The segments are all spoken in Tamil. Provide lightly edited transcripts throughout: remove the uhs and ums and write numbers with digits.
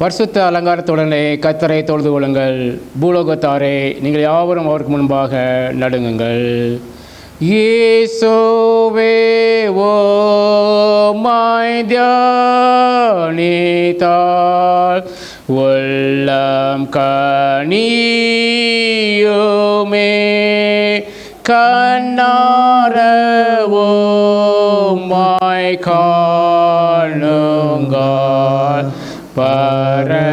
பரிசுத்த அலங்காரத்துடனே கர்த்தரை தொழுது கொள்ளுங்கள். பூலோகத்தாரே, நீங்கள் யாவரும் அவருக்கு முன்பாக நடுங்குங்கள். இயேசுவே உம்மை தியானித்தால் உள்ளம் கனியுமே. கண்ணார உம்மை காணுங்கள் பரமானந்தமே.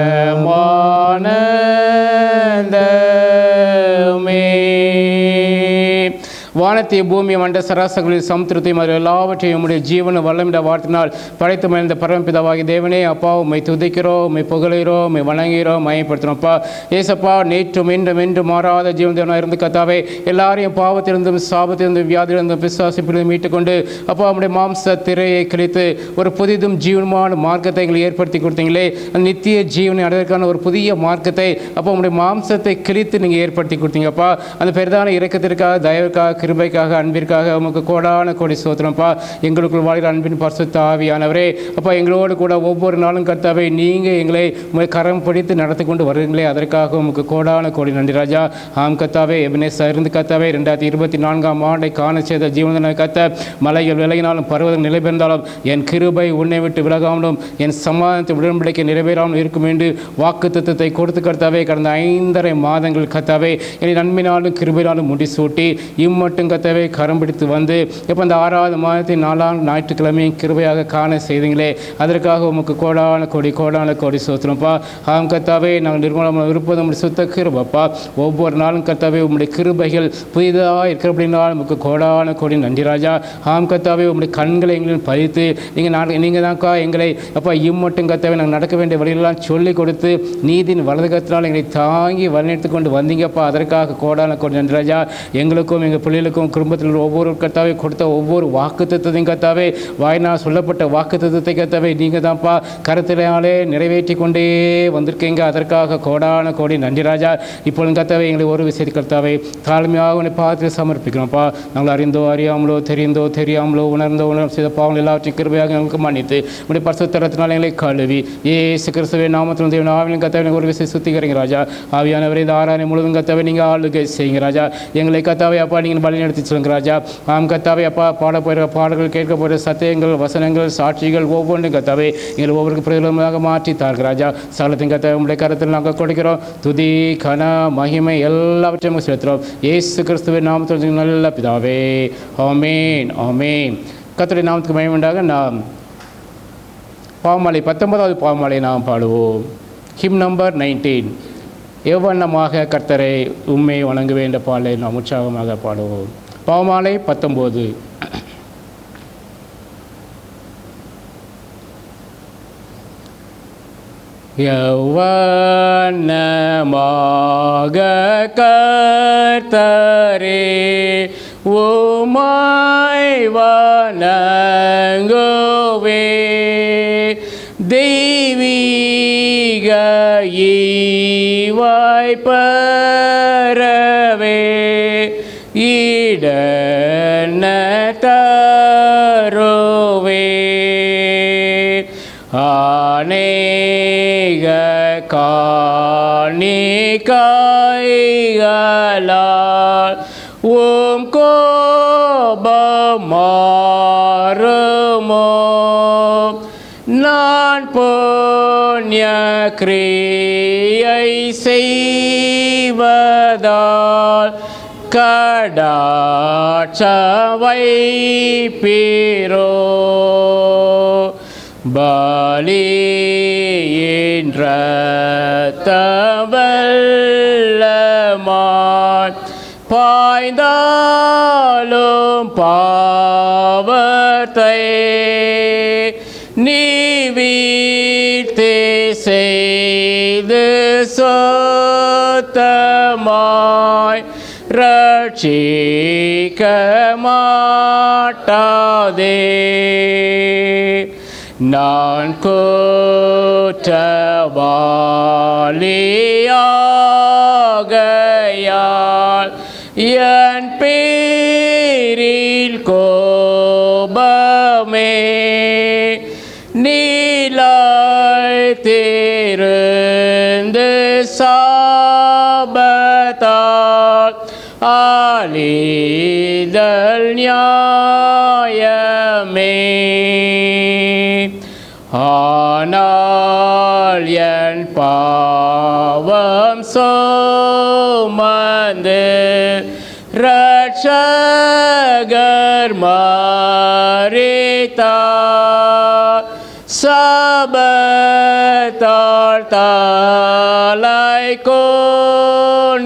வானத்தை பூமி மண்ட சராசங்களில் சமுத்திரத்தையும் அது எல்லாவற்றையும் உம்முடைய ஜீவன வல்லமிட வார்த்தினால் படைத்து மறைந்த பரமபிதாவாகி தேவனே, அப்பா உம்மை துதிக்கிறோம், உம்மை புகழுகிறோம், உம்மை வணங்குகிறோம், மையப்படுத்துகிறோம்ப்பா. ஏசப்பா, நேற்றும் இன்றும் என்றும் மாறாத ஜீவன் தேவனாக இருந்து கத்தாவே எல்லாரையும் பாவத்திலிருந்தும் சாபத்திலிருந்தும் வியாதியிலிருந்தும் பிசாசிப்பிலிருந்தும் மீட்டுக்கொண்டு அப்பா உம்முடைய மாம்ச திரையை கிழித்து ஒரு புதிதும் ஜீவனமான மார்க்கத்தை எங்களை ஏற்படுத்தி கொடுத்தீங்களே. அந்த நித்திய ஜீவனை அடைவதற்கான ஒரு புதிய மார்க்கத்தை அப்போ உம்முடைய மாம்சத்தை கிழித்து நீங்கள் ஏற்படுத்தி கொடுத்தீங்கப்பா. அந்த பெரிதான இரக்கத்திற்காக, தயவுக்காக, கிருபைக்காக, அன்பிற்காக உமக்கு கோடான கோடி ஸ்தோத்திரம்ப்பா. எங்களுக்குள் வாழ்கிற அன்பின் பரிசுத்த ஆவியானவரே, அப்பா எங்களோடு கூட ஒவ்வொரு நாளும் கர்த்தாவே நீங்கள் எங்களை உங்களை கரம் பிடித்து நடத்தி கொண்டு வருவீங்களே, அதற்காக உமக்கு கோடான கோடி நன்றி ராஜா. ஆம் கர்த்தாவே, எபினேசர் இருந்து கர்த்தாவே 2024 ஆண்டை காண செய்த ஜீவன கர்த்த மலைகள் விலகினாலும் பருவதம் நிலை பெயர்ந்தாலும் என் கிருபை உன்னை விட்டு விலகாமலும் என் சமாதானத்தை உடன்படிக்கை நிறைவேறாமல் இருக்கும் என்று வாக்கு தத்துவத்தை கொடுத்து கர்த்தாவே கடந்த 5.5 மாதங்கள் கர்த்தாவே என்னை நன்மையினாலும் கிருபையினாலும் முடிசூட்டி இம்மட்டும் கர்த்தாவே கரம் பிடித்து வந்து இப்போ இந்த 6வது மாதத்தின் 4ஆம் ஞாயிற்றுக்கிழமையும் கிருபையாக காண செய்தீங்களே, அதற்காக உமக்கு கோடான கோடி சோத்திரம்ப்பா. ஆம் கர்த்தாவே, நாங்கள் நிர்மலமாக இருப்பது உங்களுடைய சுத்த கிருபப்பா. ஒவ்வொரு நாளும் கர்த்தாவே உங்களுடைய கிருபைகள் புதிதாக இருக்கிற அப்படின்னாலும் உமக்கு கோடான கோடி நன்றி ராஜா. ஆம் கர்த்தாவே, உங்களுடைய கண்களை எங்களின் பதித்து நீங்கள் தான்க்கா எங்களை அப்பா இம்மட்டும் கர்த்தாவே நாங்கள் நடக்க வேண்டிய வழிகளெல்லாம் சொல்லிக் கொடுத்து நீதியின் வலது கரத்தினால் எங்களை தாங்கி வழிநடத்தி கொண்டு வந்தீங்கப்பா. அதற்காக கோடான கோடி நன்றி ராஜா. எங்களுக்கும் எங்கள் பிள்ளைகளுக்கும் குடும்பத்தில் ஒவ்வொரு கர்த்தாவே கொடுத்த ஒவ்வொரு வாக்கு தத்துவத்தையும் கர்த்தாவே வாயினால் சொல்லப்பட்ட வாக்கு தத்துவத்தை கர்த்தாவே நீங்கள் தான்ப்பா கருத்தினாலே நிறைவேற்றி கொண்டே வந்திருக்கீங்க. அதற்காக கோடான கோடி நன்றி ராஜா. இப்பொழுது கர்த்தாவே எங்களை ஒரு விஷயத்தை கர்த்தாவே தாழ்மையாக உன்னை பார்த்து சமர்ப்பிக்கிறோம்ப்பா. நாங்கள் அறிந்தோ அறியாமலோ தெரியாமலோ உணர்ந்தோ செய்த பாவங்கள் எல்லாவற்றையும் கிருபையாக எங்களுக்கு மன்னித்து உடைய பரிசுத்தரத்தினால் எங்களை கழுவி இயேசு கிறிஸ்துவின் நாமத்தில் தேவன் ஆவியின் கர்த்தாவே ஒரு விஷயம் சுத்திகரிங்க ராஜா. ஆவியானவரை இந்த ஆராதனை முழுவதும் கர்த்தாவே நீங்கள் ஆளுகை செய்யுங்க ராஜா. எங்களை கர்த்தாவே அப்பா நீங்கள் வழி நடத்தி சொல்லுங்க ராஜா. ஆம் கர்த்தாவே அப்பா பாட போகிற பாடல்கள், கேட்க போகிற சத்தியங்கள், வசனங்கள், சாட்சிகள் ஒவ்வொன்றும் கர்த்தாவே எங்களை ஒவ்வொருக்கு பிரயோஜனமாக மாற்றி தாருங்க ராஜா. சகலத்தையும் கர்த்தாவே உங்களுடைய கருத்தில் நாங்கள் கொடுக்கிறோம். துதி கன மகிமை எல்லாவற்றையும் செலுத்துகிறோம் இயேசு கிறிஸ்துவின் நாமத்தில் நல்ல பிதாவே, ஆமென் ஆமென். கர்த்தருடைய நாமத்துக்கு மகிமை உண்டாக. நாம் பாவமாலை 19வது பாவமாலை நாம் பாடுவோம். Him number 19. எவ்வண்ணமாக கர்த்தரை உம்மை வணங்குவே என்ற பாடலை நாம் உற்சாகமாக பாடுவோம். பாவமாலை 19. எவ்வண்ணமாக கர்த்தரே உம்மை வணங்குவே தெய்வீக ஈவாய் பரவே ஈடன தருவே அநேக காணிக்கைகளால் உம் கோபம் மாறுமோ நான் புண்ணிய கிரியை செய்வதால் கடாட்சவை பீரோ பலியின் இரத்தவல்லமாய் பாய்ந்தாலும் பாவத்தை நீ வீழ்த்தி செய்து சொத்தமாய் ரட்சிக்க மாட்டாதே நான் குற்றவாளியாகையால் என் பேரில் கோபமே நீலாய் தேரு அழிதல் நியாயமே. ஆனால் என் பாவம் சுமந்து இரட்சகர் மரித்தார். சபத்தால் தலை குனிந்து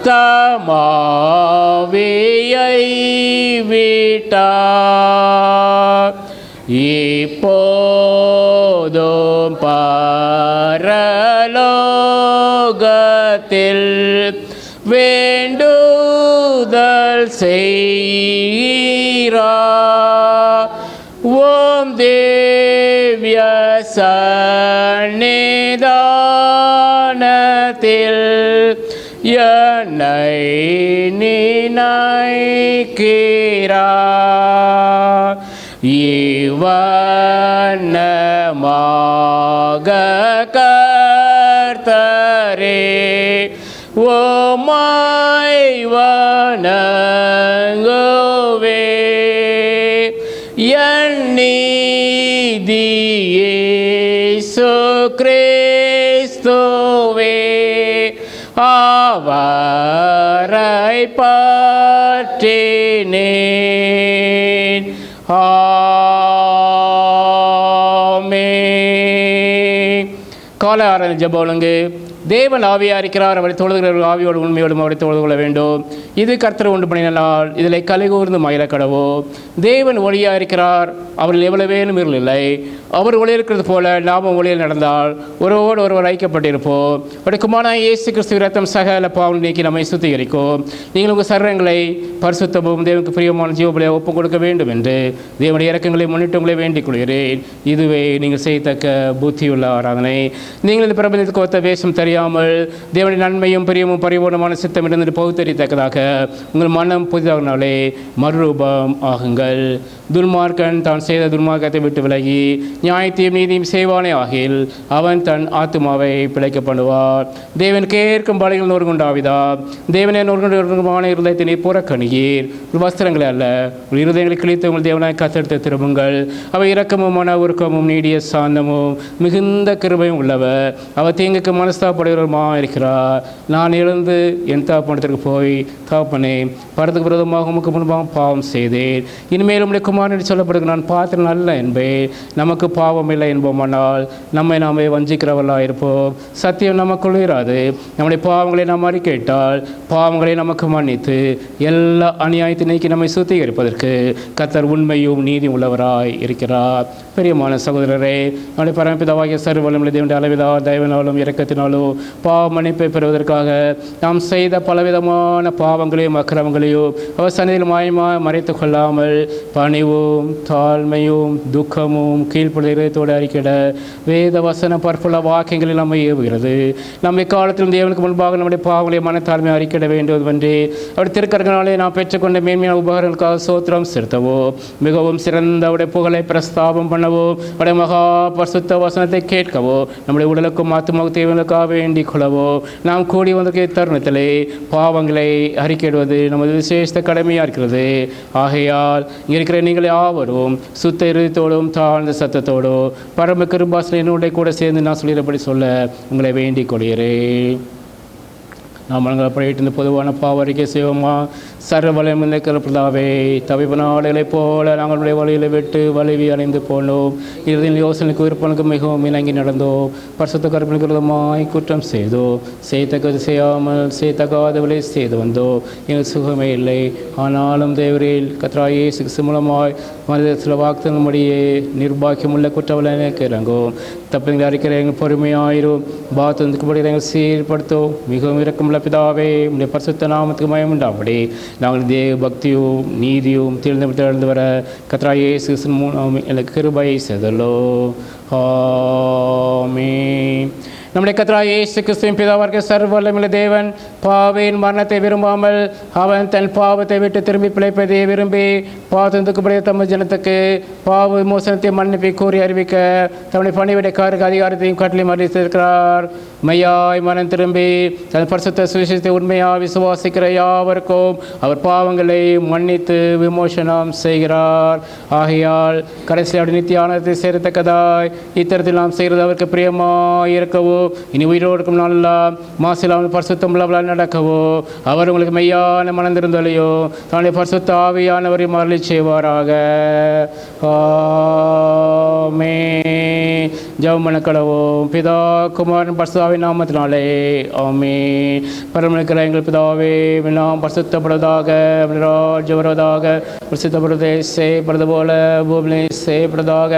தமாவியை விட்டார். இப்போதும் பரலோகத்தில் வேண்டுதல் செய்கிறார். ஓம் திவ்ய சந்நிதானத்தில் என்னை நினைக்கிறார். இவண்ணமாக கர்த்தரே உம்மை வணங்குவே. என் நீதி இயேசு கிறிஸ்துவே அவரை பற்றினேன். ஆமென். காலை ஆராதனை ஜெபம் ஒழுங்கு. தேவன் ஆவியாக இருக்கிறார், அவரை தொழுகிறவர்கள் ஆவியோடு உண்மையோடும் அவரை தொழுது கொள்ள வேண்டும். இது கர்த்தர் உண்டு பண்ணின நாள், இதில் கலிகூர்ந்து மயில கடவோ. தேவன் ஒளியாக இருக்கிறார், அவர்கள் எவ்வளவேனும் இருள் இல்லை. அவர் ஒளி இருக்கிறது போல நாமும் ஒளியில் நடந்தால் ஒருவோடு ஒருவர் ஐக்கப்பட்டிருப்போம். வடக்குமான இயேசு கிறிஸ்து ரத்தம் சகல பாவம் நீக்கி நம்மை சுத்திகரிக்கும். நீங்கள் உங்கள் சரீரங்களை பரிசுத்தமும் தேவனுக்கு பிரியமான ஜீவபலியாக ஒப்புக் கொடுக்க வேண்டும் என்று தேவனுடைய இறக்கங்களை முன்னிட்டு உங்களை வேண்டிக் கொள்கிறேன். இதுவே நீங்கள் செய்யத்தக்க புத்தியுள்ள ஆராதனை. நீங்கள் இந்த பிரபஞ்சத்துக்கு ஒத்த வேஷம் தெரியாமல் தேவனுடைய நன்மையும் பிரியமும் பரிபூர்ணமான சித்தம் இருந்து பகுத்தறியத்தக்கதாக உங்கள் மனம் புதிதாகினாலே மறுரூபம் ஆகுங்கள். துன்மார்க்கன் தான் செய்த துன்மார்க்கத்தை விட்டு விலகி நியாயத்தையும் நீதியும் செய்வானே ஆகில் அவன் தன் ஆத்துமாவை பிழைக்க பண்ணுவார். தேவன் கேட்கும் பலிகள் நோர்கொண்டாவிதா. தேவனே நோர்கொண்டான இருதயத்தை நீர் புறக்கணியீர். வஸ்திரங்களே அல்ல, உங்கள் இருதயங்களை கிழித்து உங்கள் தேவனாய் கத்தெடுத்து திரும்புங்கள். அவை இரக்கமும் மன உருக்கமும் நீடிய சாந்தமும் மிகுந்த கிருபையும் உள்ளவர். அவர் தீங்குக்கு மனஸ்தாப்படுகிறவருமா இருக்கிறார். நான் எழுந்து என் தாப்பனத்திற்கு போய் தாப்பனே படத்துக்கு விரோதமாக உமக்கு முன்பாக பாவம் செய்தேன். இனிமேல் உடைய குமாரன் சொல்லப்படுகிற நான் பாத்திரம் அல்ல என்பேன். நமக்கு பாவம் இல்லை என்போமானால் நம்மை நாமே வஞ்சிக்கிறவர்களாக இருப்போம். சத்தியம் நமக்குள் இராது. நம்முடைய பாவங்களை நாம் அறிக்கையிட்டால் பாவங்களை நமக்கு மன்னித்து எல்லா அநியாயத்தை நீக்கி நம்மை சுத்திகரிப்பதற்கு கர்த்தர் உண்மையும் நீதி உள்ளவராய் இருக்கிறார். பெரியமான சகோதரரே, நம்முடைய பரமபிதாவாகிய சர்வவல்லமையுள்ள தேவனுடைய அளவிலா தயவினாலும் இரக்கத்தினாலும் பாவ மன்னிப்பை பெறுவதற்காக நாம் செய்த பலவிதமான பாவங்களையும் அக்கிரமங்களையும் அவர் சந்நிதியில் மாயமாக மறைத்து கொள்ளாமல் பணிவும் தாழ்மையும் துக்கமும் கீழ்ப்படிதத்தோடு அறிக்கிட வேத வசன பற்புள்ள வாக்கியங்களில் நம்மை ஏவுகிறது. நம்மை காலத்தில் தேவனுக்கு முன்பாக நம்முடைய பாவங்களை மனத்தாழ்மை அறிக்கிட வேண்டும் என்று அவருடைய திருக்கரங்களாலே நாம் பெற்றுக்கொண்ட மேன்மையான உபகாரங்களுக்காக சோத்திரம் செலுத்தவோ, மிகவும் சிறந்த அவருடைய புகழை பிரஸ்தாபம் பண்ணவோ, அவருடைய மகா பரிசுத்த வசனத்தை கேட்கவோ, நம்முடைய உடலுக்கும் ஆத்துமாவுக்கு தேவனுக்காக வேண்டிக் கொள்ளவோ நாம் கூடி வந்திருக்கிற தருணத்திலே பாவங்களை அறிக்கையிடுவது நமது விசேஷ கடமையாக இருக்கிறது. ஆகையால் இங்கே இருக்கிற நீங்கள் யாவரும் சுத்த இருதயத்தோடும் தாழ்ந்த சத்தத்தோடு பரம கிருபாசனையினுடைய கூட சேர்ந்து நான் சொல்லிடுறபடி சொல்ல உங்களை வேண்டிக் கொள்கிறேன். நாம் படிட்டு இந்த பொதுவான பாவரிக்கை செய்வோமா? சர்வவலம் பிதாவே, தவிப்பு நாடுகளைப் போல நாங்களுடைய வழியில் விட்டு வலிவி அடைந்து போனோம். இறுதியில் யோசனைக்கு விருப்பனுக்கு மிகவும் இணங்கி நடந்தோம். பரிசுத்த கற்பனைக்கு விரோதமாய் குற்றம் செய்தோம். செய்தக்கது செய்யாமல் செய்தக்காதவளை செய்து வந்தோம். எங்கள் சுகமே இல்லை. ஆனாலும் தேவரில் கர்த்தராகிய இயேசு கிறிஸ்து மூலமாய் மனித சில வாக்குத்தலின்படியே நிர்பாக்கியமுள்ள குற்றவாளிக்கு இறங்கும். தப்புங்களை அறிக்கிற எங்கள் பொறுமையாயிரும். பாத்தத்துக்குபடி எங்கள் சீர்படுத்தோம். மிகவும் இரக்கமுள்ள பிதாவே, உடைய பரிசுத்த நாமத்துக்கு மயம் உண்டாபடி நாங்கள் தேவ பக்தியும் நீதியும் திறந்து வர கர்த்தராகிய இயேசு கிறிஸ்து மூலம் எனக்கு கிருபை செய்தல்லோ. ஆமென். நம்முடைய கர்த்தராகிய இயேசு கிறிஸ்துவின் பிதாவாகிய சர்வ வல்லமையுள்ள தேவன் பாவியின் மரணத்தை விரும்பாமல் அவன் தன் பாவத்தை விட்டு திரும்பி பிழைப்பதை விரும்பி பாவத்துக்குப்படிய தமது ஜனத்துக்கு பாவ விமோசனத்தை மன்னிப்பை கூறி அறிவிக்க தம்முடைய பணிவிடைக்காரருக்கு அதிகாரத்தையும் கட்டளையும் அறிவித்திருக்கிறார். மையாய் மனம் திரும்பி தன் பரிசுத்த சுவிசேஷத்தை உண்மையாக விசுவாசிக்கிற யாவருக்கும் அவர் பாவங்களை மன்னித்து விமோசனம் செய்கிறார். ஆகையால் கடைசி அப்படி நித்திய ஆனந்தத்தை சேரத்தக்கதாய் இத்தரத்தில் நாம் செய்கிறது அவருக்கு பிரியமாய் இருக்கவோ இனி உயிரோடு இருக்கும் நாளெல்லாம் மாசில்லாமல் பரிசுத்தம் உள்ளவர்களால் நடக்கவோ அவர் உங்களுக்கு மெய்யான மனந்திருந்தலையோ தன்னுடைய பரிசுத்த ஆவியானவரை மரளி செய்வாராக. ஆமென். ஜெபம் பண்ண கடவோம். பிதா குமாரன் பரிசுத்தாவின் நாமத்தினாலே ஆமென். பரமனுக்கிற எங்கள் பிதாவே நாம் பரிசுத்தப்படுவதாக, ராஜ்யம் வருவதாக, பரிசுத்தப்படுவதை செய்யப்படுவது போல பூமியை செய்யப்படுவதாக.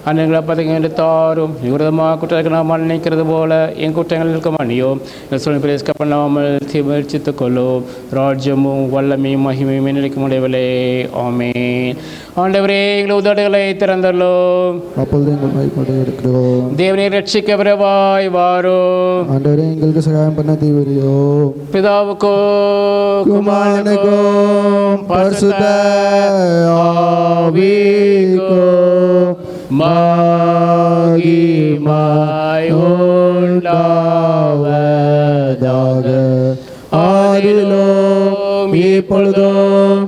அன்னைகளை பதவி தாரும் விரோதமாக குற்றங்களுக்கு நாம் மன்னிக்கிறது போல என் குற்றங்களுக்கு மன்னியோம். எங்கள் சூழ்நிலை பிரேசிக்க பண்ணாமல் தீர்ச்சித்துக் கொள்ளும். ராஜ்யமும் வல்லமையும் மகிமையும் நிலைக்கும் உடையவளே ஆமென். ஆண்டவரே எங்கள் உதடுகளை திறந்தள்ளும். அப்பொழுது எங்கள் எடுக்கிறோம். தேவனை ரட்சிக்க விரைவாய் வாரும். ஆண்டவரே எங்களுக்கு சகாயம் பண்ண தீவிரியோ. பிதாவுக்கோ குமாரனுக்கோ பரிசுத்த ஆவிக்கோ மகிமை உண்டாவதாக. ஆதியிலும் இப்பொழுதும்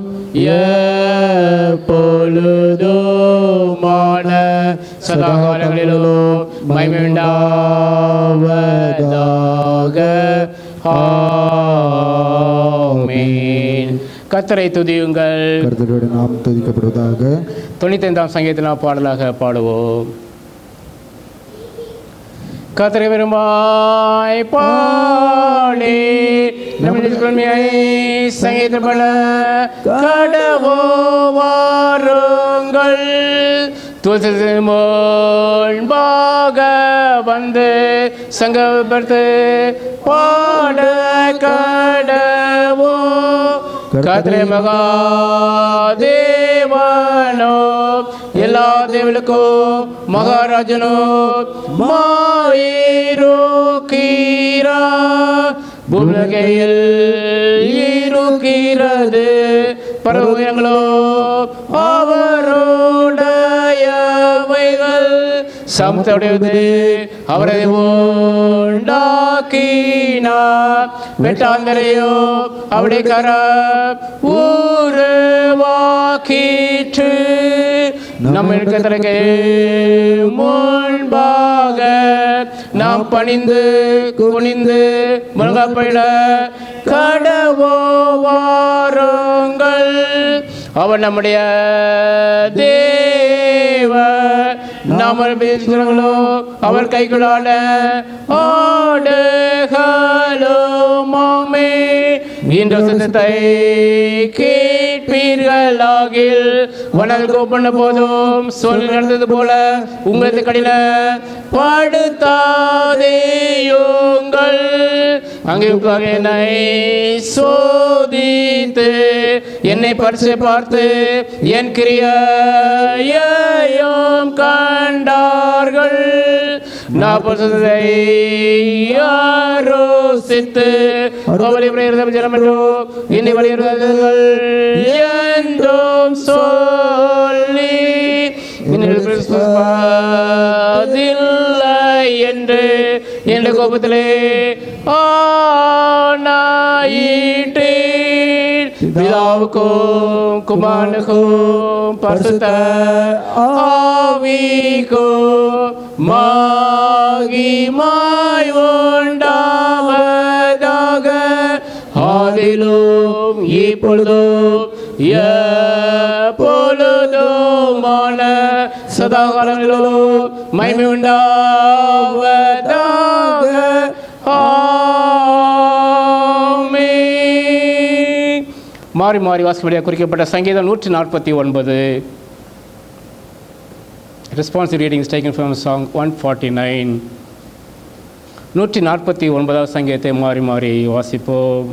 எப்பொழுதுமான சதாகாலங்களிலும் மகிமை உண்டாவதாக. ஆமென். கர்த்தரை துதியுங்கள். கர்த்தருடைய நாமம் துதிக்கப்படுவதாக. 95ஆம் சங்கீதத்தின் பாடலாக பாடுவோம். கர்த்தரை விரும்பாய் பாடி சங்கீதம் பல கடவோ வாருங்கள். முன்பாக வந்து சங்கப்படுத்து பாட கடவோ. கர்த்தரே மகாதேவனோ எல்லா தேவனுக்கும் மகாராஜனோ மாயிருக்கீரா. பூமிகையில் இருக்கிறது பரவங்களோ அவருடையவைகள். சமத்துடையது அவரை உண்டாக்கினார். வெட்டாந்தரையோ அவருடைய கரம் உருவாக்கிற்று. நம்ம கர்த்தருக்கு முன்பாக நாம் பணிந்து குனிந்து முழங்கப்பட கடவோ வாருங்கள். அவர் நம்முடைய தேவ நாம் பேசுகிறோங்களோ அவர் கைகளான ஆடுகளுமாமே. இந்த சத்தத்தை கேட்பீர்களாகில் வனல் கூப்பிட போதும் சொல் நடந்தது போல உங்களுக்கு கடின படுத்தாதேயுங்கள். அங்கே என்னை சோதித்து என்னை பரிசு பார்த்து என் கிரியையும் கண்டார்கள். நான் யோசித்து அவளை என்னை வலியுறுத்தல் என்றும் சொல்லி என்று என்ற கோபத்திலே ஆனாயிட்டே. பிதாவுக்கும் குமாரனுக்கும் பரிசுத்த ஆவிக்கும் மகிமை உண்டாவதாக. ஆதியிலும் இப்பொழுதும் எப்பொழுதுமான சதாகாலங்களிலும் மகிமை உண்டாவதாக. ஆமென். மாறி மாறி வாசிப்படியாக குறிக்கப்பட்ட சங்கீதம் 149. Responsive reading is taken from song 149. 149வது சங்கீதத்தை மாறி மாறி வாசிப்போம்.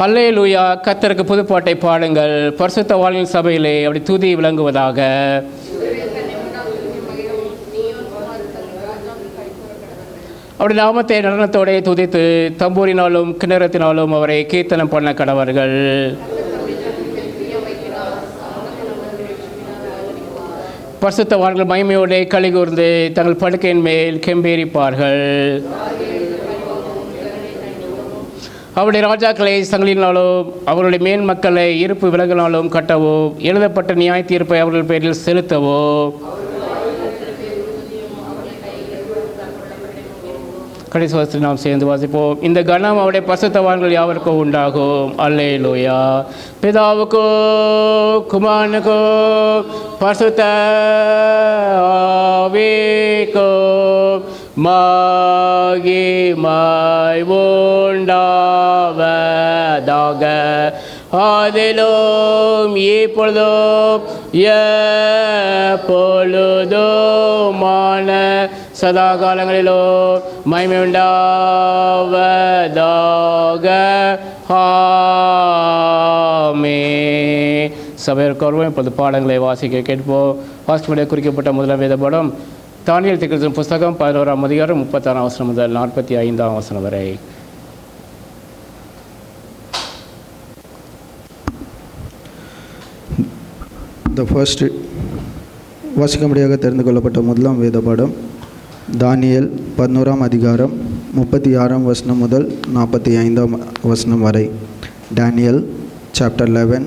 அல்லேலூயா. கர்த்தருக்கு புதுப்பாட்டை பாடுங்கள். பரிசுத்த வாழ்வின் சபையிலே அப்படி துதி விளங்குவதாக. அவருடைய நாமத்தை நடனத்தோടെ துதித்து தம்பூரினாலும் கிண்ணறத்தினாலும் அவரை கீர்த்தனம் பண்ண கடவர்கள். பரிசுத்தவான்கள் மகிமையோடு களிகூர்ந்து தங்கள் படுக்கையின் மேல் கெம்பீரிப்பார்கள். அவருடைய ராஜாக்களை சங்கிலினாலும் அவருடைய மேன் மக்களை இருப்பு விலகினாலும் கட்டவோ, எழுதப்பட்ட நியாய தீர்ப்பை அவர்கள் பேரில் செலுத்தவோ, கடைசி வசனத்தை நாம் சேர்ந்து வாசிப்போம். இந்த கணம் அவருடைய பரிசுத்தவான்கள் யாவருக்கும் உண்டாகும். அல்லேலூயா. பிதாவுக்கோ குமாரனுக்கோ பரிசுத்த ஆவிக்கோ மகிமை உண்டாவதாக. அதிலும் இப்பொழுதும் எப்பொழுதுமான சதா காலங்களிலும் மகிமை உண்டாவதாக. ஆமென். சபையர்க்கோர்வும் இப்போது பாடங்களை வாசிக்க கேட்போம். வாசிக்கும்படியாக குறிக்கப்பட்ட முதலாம் வேத பாடம் தானியேல் தீர்க்கதரிசன புஸ்தகம் 11ஆம் அதிகாரம் 36ஆம் வசனம் முதல் 45ஆம் வசனம் வரை. வாசிக்கும்படியாக தெரிந்து கொள்ளப்பட்ட முதலாம் வேத பாடம் தானியேல் 11ஆம் அதிகாரம் 36ஆம் வசனம் முதல் 45ஆம் வசனம் வரை. Daniel chapter 11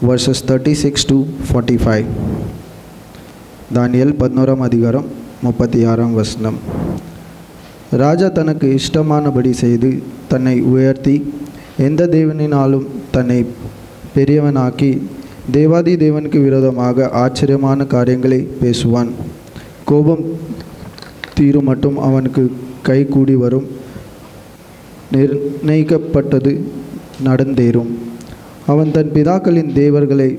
verses 36 to 45. தானியேல் 11ஆம் அதிகாரம் 36ஆம் வசனம். ராஜா தனக்கு இஷ்டமானபடி செய்து தன்னை உயர்த்தி எந்த தேவனினாலும் தன்னை பெரியவனாக்கி தேவாதி தேவனுக்கு விரோதமாக ஆச்சரியமான காரியங்களை பேசுவான். கோபம் தீரும் மட்டும் அவனுக்கு கை கூடி வரும். நிர்ணயிக்கப்பட்டது நடந்தேறும். அவன் தன் பிதாக்களின் தேவர்களை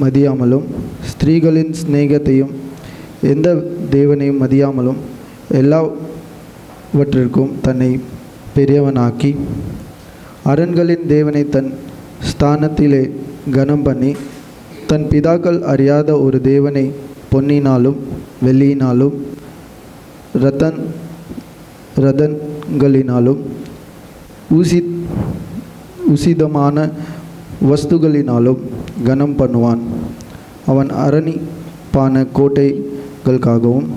மதியாமலும் ஸ்திரீகளின் சிநேகத்தையும் எந்த தேவனையும் மதியாமலும் எல்லாவற்றிற்கும் தன்னை பெரியவனாக்கி அரண்களின் தேவனை தன் ஸ்தானத்திலே கனம் பண்ணி தன் பிதாக்கள் அறியாத ஒரு தேவனை பொன்னினாலும் வெள்ளியினாலும் ரதன்களினாலும் உசிதமான வஸ்துகளினாலும் கனம் பண்ணுவான். அவன் அரணிப்பான கோட்டைகளுக்காகவும்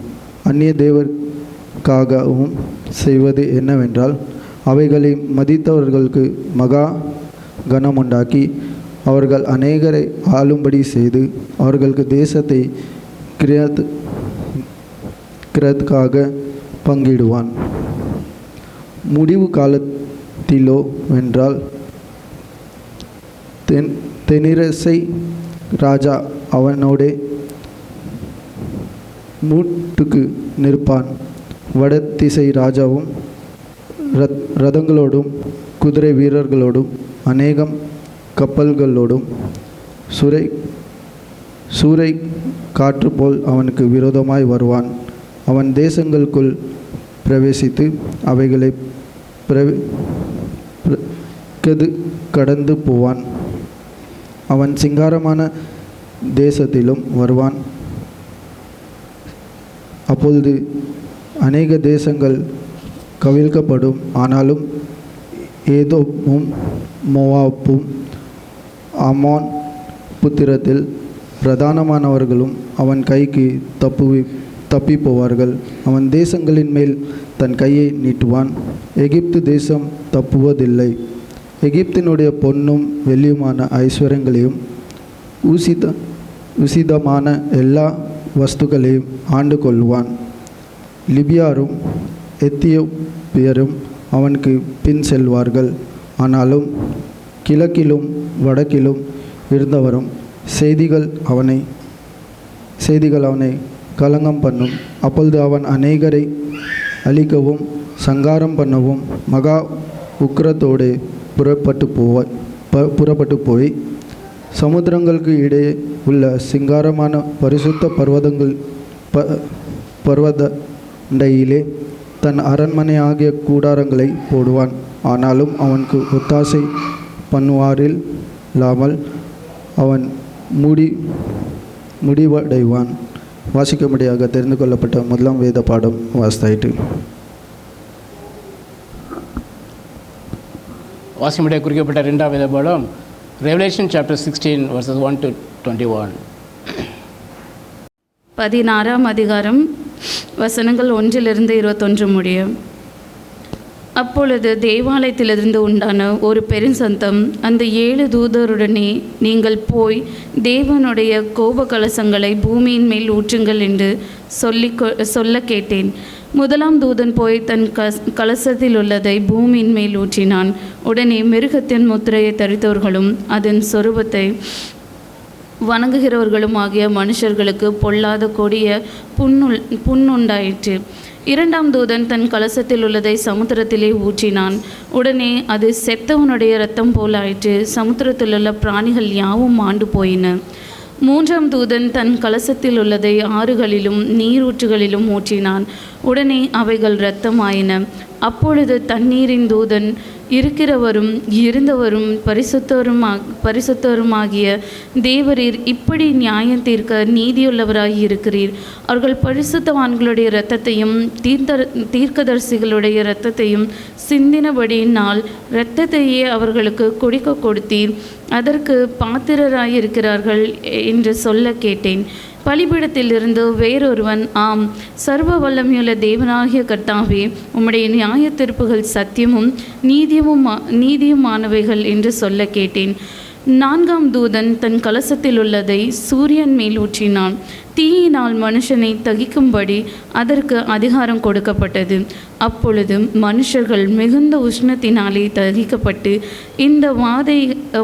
அந்நிய தேவர்க்காகவும் செய்வது என்னவென்றால் அவைகளை மதித்தவர்களுக்கு மகா கனம் உண்டாக்கி அவர்கள் அநேகரை ஆளும்படி செய்து அவர்களுக்கு தேசத்தை கிரதுக்காக பங்கிடுவான். முடிவு காலத்திலோ வென்றால் தெனிரசை ராஜா அவனோடே மூட்டுக்கு நிற்பான். வடதிசை ராஜாவும் ரதங்களோடும் குதிரை வீரர்களோடும் அநேகம் கப்பல்களோடும் சூறை காற்று போல் அவனுக்கு விரோதமாய் வருவான். அவன் தேசங்களுக்குள் பிரவேசித்து அவைகளை கடந்து போவான். அவன் சிங்காரமான தேசத்திலும் வருவான். அப்பொழுது அநேக தேசங்கள் கவிழ்க்கப்படும். ஆனாலும் ஏதோமும் மோவாப்பும் ஆமோன் புத்திரத்தில் பிரதானமானவர்களும் அவன் கைக்கு தப்பி போவார்கள். அவன் தேசங்களின் மேல் தன் கையை நீட்டுவான். எகிப்து தேசம் தப்புவதில்லை. எகிப்தினுடைய பொன்னும் வெள்ளியுமான ஐஸ்வர்யங்களையும் உசிதமான எல்லா வஸ்துக்களையும் ஆண்டு கொள்வான். லிபியாரும் எத்தியோப்பியரும் அவனுக்கு பின் செல்வார்கள். ஆனாலும் கிழக்கிலும் வடக்கிலும் இருந்தவரும் செய்திகள் அவனை கலங்கம் பண்ணும். அப்பொழுது அவன் அநேகரை அழிக்கவும் சங்காரம் பண்ணவும் மகா உக்கிரத்தோடு புறப்பட்டு போய் சமுத்திரங்களுக்கு இடையே உள்ள சிங்காரமான பரிசுத்த பர்வதண்டையிலே தன் அரண்மனை கூடாரங்களை போடுவான். ஆனாலும் அவனுக்கு ஒத்தாசை பண்ணுவாரில் இல்லாமல் அவன் முடிவடைவான். வாசிக்கும்படியாக தெரிந்து கொள்ளப்பட்ட முதலாம் வேத பாடம் வாசித்தாயிட்டு. வாசிமுடைய குறிக்கப்பட்ட 2ஆம் வேதபாடம் ரெவலேஷன் சாப்டர் 16 verses 1 to 21. 16ஆம் அதிகாரம் வசனங்கள் 1-21 முடிய. அப்பொழுது தேவாலயத்திலிருந்து உண்டான ஒரு பெருஞ்சத்தம் அந்த 7 தூதருடனே, நீங்கள் போய் தேவனுடைய கோப கலசங்களை பூமியின் மேல் ஊற்றுங்கள் என்று சொல்ல கேட்டேன். முதலாம் தூதன் போய் தன் கலசத்தில் உள்ளதை பூமியின் மேல் ஊற்றினான். உடனே மிருகத்தின் முத்திரையை தரித்தவர்களும் அதன் சொரூபத்தை வணங்குகிறவர்களும் ஆகிய மனுஷர்களுக்கு பொல்லாத கொடிய புண்ணுண்டாயிற்று. இரண்டாம் தூதன் தன் கலசத்தில் உள்ளதை சமுத்திரத்திலே ஊற்றினான். உடனே அது செத்தவனுடைய இரத்தம் போலாயிற்று. சமுத்திரத்திலுள்ள பிராணிகள் யாவும் மாண்டு போயின. மூன்றாம் தூதன் தன் கலசத்தில் உள்ளதை ஆறுகளிலும் நீரூற்றுகளிலும் ஊற்றினான். உடனே அவைகள் இரத்தமாயின. அப்பொழுது தண்ணீரின் தூதன், இருக்கிறவரும் இருந்தவரும் பரிசுத்தருமாகிய தேவரீர், இப்படி நியாயம் தீர்க்க நீதியுள்ளவராய் இருக்கிறீர். அவர்கள் பரிசுத்தவான்களுடைய இரத்தத்தையும் தீர்க்கதரிசிகளுடைய இரத்தத்தையும் சிந்தினபடியினால் இரத்தத்தையே அவர்களுக்கு குடிக்க கொடுத்தீர். அதற்கு பாத்திரராயிருக்கிறார்கள் என்று சொல்ல கேட்டேன். பலிபீடத்திலிருந்து வேறொருவன், ஆம், சர்வ வல்லமையுள்ள தேவனாகிய கர்த்தாவே, உம்முடைய நியாய தீர்ப்புகள் சத்தியமும் நீதியுமானவைகள் என்று சொல்ல கேட்டேன். நான்காம் தூதன் தன் கலசத்தில் உள்ளதை சூரியன் மேல் ஊற்றினான். தீயினால் மனுஷனை தகிக்கும்படி அதற்கு அதிகாரம் கொடுக்கப்பட்டது. அப்பொழுது மனுஷர்கள் மிகுந்த உஷ்ணத்தினாலே தகிக்கப்பட்டு இந்த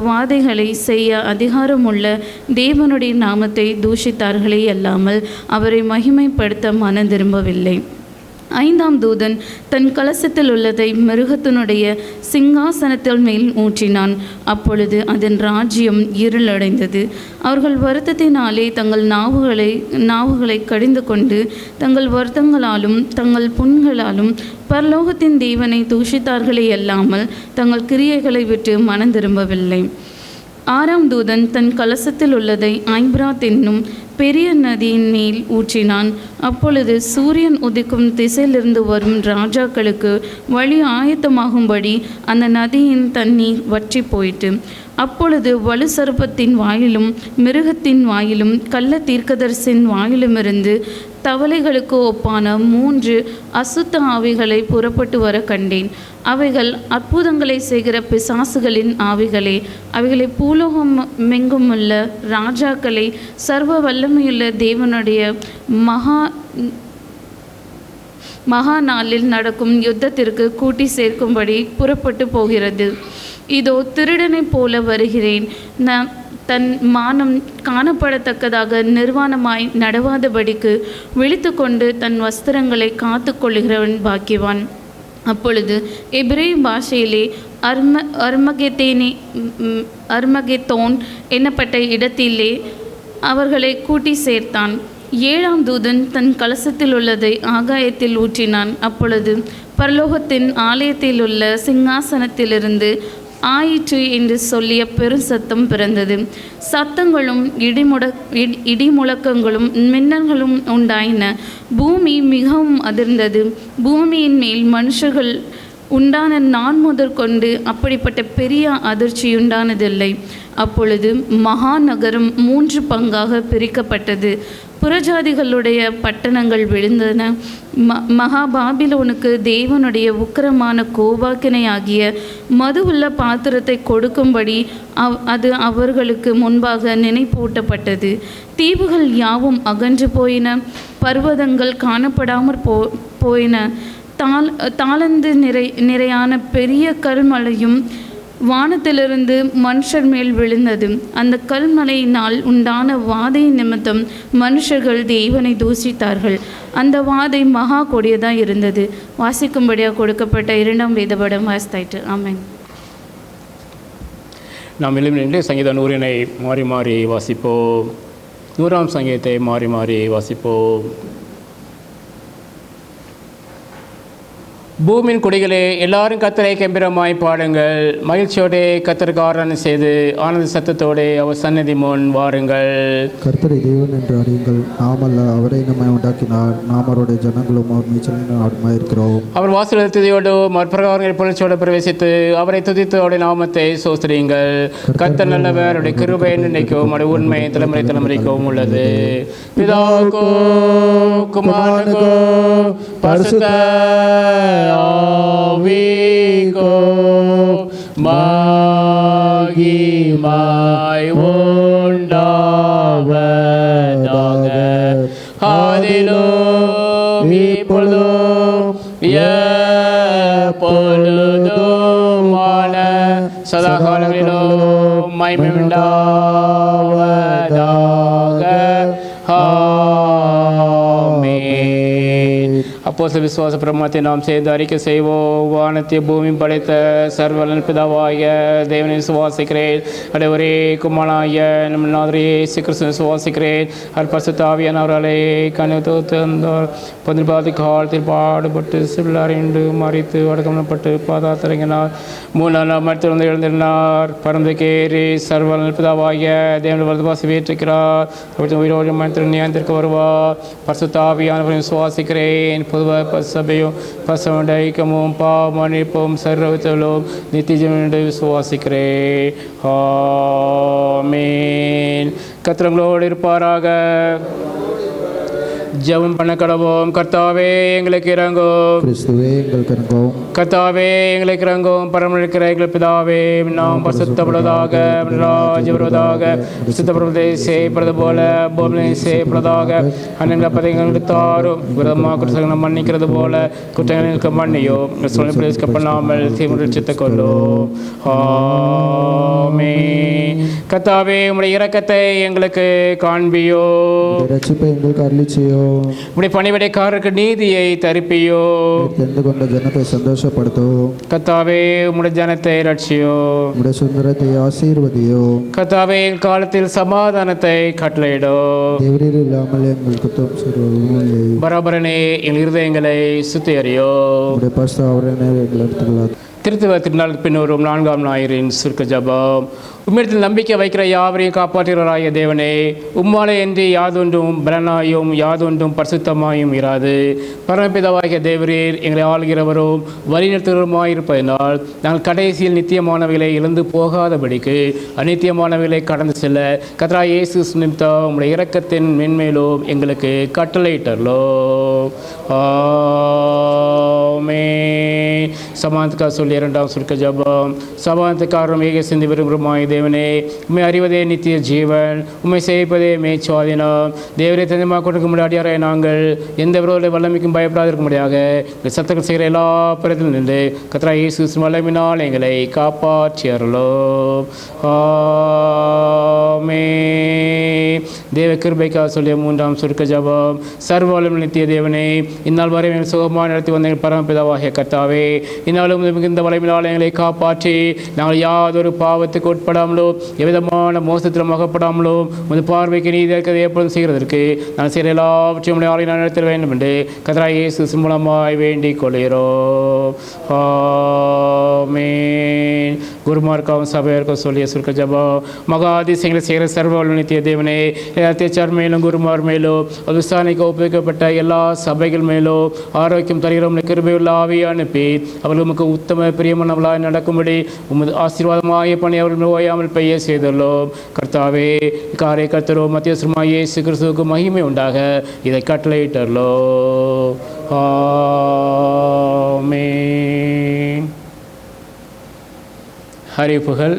வாதைகளை செய்ய அதிகாரமுள்ள தேவனுடைய நாமத்தை தூஷித்தார்களே அல்லாமல் அவரை மகிமைப்படுத்த மனம் திரும்பவில்லை. ஐந்தாம் தூதன் தன் கலசத்தில் உள்ளதை மிருகத்தினுடைய சிங்காசனத்தில் மேல் ஊற்றினான். அப்பொழுது அதன் ராஜ்யம் இருளடைந்தது. அவர்கள் வருத்தத்தினாலே தங்கள் நாவுகளை கடிந்து கொண்டு தங்கள் வருத்தங்களாலும் தங்கள் புண்களாலும் பரலோகத்தின் தேவனை தூஷித்தார்களே அல்லாமல் தங்கள் கிரியைகளை விட்டு மனம் திரும்பவில்லை. ஆறாம் தூதன் தன் கலசத்தில் உள்ளதை ஐப்ராத் என்னும் பெரிய நதியின் மேல் ஊற்றினான். அப்பொழுது சூரியன் உதிக்கும் திசையிலிருந்து வரும் ராஜாக்களுக்கு வழி ஆயத்தமாகும்படி அந்த நதியின் தண்ணீர் வற்றி போயிற்று. அப்பொழுது வலு சர்ப்பத்தின் வாயிலும் மிருகத்தின் வாயிலும் கள்ள தீர்க்கதரிசின் வாயிலுமிருந்து தவளைகளுக்கு ஒப்பான 3 அசுத்த ஆவிகளை புறப்பட்டு வர கண்டேன். அவைகள் அற்புதங்களை செய்கிற பிசாசுகளின் ஆவிகளே. அவைகளை பூலோகம் மெங்குமுள்ள ராஜாக்களை சர்வ வல்லமையுள்ள தேவனுடைய மகா நாளில் நடக்கும் யுத்தத்திற்கு கூட்டி சேர்க்கும்படி புறப்பட்டு போகிறது. இதோ திருடனை போல வருகிறேன். தன் மானம் காணப்படத்தக்கதாக நிர்வாணமாய் நடவாதபடிக்கு விழித்து கொண்டு தன் வஸ்திரங்களை காத்து கொள்ளுகிறவன் பாக்கியவான். அப்பொழுது எபிரேய பாஷையிலே அர்மகெத்தோன் என்னப்பட்ட இடத்திலே அவர்களை கூட்டி சேர்த்தான். ஏழாம் தூதன் தன் கலசத்தில் உள்ளதை ஆகாயத்தில் ஊற்றினான். அப்பொழுது பரலோகத்தின் ஆலயத்தில் உள்ள சிங்காசனத்திலிருந்து ஆயிற்று என்று சொல்லிய பெருசத்தம் பிறந்தது. சத்தங்களும் இடிமுழக்கங்களும் மின்னல்களும் உண்டாயின. பூமி மிகவும் அதிர்ந்தது. பூமியின் மேல் மனுஷர்கள் உண்டான நான் முதற்கொண்டு அப்படிப்பட்ட பெரிய அதிர்ச்சியுண்டானதில்லை. அப்பொழுது மகா நகரம் 3 பங்காக பிரிக்கப்பட்டது. புறஜாதிகளுடைய பட்டணங்கள் விழுந்தன. மகா பாபிலோனுக்கு தேவனுடைய உக்கிரமான கோபாக்கினையாகிய மதுவுள்ள பாத்திரத்தை கொடுக்கும்படி அது அவர்களுக்கு முன்பாக நினைப்பூட்டப்பட்டது. தீவுகள் யாவும் அகன்று போயின. பர்வதங்கள் காணப்படாமற் போயின. தாளந்து நிறையான பெரிய கல்மலையும் வானத்திலிருந்து மனுஷர் மேல் விழுந்தது. அந்த கல்மலையினால் உண்டான வாதை நிமித்தம் மனுஷர்கள் தேவனை தூஷித்தார்கள். அந்த வாதை மகா கொடியதாக இருந்தது. வாசிக்கும்படியாக கொடுக்கப்பட்ட 2ஆம் வேதபாடம் வாசித்தாயிற்று. ஆமென். நாம் எழுதி சங்கீதம் 100 மாறி மாறி வாசிப்போம். 100ஆம் சங்கீதத்தை மாறி மாறி வாசிப்போம். பூமியின் குடிகளே எல்லாரும் கத்தரை கம்பீரமாய் பாடுங்கள், மகிழ்ச்சியோடே கத்தருக்கு ஆராதனை செய்து ஆனந்த சத்தத்தோடே அவர் சந்நிதி முன் வாருங்கள். கர்த்தரை தேவன் என்று அறியுங்கள், நாமல்ல அவரை நம்மை உண்டாக்கினார், நாம் அவருடைய ஜனங்களும் அவர் மீச்சலின் ஆடுமாய் இருக்கிறோம். அவர் வாசல் துதியோடும் மற்பிரகாரங்கள் புகழ்ச்சியோடு பிரவேசித்து அவரை துதித்து அவருடைய நாமத்தை சோஸ்திரியுங்கள். கர்த்தர் நல்லவர், அவருடைய கிருபை நினைக்கும், அவருடைய உண்மை தலைமுறை தலைமுறைக்கும் உள்ளது. பிதாவுக்கோ குமாரனுக்கோ பரிசுத்த ஆவிக்கோ மகிமை உண்டாவதாக. ஆதியிலும் இப்பொழுதும் எப்பொழுதுமான சதா காலங்களிலும் மகிமை உண்டாவதாக. ஆமென். அப்போஸ்தலர் விசுவாச பிரமாணத்தை நாம் செய்து அறிக்கை செய்வோம். வானத்தை பூமி படைத்த சர்வவல்லமையுள்ள பிதாவாகிய தேவனை விசுவாசிக்கிறேன். அவருடைய ஒரே குமாரனாகிய நம் நாதர் இயேசு கிறிஸ்துவை விசுவாசிக்கிறேன். அவர் பரிசுத்த ஆவியானவராலே கனிவுத்தந்தார் பதின்பாதி காலத்தில் பாடுபட்டு சில்லாரிண்டு மறித்து அடக்கமப்பட்டு பாதாத்திறங்கினார். 3 நாள் மருத்துவ எழுந்திருந்தார். பறந்து கேறி சர்வவல்லமையுள்ள பிதாவாகிய தேவனை வலதுபாசி வீற்றிருக்கிறார். அவருடைய உயிரோடு மருத்துவ நியாயத்திற்கு வருவார். பரிசுத்த ஆவியானவரை விசுவாசிக்கிறேன். பொதுவாக சபையும் பசமுடைய ஐக்கியமும் பாவமன்னிப்பும் சர்வத்திலும் நித்திய ஜீவனை விசுவாசிக்கிறேன். ஆமென். கர்த்தர் இருப்பாராக. ஜெபம் பண்ண கடவோம். கர்த்தாவே எங்களுக்கு இறங்கும். கிறிஸ்துவே எங்களுக்கு இறங்கும். கர்த்தாவே எங்களுக்கு இறங்கும். பரமளிக்கிற எங்கள் பிதாவே, நாம் பரிசுத்தப்படுவதாக, ராஜ்யம் வருவதாக, சுத்தப்படுவதை செய்யப்படுவது போல பூமியை செய்யப்படுவதாக. அன்னைய பதவிகளுக்கு தாரும் விரதமாக குற்றங்களை மன்னிக்கிறது போல குற்றங்களுக்கு மன்னியோ. சொல்லி பிரவேசிக்கப்படாமல் தீமுறைச்சித்துக் கொள்ளோ. ஆமென். கர்த்தாவே உம்முடைய இரக்கத்தை எங்களுக்கு காண்பியோ. ரட்சிப்பை எங்களுக்கு அருளிச்சியோ. உம்முடைய பணிவிடைக்காரருக்கு நீதியை தரிப்பியோ. தெரிந்து கொண்ட ஜனத்தை சந்தோஷப்படுத்தோ. கர்த்தாவே உம்முடைய ஜனத்தை ரட்சியோ. உம்முடைய சுந்தரத்தை ஆசீர்வதியோ. கர்த்தாவே எங்கள் காலத்தில் சமாதானத்தை கட்டளையிடோ. தேவரீர் இல்லாமல் எங்கள் குத்தம் சொல்வதில்லை. பராபரனே எங்கள் இருதயங்களை சுத்திகரியோ. உம்முடைய பரிசுத்த ஆவியானவரே எங்களை எடுத்துக்கொள்ளார். திருத்துவ திருநாளுக்கு பின்னோரும் 4ஆம் ஞாயிறின் சுருக்க ஜெபம். உம்மிடத்தில் நம்பிக்கை வைக்கிற யாவரையும் காப்பாற்றுகிறாய தேவனே, உம்மாலே என்று யாதொன்றும் பலனாயும் யாதொன்றும் பரிசுத்தமாயும் இராது. பரமபிதாவாகிய தேவரீர் எங்களை ஆளுகிறவரும் வழிநடத்துகிறவருமாயிருப்பதனால் நாங்கள் கடைசியில் நித்தியமானவைகளை இழந்து போகாதபடிக்கு அநித்தியமானவைகளை கடந்து செல்ல கர்த்தராகிய இயேசு நிமித்தம் உம்முடைய இரக்கத்தின் மென்மேலும் எங்களுக்கு கட்டளையிட்டர்லோ. ஆமென். சமாதானத்துக்காக சொல்லி 2ஆம் சுருக்க ஜெபம். சமாதானத்துக்காரரும் ஏக சிந்தி விரும்புமாய் தேவனே, உண்மை அறிவதே நித்திய ஜீவன், உண்மை செய்ப்பதே மேய்ச்சாதினம். தேவரே தந்தமாக கொடுக்க முடியாடியார நாங்கள் எந்த விரோத வல்லமைக்கும் பயப்படாதிருக்க முடியாக சத்தங்கள் செய்கிற எல்லா புறத்திலும் நின்று கர்த்தராகிய இயேசு வல்லமையினால் எங்களை காப்பாற்றியருளோ. ஆமென். தேவ கிருபைக்காக சொல்லிய 3ஆம் சுருக்க ஜெபம். சர்வ வல்லமையுள்ள நித்திய தேவனே, இந்நாள் வரை எங்கள் சுகமாக நடத்தி வந்த எங்கள் பரமபிதாவாகிய கர்த்தாவே, இந்நாளும் மிகுந்த வல்லமையினால் எங்களை காப்பாற்றி நாங்கள் யாதொரு பாவத்துக்கு உட்படாமலோ எவ்விதமான மோசத்திலும் அகப்படாமலோ உமது பார்வைக்கு நீதி இருக்கிறதை எப்பொழுதும் செய்கிறதற்கு நான் செய்கிற எல்லாவற்றையும் உடைய ஆளை நான் நடத்த வேண்டும் என்று கர்த்தராகிய இயேசு மூலமாய் வேண்டிக் கொள்கிறோம். ஆமென். குருமார்க்காவும் சபையாருக்கும் சொல்லிய சுருக்க ஜெபம். மகா அதிசயங்களை செய்கிற சர்வ வல்லமையுள்ள நித்திய தேவனே, அத்தியச்சார் மேலும் குருமார் மேலும் விசாரணைக்கு ஒப்புவிக்கப்பட்ட எல்லா சபைகள் மேலும் ஆரோக்கியம் தருகிறோம் கிருபையுள்ள ஆவியை அனுப்பி அவர்கள் உமக்கு உத்தம பிரியமானவர்களாய் நடக்கும்படி உமது ஆசீர்வாதமாகிய பணி அவர்கள் ஓயாமல் பெய்ய செய்துள்ளோம். கர்த்தாவே காரை கர்த்தரோ மத்தியஸ்தருமாகிய இயேசு கிறிஸ்துவுக்கு மகிமை உண்டாக இதை கட்டளையிட்டர்லோ. ஆமென். அறிவிப்புகள்.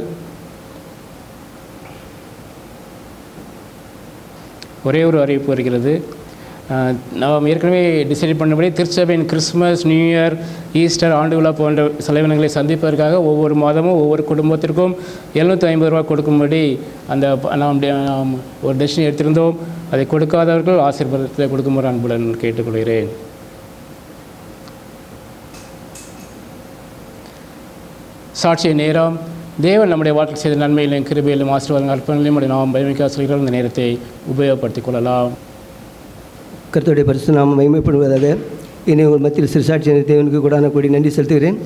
ஒரே ஒரு அறிவிப்பு வருகிறது. நாம் ஏற்கனவே டிசைட் பண்ணபடி திருச்சபையின் கிறிஸ்மஸ், நியூ இயர், ஈஸ்டர், ஆண்டு விழா போன்ற செலவினங்களை சந்திப்பதற்காக ஒவ்வொரு மாதமும் ஒவ்வொரு குடும்பத்திற்கும் 750 ரூபா கொடுக்கும்படி நாம் ஒரு டெசிஷன் எடுத்திருந்தோம். அதை கொடுக்காதவர்கள் ஆசீர்வாதத்தை கொடுக்குமாறு அன்புடன் கேட்டுக்கொள்கிறேன். சாட்சிய நேரம். தேவன் நம்முடைய வாழ்க்கை செய்த நன்மையிலும் கிருபையிலும் ஆசீர்வாதங்கள் அர்ப்பணங்களையும் நாம் பயமிக்க சொல்கிறோம். இந்த நேரத்தை உபயோகப்படுத்திக் கொள்ளலாம். கர்த்தருடைய பரிசுத்த நாமம் மகிமைப்படுவதாக. என்னை உங்கள் மத்தியில் சிறுசாட்சி தேவனுக்கு கூடான கூடி நன்றி செலுத்துகிறேன்.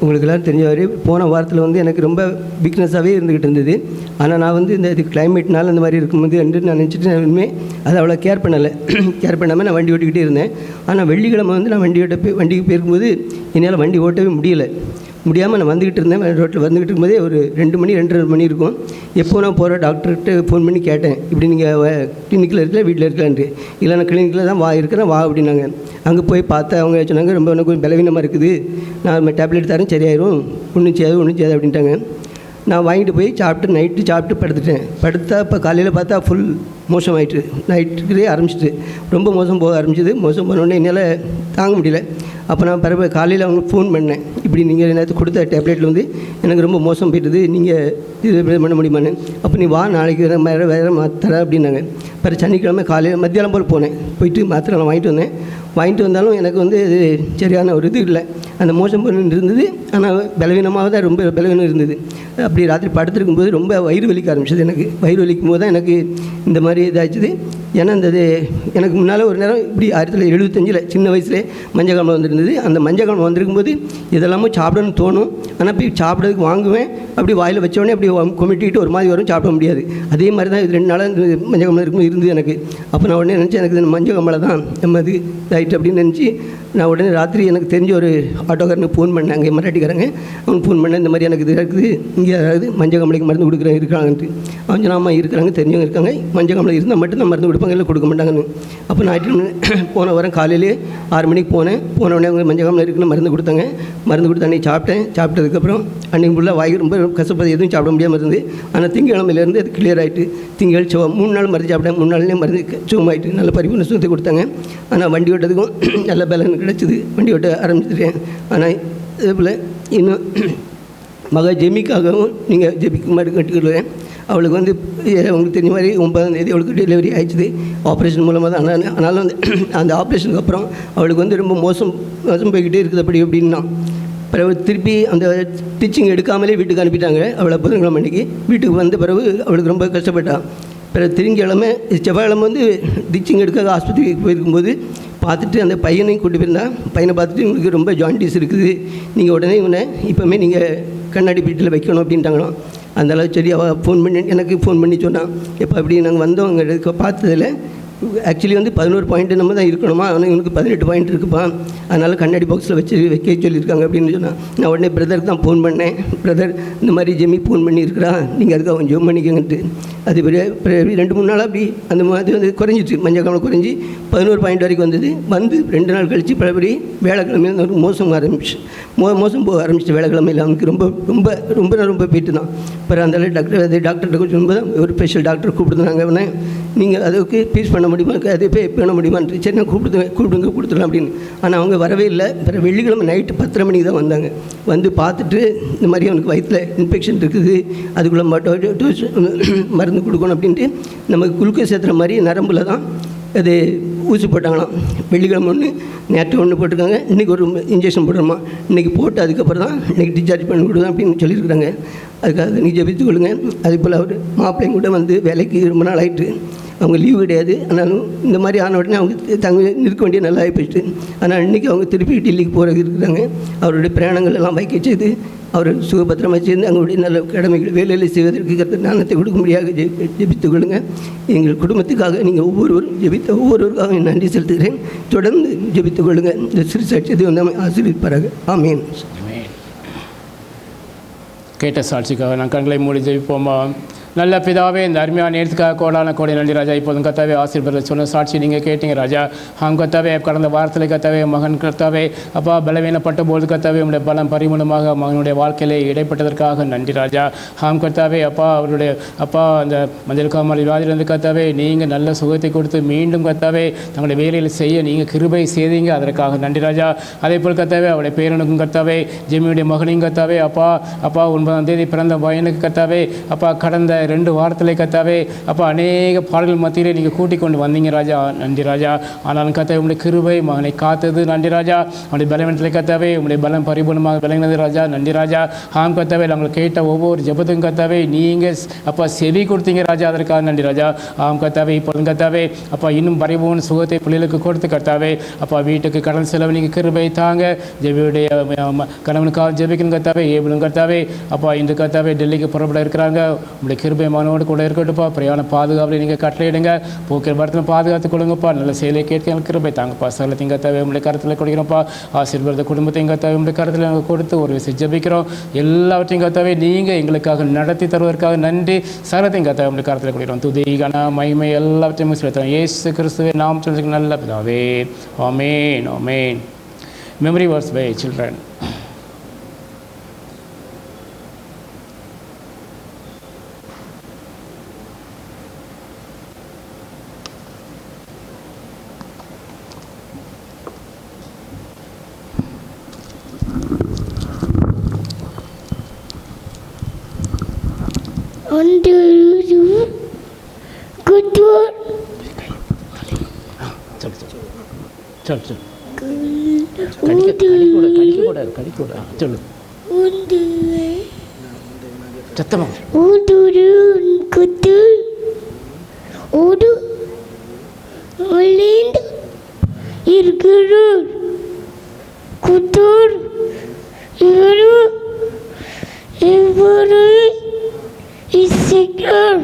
உங்களுக்கெல்லாம் தெரிஞ்சவரை போன வாரத்தில் வந்து எனக்கு ரொம்ப வீக்னஸாகவே இருந்துக்கிட்டு இருந்தது. ஆனால் நான் வந்து இந்த இது கிளைமேட்னால இந்த மாதிரி இருக்கும்போது என்று நான் நினச்சிட்டு இனிமேல் அதை அவ்வளோ கேர் பண்ணலை. கேர் பண்ணாமல் நான் வண்டி ஓட்டிக்கிட்டே இருந்தேன். ஆனால் வெள்ளிக்கிழமை வந்து நான் வண்டிக்கு போயிருக்கும்போது என்னால் வண்டி ஓட்டவே முடியாமல் நான் வந்துக்கிட்டு இருந்தேன். ரோட்டில் வந்துக்கிட்டு இருக்கும்போதே ஒரு 2 மணி 2:30 மணி இருக்கும். எப்போ நான் போகிற டாக்டர்கிட்ட ஃபோன் பண்ணி கேட்டேன், இப்படி நீங்கள் கிளினிக்கில் இருக்கல வீட்டில் இருக்கலான்ட்டு. இல்லை நான் கிளினிக்கில் தான் இருக்கிறேன் வா அப்படின்னாங்க. அங்கே போய் பார்த்தா அவங்க சொன்னாங்க, ரொம்ப எனக்கு கொஞ்சம் பலவீனமாக இருக்குது, நான் டேப்லெட் தரேன் சரியாயிரும், ஒன்றும் செய்யாது அப்படின்ட்டாங்க. நான் வாங்கிட்டு போய் நைட்டு சாப்பிட்டு படுத்தா இப்போ காலையில் பார்த்தா ஃபுல் மோசமாயிட்டு, நைட்டுக்குள்ளே ஆரம்பிச்சிட்டு ரொம்ப மோசம் போக ஆரம்பிச்சிது. மோசம் போனோடனே என்னால் தாங்க முடியல. அப்போ நான் பிறகு காலையில் அவங்க ஃபோன் பண்ணேன், இப்படி நீங்கள் நேற்று கொடுத்த டேப்லெட்டில் வந்து எனக்கு ரொம்ப மோசம் போயிட்டுது, நீங்கள் இது பண்ண முடியுமான்னு. அப்போ நீ வா, நாளைக்கு வேறு மாத்திரை அப்படின்னாங்க. பிறகு சனிக்கிழமை காலையில் மத்தியானம் போல் போயிட்டு மாத்திரை நான் வாங்கிட்டு வந்தாலும் எனக்கு வந்து இது சரியான ஒரு இது இல்லை. அந்த மோசம் பண்ணி இருந்தது, ஆனால் பலவீனமாக தான் ரொம்ப பலவீனம் இருந்தது. அப்படி ராத்திரி படுத்துருக்கும்போது ரொம்ப வயிறு வலிக்க ஆரம்பிச்சது. எனக்கு வயிறு வலிக்கும் போது தான் எனக்கு இந்த மாதிரி இதாகிடுது. ஏன்னா இந்த எனக்கு முன்னால் ஒரு நேரம் இப்படி 1975 சின்ன வயசுலேயே மஞ்சள் காலம் வந்துருந்தது. அந்த மஞ்சள் காலம் வந்திருக்கும்போது இதெல்லாமும் சாப்பிடணும்னு தோணும். ஆனால் போய் சாப்பிட்றதுக்கு வாங்குவேன், அப்படி வாயில் வச்சோடனே அப்படி கொமிட்டிக்கிட்டு ஒரு மாதிரி வரும், சாப்பிட முடியாது. அதே மாதிரி தான் இது 2 நாளாக இந்த மஞ்சள் காலம் இருக்கும்போது இருந்தது எனக்கு. அப்போ நான் உடனே நினச்சேன், எனக்கு இந்த மஞ்சள் காமலை தான் நம்ம இது இதாகிட்டு அப்படின்னு நினச்சி நான் உடனே ராத்திரி எனக்கு தெரிஞ்ச ஒரு ஆட்டோக்காரனுக்கு ஃபோன் பண்ணேன், அங்கே மராட்டிக்காரங்க. அவனுக்கு ஃபோன் பண்ணேன், இந்த மாதிரி எனக்கு இது இருக்குது, இங்கே அதாவது மஞ்சள் காமலைக்கு மருந்து கொடுக்குறேன் இருக்காங்கன்ட்டு. அவன் சொன்னாமா இருக்கிறாங்க, தெரிஞ்சவங்க இருக்காங்க, மஞ்சள் காமலை இருந்தால் மட்டும் தான் மருந்து கொடுப்பாங்க, இல்லை கொடுக்க மாட்டாங்கன்னு. அப்போ நான் போன வாரம் காலையிலே 6 மணிக்கு போனவுடனே அவங்க மஞ்சள் காமலை இருக்குன்னு மருந்து கொடுத்தாங்க. மருந்து கொடுத்து அன்றைக்கி சாப்பிட்டதுக்கப்புறம் அன்றைக்கி ஃபுல்லாக வாய்க்கு ரொம்ப கஷ்டப்பது, எதுவும் சாப்பிட முடியாமல் இருந்தது. ஆனால் திங்கக்கிழமையிலேருந்து அது கிளியர் ஆகிட்டு, திங்கள் 3 நாள் மருந்து சாப்பிட்டேன், 3 நாள்லேயே மருந்து சுகமாயிட்டு நல்ல பரிபூர்ண சுகத்தை கொடுத்தாங்க. ஆனால் வண்டி ஓட்டதுக்கும் நல்ல பலன் கிடச்சிது, வண்டி ஓட்ட ஆரம்பிச்சிட்டேன். ஆனால் இதே போல் இன்னும் மக ஜெமிக்காகவும் நீங்கள் ஜெபிக்கு மாதிரி கட்டுக்கிறேன். அவளுக்கு வந்து உங்களுக்கு தெரிஞ்ச மாதிரி 9ஆம் தேதி அவளுக்கு டெலிவரி ஆயிடுச்சு, ஆப்ரேஷன் மூலமாக தான். ஆனாலும் வந்து அந்த ஆப்ரேஷனுக்கு அப்புறம் அவளுக்கு வந்து ரொம்ப மோசம் போய்கிட்டே இருக்குது அப்படின்னா. பிறகு திருப்பி அந்த ஸ்டிச்சிங் எடுக்காமலே வீட்டுக்கு அனுப்பிட்டாங்க. அவளை புதன்கிழமை அன்றைக்கி வீட்டுக்கு வந்த பிறகு அவளுக்கு ரொம்ப கஷ்டப்பட்டாள். பிறகு திங்கக்கிழமை செவ்வாய்க்கிழமை வந்து ஸ்டிச்சிங் எடுக்க ஆஸ்பத்திரிக்கு போயிருக்கும்போது பார்த்துட்டு அந்த பையனையும் கூட்டி போயிருந்தான். பையனை பார்த்துட்டு உங்களுக்கு ரொம்ப ஜாயின்டிஸ் இருக்குது, நீங்கள் உடனே இப்போமே நீங்கள் கண்ணாடி பீட்டில் வைக்கணும் அப்படின்ட்டாங்களாம். அதனால் சரி அவள் எனக்கு ஃபோன் பண்ணி சொன்னான், எப்போ அப்படி நாங்கள் வந்தோம் அங்கே பார்த்ததில் ஆக்சுவலி வந்து 11 பாயிண்ட் நம்ம தான் இருக்கணுமா, ஆனால் இவனுக்கு 18 பாயிண்ட் இருக்குப்பா, அதனால் கண்ணாடி பாக்ஸில் வைக்க சொல்லியிருக்காங்க அப்படின்னு சொன்னான். நான் உடனே பிரதருக்கு தான் ஃபோன் பண்ணேன், பிரதர் இந்த மாதிரி ஜெமி ஃபோன் பண்ணியிருக்கிறான், நீங்கள் அதுக்கு அவன் ஜோம் பண்ணிக்கங்கன்ட்டு. அது 2-3 நாளாக அப்படி அந்த மாதிரி வந்து குறைஞ்சிச்சு, மஞ்சள் காலம் குறைஞ்சி 11 பாயிண்ட் வரைக்கும் வந்தது. 2 நாள் கழித்து பலபடி வேலைக்கிழமையில் ஒரு மோசம் போக ஆரம்பிச்சு. வேலைக்கிழமையில் அவனுக்கு ரொம்ப ரொம்ப ரொம்ப ரொம்ப போயிட்டு தான். அப்புறம் அந்த டாக்டர்கிட்ட சொல்லும்போது ஒரு ஸ்பெஷல் டாக்டர் கூப்பிடுறாங்க, அவனை நீங்கள் அதுக்கு பீஸ் பண்ண முடியுமா, அது பே பண்ண முடியுமான்ட்டு. சரி நான் கூப்பிடுங்க கொடுத்துடலாம் அப்படின்னு. ஆனால் அவங்க வரவே இல்லை. அப்புறம் வெள்ளிக்கிழமை நைட்டு 10:30 மணிக்கு தான் வந்தாங்க. வந்து பார்த்துட்டு இந்த மாதிரி அவனுக்கு வயிற்றில் இன்ஃபெக்ஷன் இருக்குது, அதுக்குள்ளே மருந்து கொடுக்கணும் அப்படின்ட்டு நமக்கு குளுக்கோஸ் ஏற்றுற மாதிரி நரம்பில் தான் அது ஊசி போட்டாங்களாம். வெள்ளிக்கிழமை ஒன்று, நேற்று ஒன்று போட்டிருக்காங்க, இன்றைக்கி ஒரு இன்ஜெக்ஷன் போடுறோமா, இன்றைக்கி போட்டு அதுக்கப்புறம் தான் இன்றைக்கி டிஸ்சார்ஜ் பண்ணி விடுவேன் அப்படின்னு சொல்லியிருக்கிறாங்க. அதுக்காக நீங்கள் ஜெபித்து கொள்ளுங்க. அதே போல் அவர் மாப்பிள்ளைங்க கூட வந்து வேலைக்கு ரொம்ப நாள் ஆகிட்டு, அவங்க லீவு கிடையாது, ஆனாலும் இந்த மாதிரி ஆன உடனே அவங்க நிற்க வேண்டிய நல்லா ஆகிப்போச்சு. ஆனால் இன்றைக்கி அவங்க திருப்பி டெல்லிக்கு போகிறது இருக்கிறாங்க. அவருடைய பிரயாணங்கள் எல்லாம் வைக்க செய்து அவர் சுகபத்திரமாக சேர்ந்து அவங்களுடைய நல்ல கடமைகள் வேலையில் செய்வதற்கு கருத்து ஞானத்தை கொடுக்கும்படியாக ஜெபித்துக் கொள்ளுங்கள். எங்கள் குடும்பத்துக்காக நீங்கள் ஒவ்வொருவருக்காக நன்றி செலுத்துகிறேன். தொடர்ந்து ஜெபித்துக் கொள்ளுங்கள். இந்த சிறு சாட்சியத்தை வந்து ஆசீர்வதிப்பாராக. ஆமீன். கேட்ட சாட்சிக்காக நான் கண்களை மூடி ஜெபிப்போமா. நல்ல பிதாவே, இந்த அருமையான நேரத்துக்காக கோடி நன்றி ராஜா. இப்போதும் கத்தாவே ஆசீர்வாதம் சொன்ன சாட்சி நீங்கள் கேட்டீங்க ராஜா. கத்தாவே கடந்த வாரத்தில் கத்தாவே மகன் கத்தாவே அப்பா பலவீனப்பட்ட போது கத்தாவே உங்களுடைய பலம் பரிமாணமாக மகனுடைய வாழ்க்கையிலே இடைப்பட்டதற்காக நன்றி ராஜா. கத்தாவே அப்பா அவருடைய அப்பா அந்த மஞ்சள் காமாலை வியாதியிலிருந்து கத்தாவே நீங்கள் நல்ல சுகத்தை கொடுத்து மீண்டும் கத்தாவே தங்களுடைய வேலையில் செய்ய நீங்கள் கிருபை செய்தீங்க, அதற்காக நன்றி ராஜா. அதே போல் கத்தாவே அவருடைய பேரனுக்கும் கத்தாவே ஜெமியுடைய மகனையும் கத்தாவே அப்பா 9ஆம் தேதி பிறந்த பையனுக்கு கத்தாவே அப்பா கடந்த 2 வாரத்தில் கத்தாவே அப்போ அநேக பாடல்கள் மத்தியிலே நீங்கள் கூட்டிக் கொண்டு வந்தீங்க ராஜா. நன்றி ராஜா. ஆனாலும் கத்தாவே உங்களுடைய கிருபை மகனை காத்தது. நன்றி ராஜா. அவனுடைய பலவீனத்தில் கத்தாவே உங்களுடைய பலம் பரிபூர்ணமாக விளங்கினது ராஜா. நன்றி ராஜா. ஆம் கத்தாவே நாங்கள் கேட்ட ஒவ்வொரு ஜெபத்தும் கத்தாவே நீங்கள் அப்பா செவி கொடுத்தீங்க ராஜா. அதற்காக நன்றி ராஜா. ஆம் கத்தாவே இப்பொழுது கத்தாவே அப்பா இன்னும் பரிபூர்ண சுகத்தை பிள்ளைகளுக்கு கொடுத்து கத்தாவே அப்பா வீட்டுக்கு கடன் செலவு நீங்கள் கிருபை தாங்க. ஜெபியுடைய கணவனுக்காக ஜெபிக்கணும் கத்தாவே. ஏபிளும் கத்தாவே அப்பா இன்று கத்தாவே டெல்லிக்கு புறப்பட இருக்கிறாங்க. உங்களுடைய கிருபை மகனோடு கூட இருக்கட்டும்ப்பா. பிரயாண பாதுகாப்பில் நீங்கள் கட்டளையிடுங்க. போக்கிற படத்தில் பாதுகாத்து கொடுங்கப்பா. நல்ல செயலை கேட்க எங்களுக்கு கிருபை தாங்கப்பா. சகலத்தையும் கத்தாவே உங்களுடைய கருத்தில் கொடுக்கிறோம்ப்பா. ஆசீர்வாத குடும்பத்தையும் கத்தாவே உங்களுடைய கருத்தில் நாங்கள் கொடுத்து ஒரு விஷயம் ஜெபிக்கிறோம். எல்லாவற்றையும் கத்தாவே நீங்கள் எங்களுக்காக நடத்தி தருவதற்காக நன்றி. சகலத்தையும் கத்தாவே உங்களுடைய கருத்தில் கொடுக்கிறோம். துதி கன மகிமை எல்லாவற்றையும் செலுத்துகிறோம். இயேசு கிறிஸ்துவே நாம் சொல்லுங்க நல்ல பிதாவே. ஆமென் ஆமென். Memory verse by children. Under you, good one. चल கடிக்கூட சொல்லு சத்தமா இருக்கிறார் குத்தூர் இவரு இசைக்கிறார்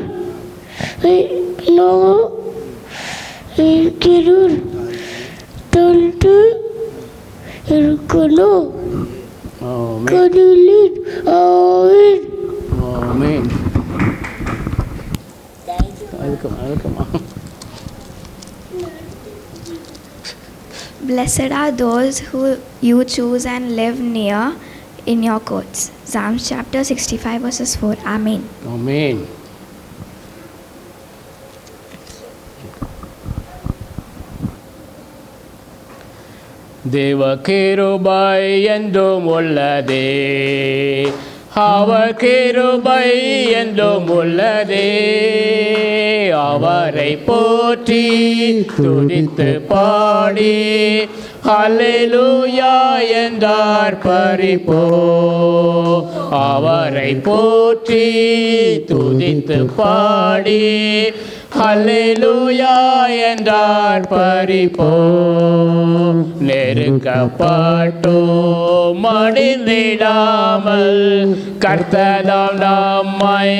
இருக்கிறார் தொண்டு இருக்கணும் கடலில் ஆவேன். ஆமென். அதுக்குமா Blessed are those who you choose and live near in your courts. Psalms chapter 65 verses 4. Amen. Amen. தேவ கிருபை என்றும் உள்ளதே, அவர் கிருபை என்றும் உள்ளதே, அவரை போற்றி துதித்து பாடி ஹல்லேலூயா என்றார் பரிபோ. அவரை போற்றி துதித்து பாடி ஹல்லேலூயா என்றார் பரிபோ. நெருக்கப்பட்டோ மடிந்திடாமல் கர்த்ததாம் நம்மை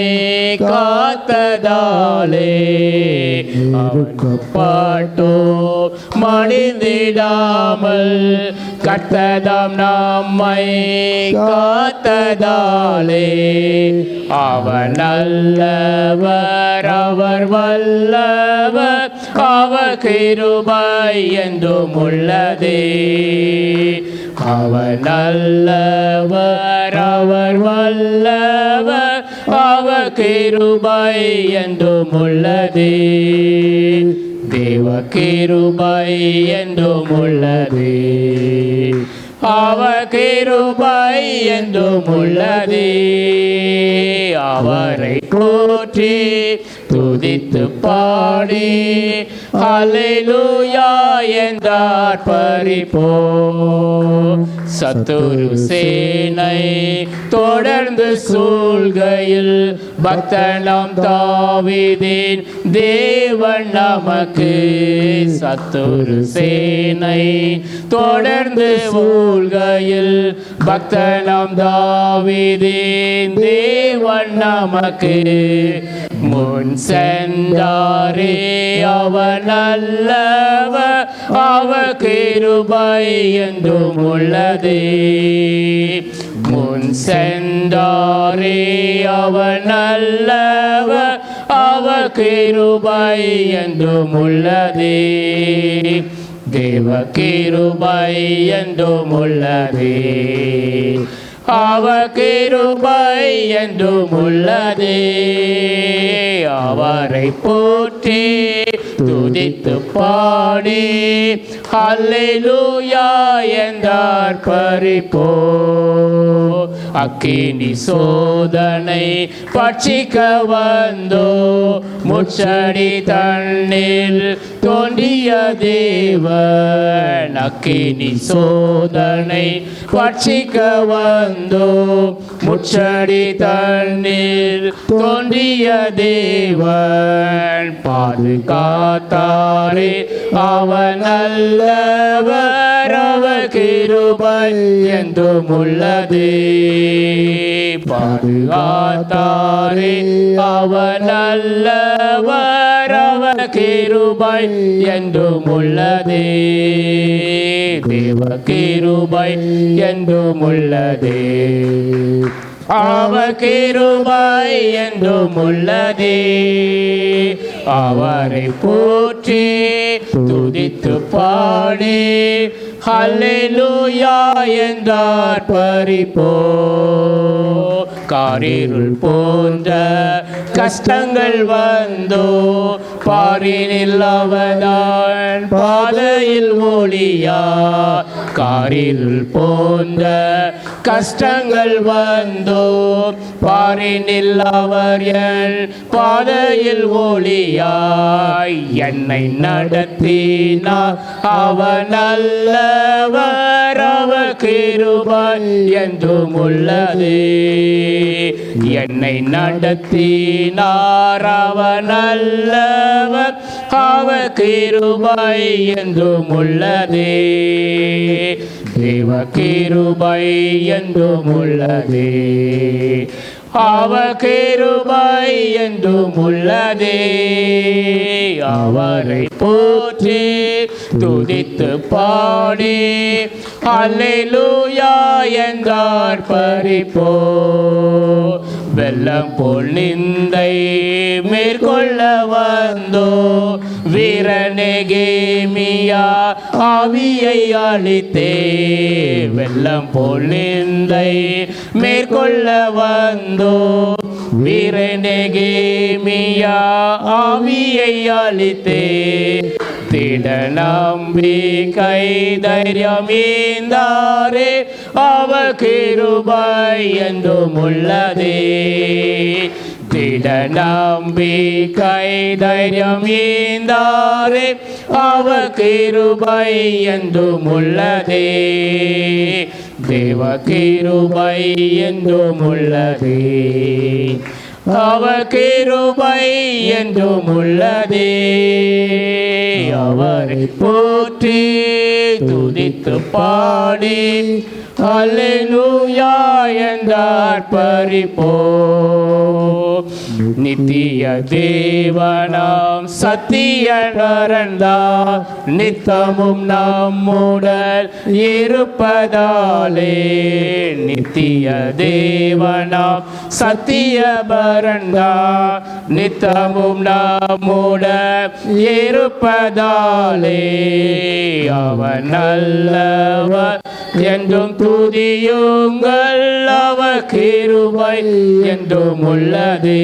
காத்ததாலே, பாட்டோ மடிந்திடாமல் கர்த்ததாம் நம்மை காத்ததாலே, அவர் நல்லவர் அவர் வல்லவர் அவர் கிருபை என்றும் உள்ளதே. அவர் நல்லவர் அவர் வல்லவர் அவர் கிருபை என்றும் உள்ளதே. தேவ கிருபை என்றும் உள்ளதே, அவர் கிருபை என்றும் உள்ளதே. அவரை போற்றி துதித்து பாடி ஹல்லேலூயா என்றார் பரிபோ. சத்துரு சேனை தொடர்ந்து சூழ்கையில் பக்தனாம் தாவீதின் தேவன் நமக்கு. சத்துரு சேனை தொடர்ந்து சூழ்கையில் பக்தனாம் தாவீதின் தேவன் நமக்கு. முன் சென்றாரே அவர் நல்லவர் அவர் கிருபை என்றும் உள்ளதே. முன் சென்றாரே அவர் நல்லவர் அவர் கிருபை என்றும் உள்ளதே. தேவ கிருபை என்றும் உள்ளதே, அவர் கிருபை என்றும் உள்ளதே. அவரை போற்றி துதித்து பாடி ஹல்லேலூயா என்றார் பரிபோ. அக்கினி சோதனை பட்சிக்க வந்தோ முச்சடி தன்னில் தோன்றிய தேவன். அக்கினி சோதனை பட்சிக்க வந்தோ முச்சடி தன்னில் தோன்றிய தேவன். பாதுகாத்தாரே அவன் நல்லவர், அவர் கிருபை என்றும் உள்ளதே. பாதுகாத்தாரே அவன் நல்லவர், அவர் கிருபை என்றும் உள்ளதே. தேவ கிருபை என்றும் உள்ளதே. அவர் கிருபை என்றும் உள்ளதே. அவரை போற்றி துதித்து பாடி ஹல்லேலூயா என்றார் பரிபோ. காரிருள் போன்ற கஷ்டங்கள் வந்தோ பாரினில் அவதான் பாதையில் ஒளியா. காரிருள் போன்ற கஷ்டங்கள் வந்தோ பாரினில் அவர் என் பாதையில் ஒளியாய். என்னை நடத்தினார் அவர் நல்லவர், அவர் கிருபை என்றும் உள்ளதே. என்னை நடத்தினார் அவர் நல்லவர், அவர் கிருபை என்றும் உள்ளதே. தேவ கிருபை என்றும் உள்ளதே. அவர் கிருபை என்றும் உள்ளதே. அவரை போற்றி துதித்து பாடி ஹல்லேலூயா என்றார் பரிபோ. வெள்ளம் போல் நிந்தை மேற்கொள்ள வந்தோ வீரநெகேமியா ஆவியை அளித்தே. வெள்ளம் போல் நிந்தை மேற்கொள்ள வந்தோ வீரநெகேமியா ஆவியை அளித்தே. திட நம்பிக்கை தைரியம் ஈந்தாரே, அவர் கிருபை என்றும் உள்ளதே. திட நம்பிக்கை தைரியம் ஈந்தாரே, அவர் கிருபை என்றும் உள்ளதே. தேவ கிருபை என்றும் உள்ளதே. அவர் கிருபை என்றும் உள்ளதே. அவரை போற்றி துதித்து பாடி ஹல்லேலூயா என்றார் பரிபோ. நித்திய தேவனாம் சத்திய நரந்தார் நித்தமும் நம்முடன் இருப்பதாலே. நித்திய தேவனாம் சத்திய பரந்தார் நித்தமும் நம்முடன் இருப்பதாலே. அவன் நல்லவர் என்றும் துதியுங்கள், அவர் கிருபை என்றும் உள்ளதே.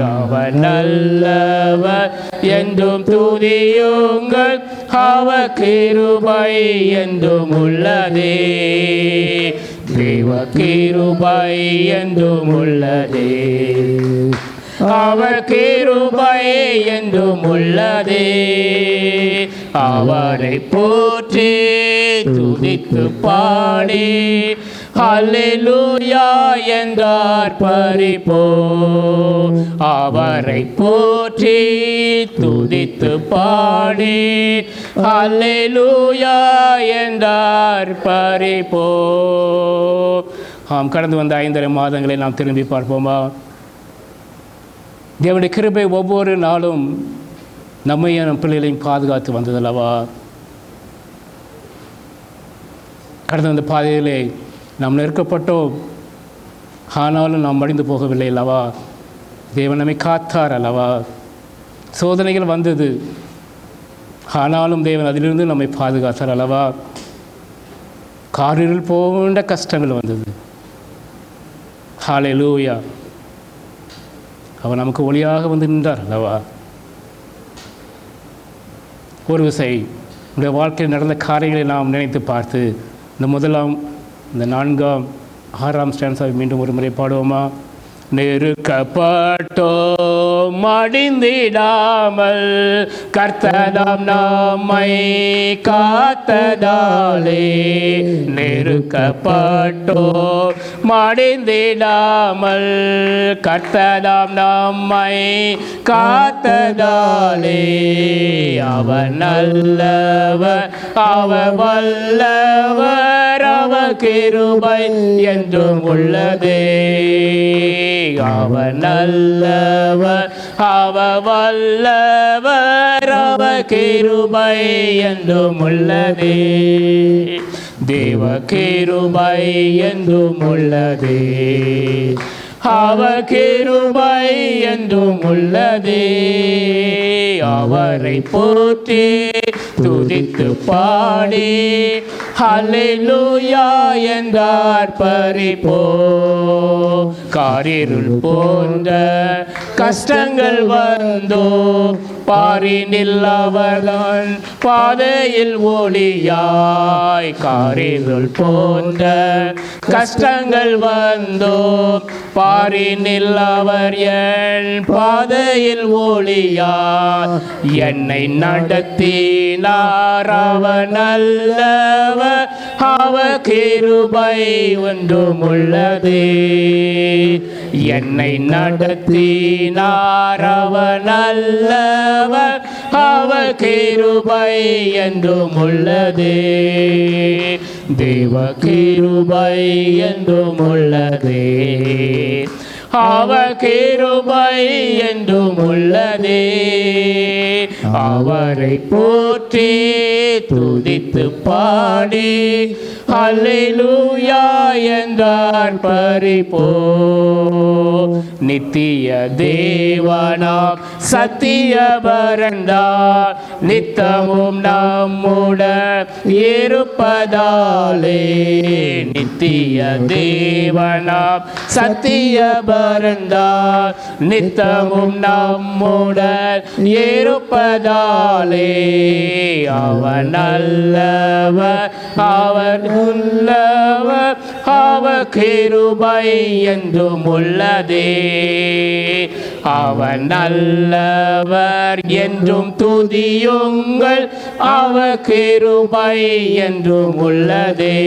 அவர் நல்லவர் என்றும் துதியுங்கள், அவர் கிருபை என்றும் உள்ளதே. தேவ கிருபை என்றும் உள்ளதே. அவர் கிருபை என்றும் உள்ளதே. அவரை போற்றி துதித்து பாடி ஹல்லேலூயா என்றார் பரிபோ. அவரை போற்றி துதித்து பாடி ஹல்லேலூயா என்றார் பரிபோ. கடந்து வந்த 5.5 மாதங்களை நாம் திரும்பி பார்ப்போமா? தேவனுடைய கிருபை ஒவ்வொரு நாளும் நம்மையும் நம் பிள்ளைகளையும் பாதுகாத்து வந்ததல்லவா? கடந்த வந்த பாதையிலே நாம் நெருக்கப்பட்டோம், ஆனாலும் நாம் மடிந்து போகவில்லை அல்லவா? தேவன் நம்மை காத்தார் அல்லவா? சோதனைகள் வந்தது, ஆனாலும் தேவன் அதிலிருந்து நம்மை பாதுகாத்தார் அல்லவா? காரிருள் போன்ற கஷ்டங்கள் வந்தது, ஹல்லேலூயா. அவர் நமக்கு ஒளியாக வந்து நின்றார் அல்லவா. ஒரு விசை உடைய வாழ்க்கையில் நடந்த காரியங்களை நாம் நினைத்து பார்த்து இந்த முதலாம் இந்த 4ஆம் 6ஆம் ஸ்டான்ஸாவை மீண்டும் ஒரு முறை பாடுவோமா? நெருக்கப்பட்டோ மடிந்திடாமல் கர்த்ததாம் நம்மை காத்ததாலே, நெருக்கப்பட்டோ மடிந்திடாமல் கர்த்ததாம் நம்மை காத்ததாலே, அவர் நல்லவர் அவர் வல்லவர் அவர் கிருபை என்றும் உள்ளதே, அவர் நல்லவர் அவர் வல்லவர் அவர் கிருபை என்றும் உள்ளதே, தேவ கிருபை என்றும் உள்ளதே, அவர் கிருபை என்றும் உள்ளதே, அவரை போற்றி துதித்து பாடி ஹல்லேலூயா என்றார் பரிபோ. காரிருள் போன்ற கஷ்டங்கள் வந்தோ பாரினில் அவர்தான் பாதையில் ஒளியாய், காரிருள் போன்ற கஷ்டங்கள் வந்தோ பாரினில் அவர் என் பாதையில் ஒளியாய், என்னை நடத்தினார் அவர் நல்லவர் அவர் கிருபை ஒன்றும் உள்ளதே, என்னை நடத்தினார் அவர் நல்லவர் அவர் கிருபை என்றும் உள்ளதே, தேவ கிருபை என்றும் உள்ளதே, அவர் கிருபை என்றும் உள்ளதே, அவரை போற்றி துதித்து பாடி ஹல்லேலூயா என்றார் பரிபோ. நித்திய தேவனாம் சத்திய பரந்தார் நித்தமும் நம்முடன் இருப்பதாலே, நித்திய தேவனாம் சத்திய பரந்தார் நித்தமும் நம்முடன் இருப்பதாலே, அவர் நல்லவர் அவர் உள்ளவர் அவர் கிருபை என்றும் உள்ளதே, அவர் நல்லவர் என்றும் துதியுங்கள் அவர் கிருபை என்றும் உள்ளதே,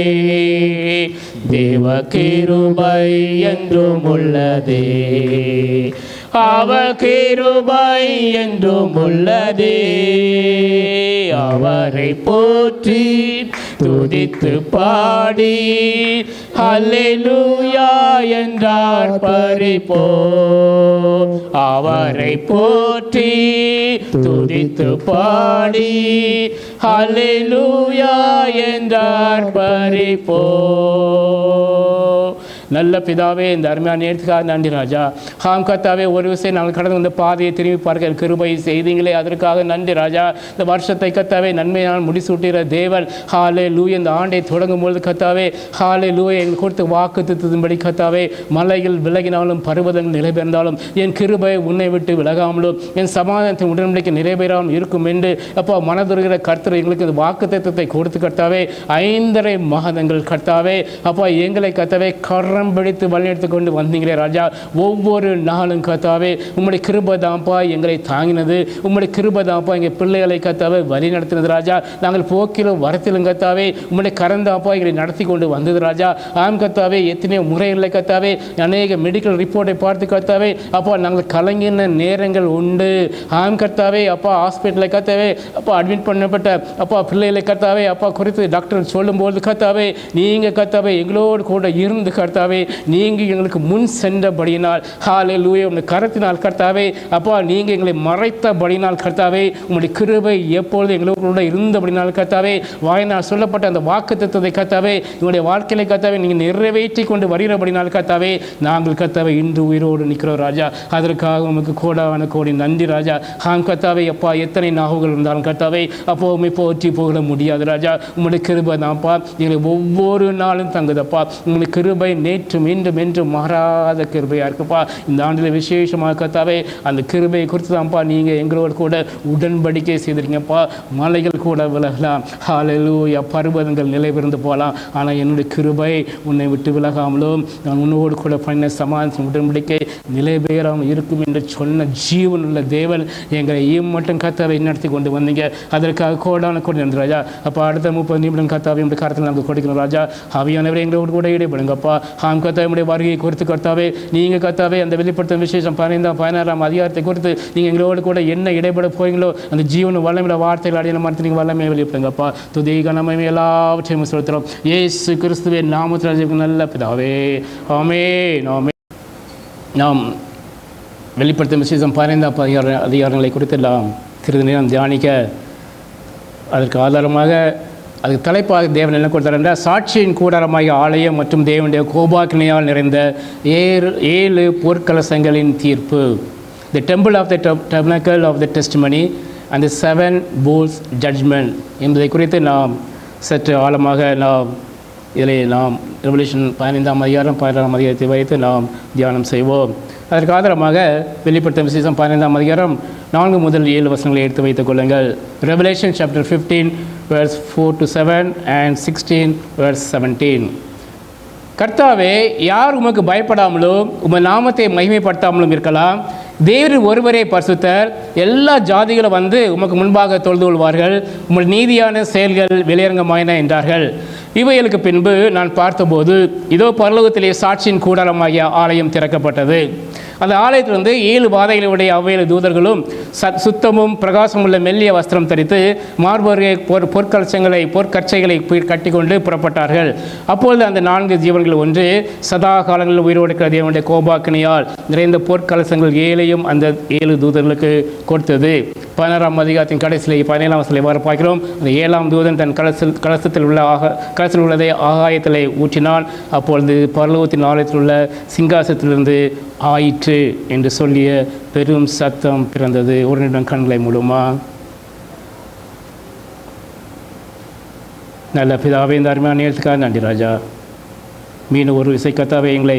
தேவ கிருபை என்றும் உள்ளதே, அவர் கிருபை என்றும் உள்ளதே, அவரை போற்றி துதித்து பாடி ஹல்லேலூயா என்றார் பரிபோ. அவரை போற்றி துதித்து பாடி ஹல்லேலூயா என்றார் பரிபோ. நல்ல பிதாவே, இந்த அருமையான நேரத்துக்காக நன்றி ராஜா. கர்த்தாவே, ஒரு விஷயம் நாங்கள் கடந்து வந்த பாதையை திரும்பி பார்க்க கிருபை செய்தீங்களே, அதற்காக நன்றி ராஜா. இந்த வருஷத்தை கர்த்தாவே நன்மையால் முடிசூட்டுகிற தேவன் ஹல்லேலூயா. இந்த ஆண்டை தொடங்கும் பொழுது கர்த்தாவே ஹல்லேலூயா எங்களுக்கு கொடுத்து வாக்கு தத்தத்தின்படி கர்த்தாவே, மலைகள் விலகினாலும் பருவதங்கள் நிலைபெறந்தாலும் என் கிருபை உன்னை விட்டு விலகாமலும் என் சமாதானத்தின் உடன்படிக்கை நிறைவேறாமல் இருக்கும் என்று அப்போ மனதுருகிற கர்த்தர் எங்களுக்கு இந்த வாக்கு தத்தத்தை கொடுத்து கர்த்தாவே 5.5 மாதங்கள் கர்த்தாவே அப்போ எங்களை கர்த்தாவே பிடித்து வழிநடத்தி கொண்டு வந்தீங்களே ராஜா. ஒவ்வொரு நாளும் கர்த்தாவே உம்முடைய கிருபை தான்ப்பா எங்களை தாங்கினது, உம்முடைய கிருபை தான்ப்பா எங்கள் பிள்ளைகளை கர்த்தாவே வழி நடத்தினது ராஜா. நாங்கள் போக்கிலும் வரத்திலும் கர்த்தாவே உம்முடைய கரந்தாப்பா எங்களை நடத்தி கொண்டு வந்தது ராஜா. ஆம் கர்த்தாவே, எத்தனையோ முறைகளை கர்த்தாவே அநேக மெடிக்கல் ரிப்போர்ட்டை பார்த்து கர்த்தாவே அப்பா நாங்கள் கலங்கின நேரங்கள் உண்டு. ஆம் கர்த்தாவே அப்பா ஹாஸ்பிட்டலை கர்த்தாவே அப்பா அட்மிட் பண்ணப்பட்ட அப்பா பிள்ளைகளை கர்த்தாவே அப்பா குறித்து டாக்டர் சொல்லும்போது கர்த்தாவே நீங்கள் கர்த்தாவே எங்களோடு கூட இருந்து கர்த்தாவே நீங்கள் எங்களுக்கு முன் சென்றபடியினால் ஹல்லேலூயா உம்முடைய கரத்தினால் கர்த்தாவே அப்பா நீங்கள் எங்களை மறைத்தபடியினால் கர்த்தாவே உம்முடைய கிருபை எப்பொழுது எங்களோடு இருந்தபடினால் கர்த்தாவே வாயினால் சொல்லப்பட்ட அந்த வாக்குத்தத்தத்தை கர்த்தாவே எங்களுடைய வாழ்க்கையில கர்த்தாவே நீங்கள் நிறைவேற்றி கொண்டு வருகிறபடினால் கர்த்தாவே நாங்கள் கர்த்தாவே இன்று உயிரோடு நிற்கிறோம் ராஜா. அதற்காக உமக்கு கோடான கோடி நன்றி ராஜா. கர்த்தாவே அப்பா எத்தனை நாவுகள் இருந்தாலும் கர்த்தாவே அப்போ உண்மை போற்றி போக முடியாது ராஜா. உம்முடைய கிருபை தான்ப்பா எங்களை ஒவ்வொரு நாளும் தங்குதப்பா. உங்களுடைய கிருபை நேற்றும் இன்றும் என்றும் மாறாத கிருபையாக இருக்குப்பா. இந்த ஆண்டில் விசேஷமாக கர்த்தாவே அந்த கிருபையை குறித்து தான்ப்பா நீங்கள் எங்களோடு கூட உடன்படிக்கை செய்திருங்கப்பா. மலைகள் கூட விலகலாம், ஹல்லேலூயா, பர்வதங்கள் நிலைபெறந்து போகலாம், ஆனால் என்னுடைய கிருபை உன்னை விட்டு விலகாமலும் நான் உன்னோடு கூட பண்ண சமாதான உடன்படிக்கை நிலைபெறாமல் இருக்கும் என்று சொன்ன ஜீவனுள்ள தேவன் எங்களை மட்டும் கர்த்தாவை நடத்தி கொண்டு வந்தீங்க. அதற்காக கோடான கூட நன்றி ராஜா. அப்போ அடுத்த 30 நிமிடம் கர்த்தாவை நம்முடைய கருத்தில் நாங்கள் கொடுக்கணும் ராஜா. ஆவியானவரை எங்களோடு கூட ஈடுபடுங்கப்பா. கர்த்தாவுடைய வருகையை குறித்து கர்த்தாவே நீங்கள் கர்த்தாவே அந்த வெளிப்படுத்தும் விசேஷம் 15-16 அதிகாரத்தை குறித்து நீங்கள் எங்களோடு கூட என்ன இடைப்பட போகிறீங்களோ அந்த ஜீவன வல்லமையில வார்த்தைகள் அடையாளம் மறுத்து நீங்கள் வல்லமையை வெளிப்படுங்கப்பா. துதி கனமை எல்லாவற்றையும் செலுத்துகிறோம் இயேசு கிறிஸ்துவின் நாமத்தில் நல்ல பிதாவே, ஆமென். ஆமென். நாம் வெளிப்படுத்தும் விசேஷம் 15 அதிகாரங்களை குறித்து எல்லாம் சிறிது நேரம் தியானிக்க அதற்கு ஆதாரமாக அதுக்கு தலைப்பாக தேவன் என்ன கொடுத்தார் என்றால் சாட்சியின் கூடாரமாகிய ஆலயம் மற்றும் தேவனுடைய கோபாக்கினையால் நிறைந்த 7 பொற்கலசங்களின் தீர்ப்பு. The temple of the tabernacle of the testimony and the 7 bowls judgment என்பதை குறித்து நாம் சற்று ஆழமாக இதில் நாம் ரெவல்யூஷன் 15 அதிகாரம் 16 அதிகாரத்தை வைத்து நாம் தியானம் செய்வோம். அதற்கு ஆதாரமாக வெளிப்படுத்தும் விசேஷம் 15 அதிகாரம் 4 முதல் 7 வசனங்களை எடுத்து வைத்துக் கொள்ளுங்கள். Revelation chapter 15 verse 4-7 and 16 verse 17. கர்த்தாவே, யார் உமக்கு பயப்படாமலும் உமது நாமத்தை மகிமைப்படுத்தாமலும் இருக்கலாம்? தேவரின் ஒருவரே பரிசுத்தர். எல்லா ஜாதிகளும் வந்து உமக்கு முன்பாக தொழுது கொள்வார்கள். உமது நீதியான செயல்கள் வெளியரங்கமாயின என்றார்கள். இவைகளுக்கு பின்பு நான் பார்த்தபோது இதோ பரலோகத்திலே சாட்சியின் கூடாரமாகிய ஆலயம் திறக்கப்பட்டது. அந்த ஆலயத்திலிருந்து 7 வாதைகளுடைய 7 தூதர்களும் சுத்தமும் பிரகாசமுள்ள மெல்லிய வஸ்திரம் தரித்து மார்பருகே பொற்கச்சைகளை கட்டி கொண்டு புறப்பட்டார்கள். அப்பொழுது அந்த 4 ஜீவன்கள் ஒன்று சதா காலங்களில் உயிரோடு இருக்கிற தேவனுடைய கோபாக்கினையால் நிறைந்த பொற்கலசங்கள் 7ஐயும் அந்த 7 தூதர்களுக்கு கொடுத்தது. 16 அதிகாரத்தின் கடைசியில் 17 வசனத்தில் இவ்வாறு பார்க்கிறோம். அந்த 7ஆம் தூதன் தன் கலசத்தில் உள்ளதை ஆகாயத்திலே ஊற்றினான். அப்பொழுது பரலோகத்தின் ஆலயத்தில் உள்ள சிங்காசனத்திலிருந்து ஆயிற்று என்று சொல்லிய பெரும் சத்தம் பிறந்தது. ஒரு நிமிடம் கண்களை மூடுமா. நல்ல பிதாவே, இந்த அருமையான நேரத்துக்காக நன்றி ராஜா. மீண்டும் ஒரு இசை கர்த்தாவே எங்களை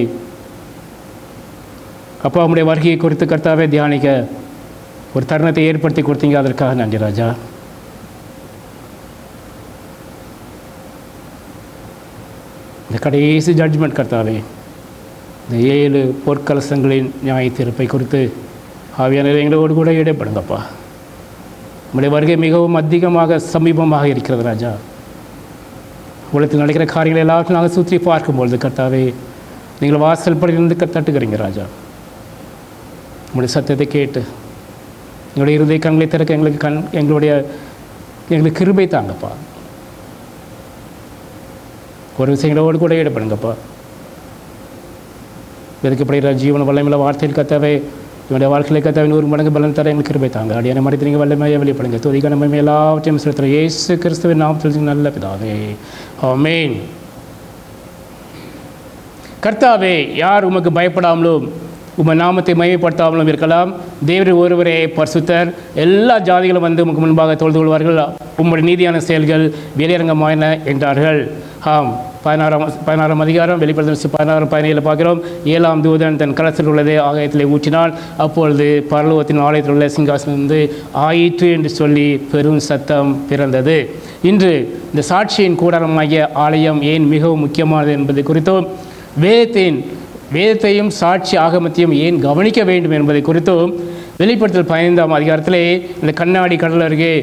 அப்பா உம்முடைய வருகையை குறித்து கர்த்தாவே தியானிக்க ஒரு தருணத்தை ஏற்படுத்தி கொடுத்தீங்க. அதற்காக நன்றி ராஜா. இந்த கடைசி ஜட்ஜ்மெண்ட் கர்த்தாவே, இந்த 7 பொற்கலசங்களின் நியாய தீர்ப்பை குறித்து ஆவியான எங்களோடு கூட ஈடுபடுங்கப்பா. உங்களுடைய வருகை மிகவும் அதிகமாக சமீபமாக இருக்கிறது ராஜா. உலகத்தில் நடக்கிற காரியங்கள் எல்லாத்தையும் நாங்கள் சுற்றி பார்க்கும்பொழுது கர்த்தாவே, நீங்கள் வாசல் படியிலிருந்து தட்டுக்கிறீங்க ராஜா. உங்களுடைய சத்தத்தை கேட்டு எங்களுடைய இருதய கண்களை திறக்க எங்களுக்கு கிருபை தாங்கப்பா. ஒரு விஷயங்களோடு கூட ஈடுபடுங்கப்பா. விதைக்கப்படுகிற ஜீவன வல்லமையில் வார்த்தையில் கர்த்தாவே, என்னுடைய வாழ்க்கையில் கர்த்தாவே 100 மடங்கு பலன் தர எங்களுக்கு கிருபை தாங்க. அடியான மறைத்து நீங்கள் வல்லமையாக வெளிப்படுங்க. துதிக்க நம்ம எல்லாவற்றையும் செலுத்துகிற இயேசு கிறிஸ்துவின் நாமத்தில் நல்ல பிதாவே, ஆமென். கர்த்தாவே, யார் உமக்கு பயப்படாமலும் உமது நாமத்தை மகிமைப்படுத்தாமலும் இருக்கலாம்? தேவரின் ஒருவரே பரிசுத்தர். எல்லா ஜாதிகளும் வந்து உமக்கு முன்பாக தொழுது கொள்வார்கள். உம்முடைய நீதியான செயல்கள் வெளியரங்கமாயின என்றார்கள். 16 அதிகாரம் வெளிப்படுத்தும் 16-17 பார்க்கிறோம். 7ஆம் தூதன் தன் கலசத்தில் உள்ளதை ஆகாயத்திலே ஊற்றினான். அப்பொழுது பரலோகத்தின் ஆலயத்தில் உள்ள சிங்காசனத்திலிருந்து ஆயிற்று என்று சொல்லி பெரும் சத்தம் பிறந்தது. இன்று இந்த சாட்சியின் கூடாரமாகிய ஆலயம் ஏன் மிகவும் முக்கியமானது என்பது குறித்தும், வேதத்தையும் சாட்சி ஆகமத்தையும் ஏன் கவனிக்க வேண்டும் என்பதை குறித்தும், வெளிப்படுத்தல் 15ஆம் அதிகாரத்திலே இந்த கண்ணாடி கடல் அருகே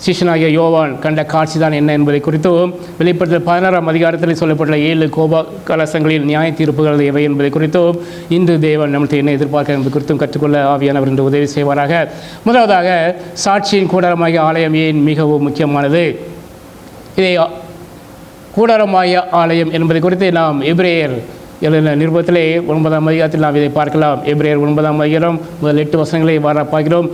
சிஷ்யனாகிய யோவான் கண்ட காட்சி தான் என்ன என்பதை குறித்தும், வெளிப்படுத்தல் 16ஆம் அதிகாரத்தில் சொல்லப்பட்டுள்ள 7 கலசங்களில் நியாய தீர்ப்புகள் எவை என்பதை குறித்தும் இன்று தேவன் நம்மளுக்கு என்ன எதிர்பார்க்க என்பது குறித்தும் கற்றுக்கொள்ள ஆவியானவர் என்று உதவி செய்வாராக. முதலாவதாக சாட்சியின் கூடாரமாகிய ஆலயம் ஏன் மிகவும் முக்கியமானது? இதை கூடாரமாகிய ஆலயம் என்பதை குறித்து நாம் எபிரேயர் நிருபத்திலே 9ஆம் அதிகாரத்தில் நாம் இதை பார்க்கலாம். எபிரேயர் 9ஆம் அதிகாரம் முதல் 8 வசனங்களை பார்க்கிறோம்.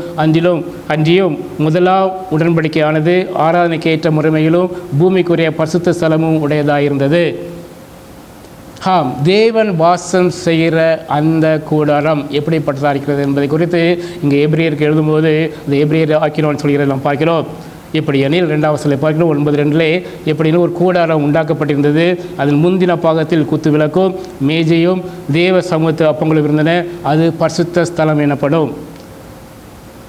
அன்றியும் முதலாம் உடன்படிக்கையானது ஆராதனைக்கு ஏற்ற முறைமையிலும் பூமிக்குரிய பரிசுத்த ஸ்தலமும் உடையதாயிருந்தது. தேவன் வாசம் செய்கிற அந்த கூடாரம் எப்படிப்பட்டதாக இருக்கிறது என்பதை குறித்து இங்கே எபிரேயருக்கு எழுதும்போது அந்த எபிரேயர் ஆக்கினோன்னு சொல்கிறத நாம் பார்க்கிறோம். எப்படி எனில் 2ஆம் வசனத்தை பார்க்கிறோம் 9:2 எப்படின்னு ஒரு கூடாரம் உண்டாக்கப்பட்டிருந்தது. அதில் முந்தின பாகத்தில் குத்து விளக்கும் மேஜையும் தேவ சமூகத்து அப்பங்களும் இருந்தன. அது பரிசுத்த ஸ்தலம் எனப்படும்.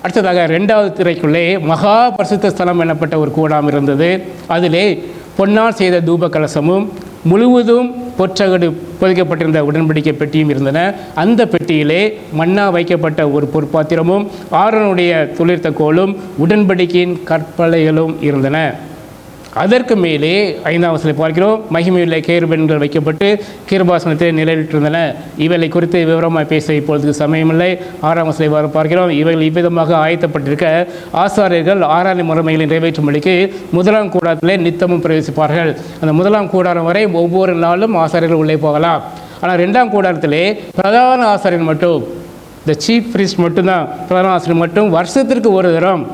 அடுத்ததாக 2வது திரைக்குள்ளே மகா பரிசுத்த ஸ்தலம் எனப்பட்ட ஒரு கூடாரம் இருந்தது. அதிலே பொன்னால் செய்த தூப கலசமும் முழுவதும் பொற்றகடு பொதிக்கப்பட்டிருந்த உடன்படிக்கை பெட்டியும் இருந்தன. அந்த பெட்டியிலே மன்னா வைக்கப்பட்ட ஒரு பொற்பாத்திரமும் ஆரோனுடைய துளிர்த்த கோலும் உடன்படிக்கையின் கற்பலைகளும் இருந்தன. அதற்கு மேலே 5ஆம் வசனத்தை பார்க்கிறோம். மகிமையுள்ள கேருபீன்கள் வைக்கப்பட்டு கிருபாசனத்தை நிலையிட்டிருந்தன. இவைகளை குறித்து விவரமாக பேச இப்பொழுது சமயமில்லை. 6ஆம் வசனத்தை பார்க்கிறோம். இவைகள் இவ்விதமாக ஆயத்தப்பட்டிருக்க ஆசாரியர்கள் ஆராதனை முறைமைகளை நிறைவேற்றும்படிக்கு 1ஆம் கூடாரத்திலே நித்தமும் பிரவேசிப்பார்கள். அந்த 1ஆம் கூடாரம் வரை ஒவ்வொரு நாளும் ஆசாரியர்கள் உள்ளே போகலாம். ஆனால் 2ஆம் கூடாரத்திலே பிரதான ஆசாரியர் மட்டும், த சீஃப் பிரீஸ்ட் மட்டும்தான், பிரதான ஆசிரியர் மட்டும் வருஷத்திற்கு ஒரு தரம்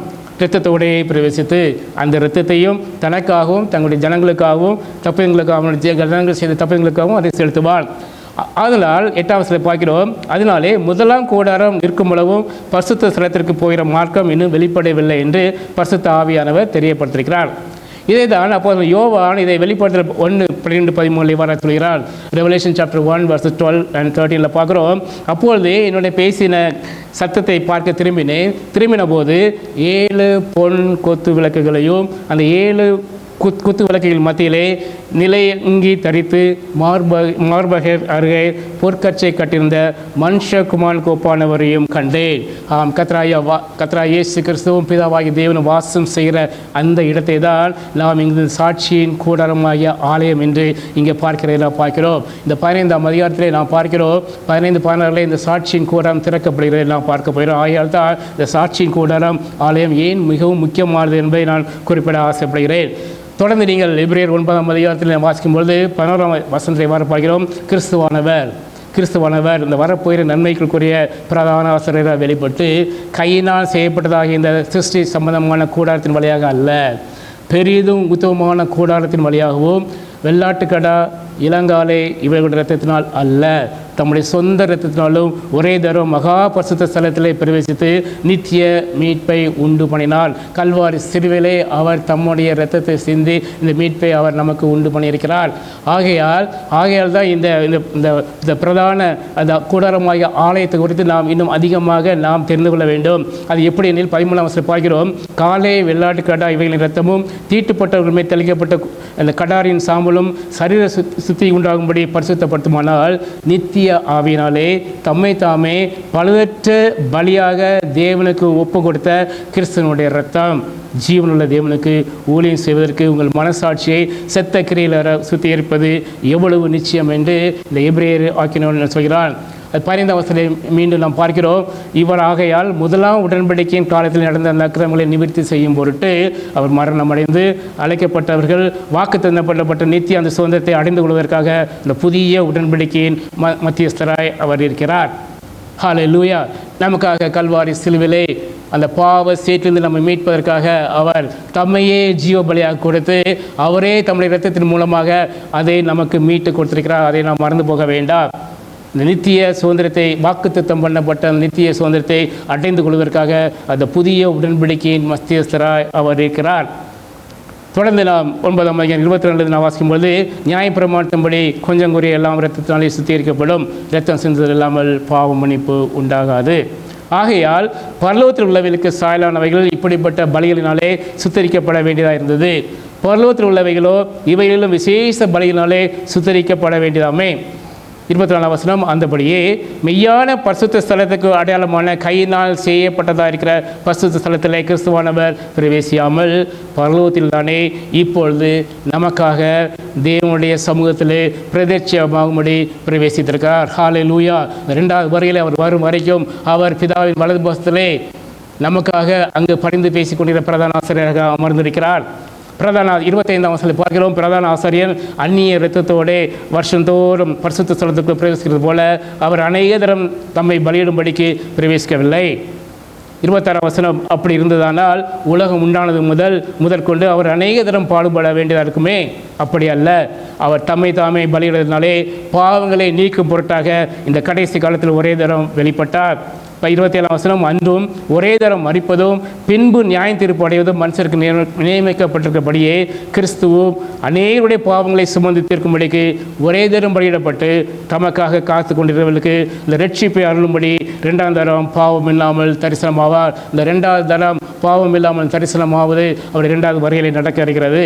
இரத்தத்தோடையே பிரவேசித்து அந்த இரத்தத்தையும் தனக்காகவும் தங்களுடைய ஜனங்களுக்காகவும் தப்பியங்களுக்காகவும் ஜனங்கள் செய்த தப்பியங்களுக்காகவும் அதை செலுத்துவாள். அதனால் 8ஆம் வசனத்தை பார்க்கிறோம். அதனாலே 1ஆம் கூடாரம் நிற்கும் அளவும் பரிசுத்த ஸ்தலத்திற்கு போகிற மார்க்கம் இன்னும் வெளிப்படவில்லை என்று பரிசுத்த ஆவியானவர் தெரியப்படுத்திருக்கிறார். இதை தான் அப்போ யோவான் இதை வெளிப்படுத்தல் 1:12-13 இவ்வாறு சொல்கிறார். ரெவலேஷன் சாப்டர் 1:12 and 13 பார்க்குறோம். அப்பொழுது என்னுடைய பேசின சத்தத்தை பார்க்க திரும்பின போது 7 பொன் கொத்து விளக்குகளையும் அந்த 7 குத்து விளக்குகள் மத்தியிலே நிலையங்கி தரித்து மார்பகர் அருகே பொற்கச்சை கட்டியிருந்த மனுஷகுமார் கோப்பானவரையும் கண்டேன். கர்த்தராகிய இயேசு கிறிஸ்துவும் பிதாவாகிய தேவனும் வாசம் செய்கிற அந்த இடத்தை தான் நாம் இங்கு சாட்சியின் கூடாரமாகிய ஆலயம் என்று இங்கே பார்க்கிறோம். இந்த 15ஆம் அதிகாரத்திலே நாம் பார்க்கிறோம். 15-16 இந்த சாட்சியின் கூடாரம் திறக்கப்படுகிறது நாம் பார்க்க போகிறோம். ஆகையால் தான் இந்த சாட்சியின் கூடாரம் ஆலயம் ஏன் மிகவும் முக்கியமானது என்பதை நான் குறிப்பிட ஆசைப்படுகிறேன். தொடர்ந்து நீங்கள் எபிரேயர் 9ஆம் அதிகாரத்தில் வாசிக்கும் பொழுது 11ஆம் வசனத்தை வர பார்க்கிறோம். கிறிஸ்துவானவர் இந்த வரப்போகிற நன்மைகளுக்குரிய பிரதான ஆசிரியராக வெளிப்பட்டு கையினால் செய்யப்பட்டதாக இந்த சிருஷ்டி சம்பந்தமான கூடாரத்தின் வழியாக அல்ல, பெரிதும் உத்தமமான கூடாரத்தின் வழியாகவும் வெள்ளாட்டுக்கடா இளங்காலை இவைகளுடைய இரத்தத்தினால் அல்ல, தம்முடைய சொந்த இரத்தத்தினாலும் ஒரே தரம் மகா பரிசுத்த ஸ்தலத்திலே பிரவேசித்து நித்திய மீட்பை உண்டு பண்ணினார். கல்வாரி சிறுவிலே அவர் தம்முடைய இரத்தத்தை சிந்தி இந்த மீட்பை அவர் நமக்கு உண்டு பண்ணியிருக்கிறார். ஆகையால் தான் இந்த பிரதான அந்த கூடாரமாகிய ஆலயத்தை குறித்து நாம் இன்னும் அதிகமாக நாம் தெரிந்து கொள்ள வேண்டும். அது எப்படி எனில் 13ஆம் வசனத்தில் பார்க்கிறோம். காலை வெள்ளாட்டு கடா இவைகளின் இரத்தமும் தீட்டுப்பட்டவர்கள் மேல் தெளிக்கப்பட்ட அந்த கடாரின் சாம்பலும் சரீர சுத்தி உண்டாகும்படி பரிசுத்தப்படுத்துமானால் நித்திய ஆவியினாலே தம்மை தாமே பழுதற்ற பலியாக தேவனுக்கு ஒப்பு கொடுத்த கிறிஸ்துவனுடைய இரத்தம் ஜீவனுள்ள தேவனுக்கு ஊழியம் செய்வதற்கு உங்கள் மனசாட்சியை செத்த கிரியில் சுத்திகரிப்பது எவ்வளவு நிச்சயம் என்று இந்த எபிரேயர் ஆக்கினவன் சொல்கிறான். அது 15ஆம் வசனத்தை மீண்டும் நாம் பார்க்கிறோம். இவர் ஆகையால் 1ஆம் உடன்படிக்கையின் காலத்தில் நடந்த அந்த அக்கிரமங்களை நிவர்த்தி செய்யும் பொருட்டு அவர் மரணம் அடைந்து அழைக்கப்பட்டவர்கள் வாக்கு தந்தப்பட்ட நித்திய அந்த சுதந்திரத்தை அடைந்து கொள்வதற்காக இந்த புதிய உடன்படிக்கையின் மத்தியஸ்தராய் அவர் இருக்கிறார். ஹல்லேலூயா. நமக்காக கல்வாரி சிலுவிலே அந்த பாவ சேற்றிலிருந்து நம்மை மீட்பதற்காக அவர் தம்மையே ஜீவ பலியாக கொடுத்து அவரே தம்முடைய இரத்தத்தின் மூலமாக அதை நமக்கு மீட்டு கொடுத்திருக்கிறார். அதை நாம் மறந்து போக வேண்டாம். இந்த நித்திய சுதந்திரத்தை வாக்குத்தத்தம் பண்ணப்பட்ட நித்திய சுதந்திரத்தை அடைந்து கொள்வதற்காக அந்த புதிய உடன்படிக்கையின் மத்தியஸ்தராய் அவர் இருக்கிறார். தொடர்ந்து நாம் 9ஆம் அதிகாரம் 22 நாம் வாசிக்கும்போது நியாயப்பிரமாணத்தின்படி கொஞ்சம் குறைய எல்லாம் இரத்தத்தினாலே சுத்திகரிக்கப்படும், இரத்தம் சிந்துதல் இல்லாமல் பாவ மன்னிப்பு உண்டாகாது. ஆகையால் பரலோகத்தில் உள்ளவைகளுக்கு சாயலானவைகள் இப்படிப்பட்ட பலிகளினாலே சுத்தரிக்கப்பட வேண்டியதாக இருந்தது. பரலோகத்தில் உள்ளவைகளோ இவைகளிலும் விசேஷ பலிகளினாலே சுத்தரிக்கப்பட வேண்டியதாமே. 24ஆம் வசனம். அந்தபடியே மெய்யான பரிசுத்த ஸ்தலத்துக்கு அடையாளமான கையினால் செய்யப்பட்டதாக இருக்கிற பரிசுத்த ஸ்தலத்தில் கிறிஸ்துவானவர் பிரவேசியாமல் பரலோகத்தில் தானே இப்பொழுது நமக்காக தேவனுடைய சமூகத்திலே பிரதட்சமாகும்படி பிரவேசித்திருக்கிறார். ஹல்லேலூயா. 2வது வருகையில் அவர் வரும் வரைக்கும் அவர் பிதாவின் வலது பக்கத்திலே நமக்காக அங்கு பணிந்து பேசிக் கொண்டிருக்கிற பிரதான ஆசிரியராக அமர்ந்திருக்கிறார். பிரதான 25ஆம் வசனத்தில் பார்க்கிறோம். பிரதான ஆசாரியர் அந்நிய இரத்தத்தோடு வருஷந்தோறும் பரிசுத்த ஸ்தலத்துக்கு பிரவேசிக்கிறது போல அவர் அநேக தரம் தம்மை பலியிடும்படிக்கு பிரவேசிக்கவில்லை. 26ஆம் வசனம். அப்படி இருந்ததானால் உலகம் உண்டானது முதற்கொண்டு அவர் அநேக தரம் பாடுபட வேண்டியதாக இருக்குமே. அப்படி அல்ல, அவர் தம்மை தாமே பலியிடுறதுனாலே பாவங்களை நீக்கும் பொருட்டாக இந்த கடைசி காலத்தில் ஒரே தரம் வெளிப்பட்டார். 27ஆம் வசனம், அன்றும் ஒரே தரம் மரிப்பதும் பின்பு நியாயம் தீர்ப்பு அடைவதும் மனுஷருக்கு நியமிக்கப்பட்டிருக்கிறபடியே கிறிஸ்துவும் அநேகருடைய பாவங்களை சுமந்து தீர்க்கும்படிக்கு ஒரே தரம் பலியிடப்பட்டு தமக்காக காத்து கொண்டிருந்தவர்களுக்கு இந்த ரட்சிப்பை அருளும்படி 2ஆம் தரம் பாவம் இல்லாமல் தரிசனமாவார். இந்த 2வது தரம் பாவம் இல்லாமல் தரிசனமாவது அவருடைய 2வது வருகையிலே நடக்க இருக்கிறது.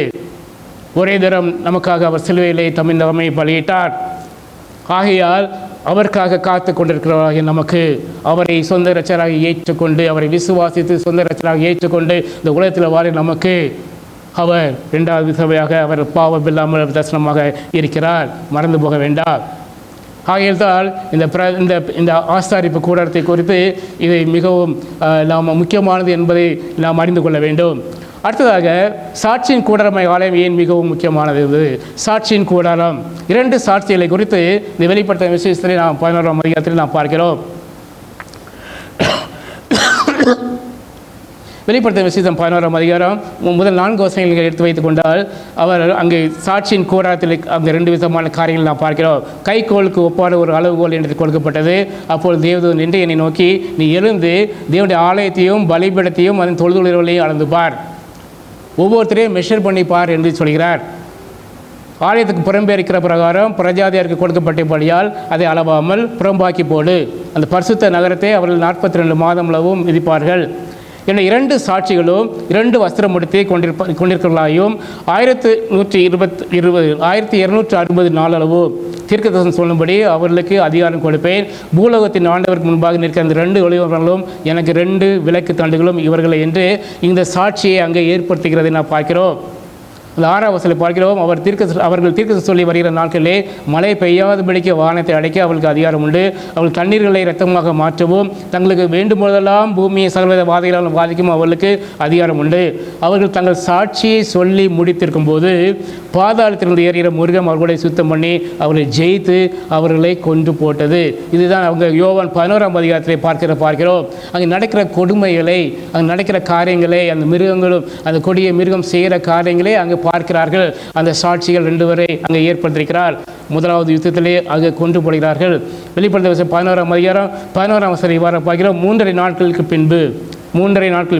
ஒரே தரம் நமக்காக அவர் சிலுவையிலே தம்மை பலியிட்டார். ஆகையால் அவருக்காக காத்து கொண்டிருக்கிறவராகிய நமக்கு அவரை சொந்த இரட்சகராக ஏற்றுக்கொண்டு அவரை விசுவாசித்து சொந்த இரட்சகராக ஏற்றுக்கொண்டு இந்த உலகத்தில் வாழ நமக்கு அவர் 2வது சபையாக அவர் பாவம் இல்லாமல் தரிசனமாக இருக்கிறார். மறந்து போக வேண்டாம். ஆகையால் இந்த ஆசாரிப்பு கூடாரத்தை குறித்து இதை மிகவும் நாம் முக்கியமானது என்பதை நாம் அறிந்து கொள்ள வேண்டும். அடுத்ததாக சாட்சியின் கூடாரமாய் ஆலயம் ஏன் மிகவும் முக்கியமானது? சாட்சியின் கூடாரம் 2 சாட்சிகளை குறித்து இந்த வெளிப்படுத்த விசேஷத்திலே நாம் 11ஆம் அதிகாரத்தில் நாம் பார்க்கிறோம். வெளிப்படுத்த விசேஷம் 11ஆம் அதிகாரம் முதல் 4 வசனங்களை எடுத்து வைத்துக் கொண்டால் அவர் அங்கே சாட்சியின் கூடாரத்தில் அங்கே 2 விதமான காரியங்கள் நாம் பார்க்கிறோம். கைக்கோளுக்கு ஒப்பான ஒரு அளவுகோல் என்று கொடுக்கப்பட்டது. அப்போது தேவதூதன் நின்று என்னை நோக்கி, நீ எழுந்து தேவனுடைய ஆலயத்தையும் பலிபீடத்தையும் அதன் தொழுதுகளையும் அளந்து பார், ஒவ்வொருத்தரையும் மெஷர் பண்ணி பார் என்று சொல்கிறார். ஆலயத்துக்கு புறம்பே இருக்கிற பிரகாரம் பிரஜாதியாருக்கு கொடுக்கப்பட்டபடியால் அதை அளவாமல் புறம்பாக்கி போடு. அந்த பரிசுத்த நகரத்தை அவர்கள் 42 மாதம் அளவும் விதிப்பார்கள். என 2 சாட்சிகளும் 2 வஸ்திரம் உடுத்தி கொண்டிருக்கிறவர்களாயும் 1260 நாளளவு தீர்க்கதரிசனம் சொல்லும்படி அவர்களுக்கு அதிகாரம் கொடுப்பேன். பூலோகத்தின் ஆண்டவருக்கு முன்பாக நிற்கிற அந்த 2 ஒளிவர்களும் எனக்கு 2 விளக்கு தண்டுகளும் இவர்களை என்று இந்த சாட்சியை அங்கே ஏற்படுத்துகிறதை நான் பார்க்கிறோம். அந்த 6ஆம் வசனத்தில் பார்க்கிறோம், அவர்கள் தீர்க்க சொல்லி வருகிற நாட்களிலே மழை பெய்யாதபடிக்கு வானத்தை அடைக்க அவர்களுக்கு அதிகாரம் உண்டு. அவர்கள் தண்ணீர்களை இரத்தமாக மாற்றவும் தங்களுக்கு வேண்டும்போதெல்லாம் பூமியை சகலவித வாதைகளால் பாதிக்கும் அவர்களுக்கு அதிகாரம் உண்டு. அவர்கள் தங்கள் சாட்சியை சொல்லி முடித்திருக்கும் போது பாதாளத்திலிருந்து ஏறுகிற மிருகம் அவர்களை சுத்தம் பண்ணி அவர்களை ஜெயித்து அவர்களை கொன்று போட்டது. இதுதான் அவங்க யோவான் 11ஆம் அதிகாரத்திலே பார்க்கிறோம். அங்கே நடக்கிற கொடுமைகளை, அங்கே நடக்கிற காரியங்களை, அந்த மிருகங்களும் அந்த கொடிய மிருகம் செய்கிற காரியங்களை அங்கே பார்க்கிறார்கள். அந்த சாட்சிகள் 2 வரை அங்கே ஏற்படுத்தியிருக்கிறார். முதலாவது யுத்தத்திலே அங்கே கொண்டு போடுகிறார்கள். வெளிப்படுத்த 11ஆம் அதிகாரம் 11ஆம் வசனம் இவ்வாறு பார்க்கிறோம். 3.5 நாட்கள்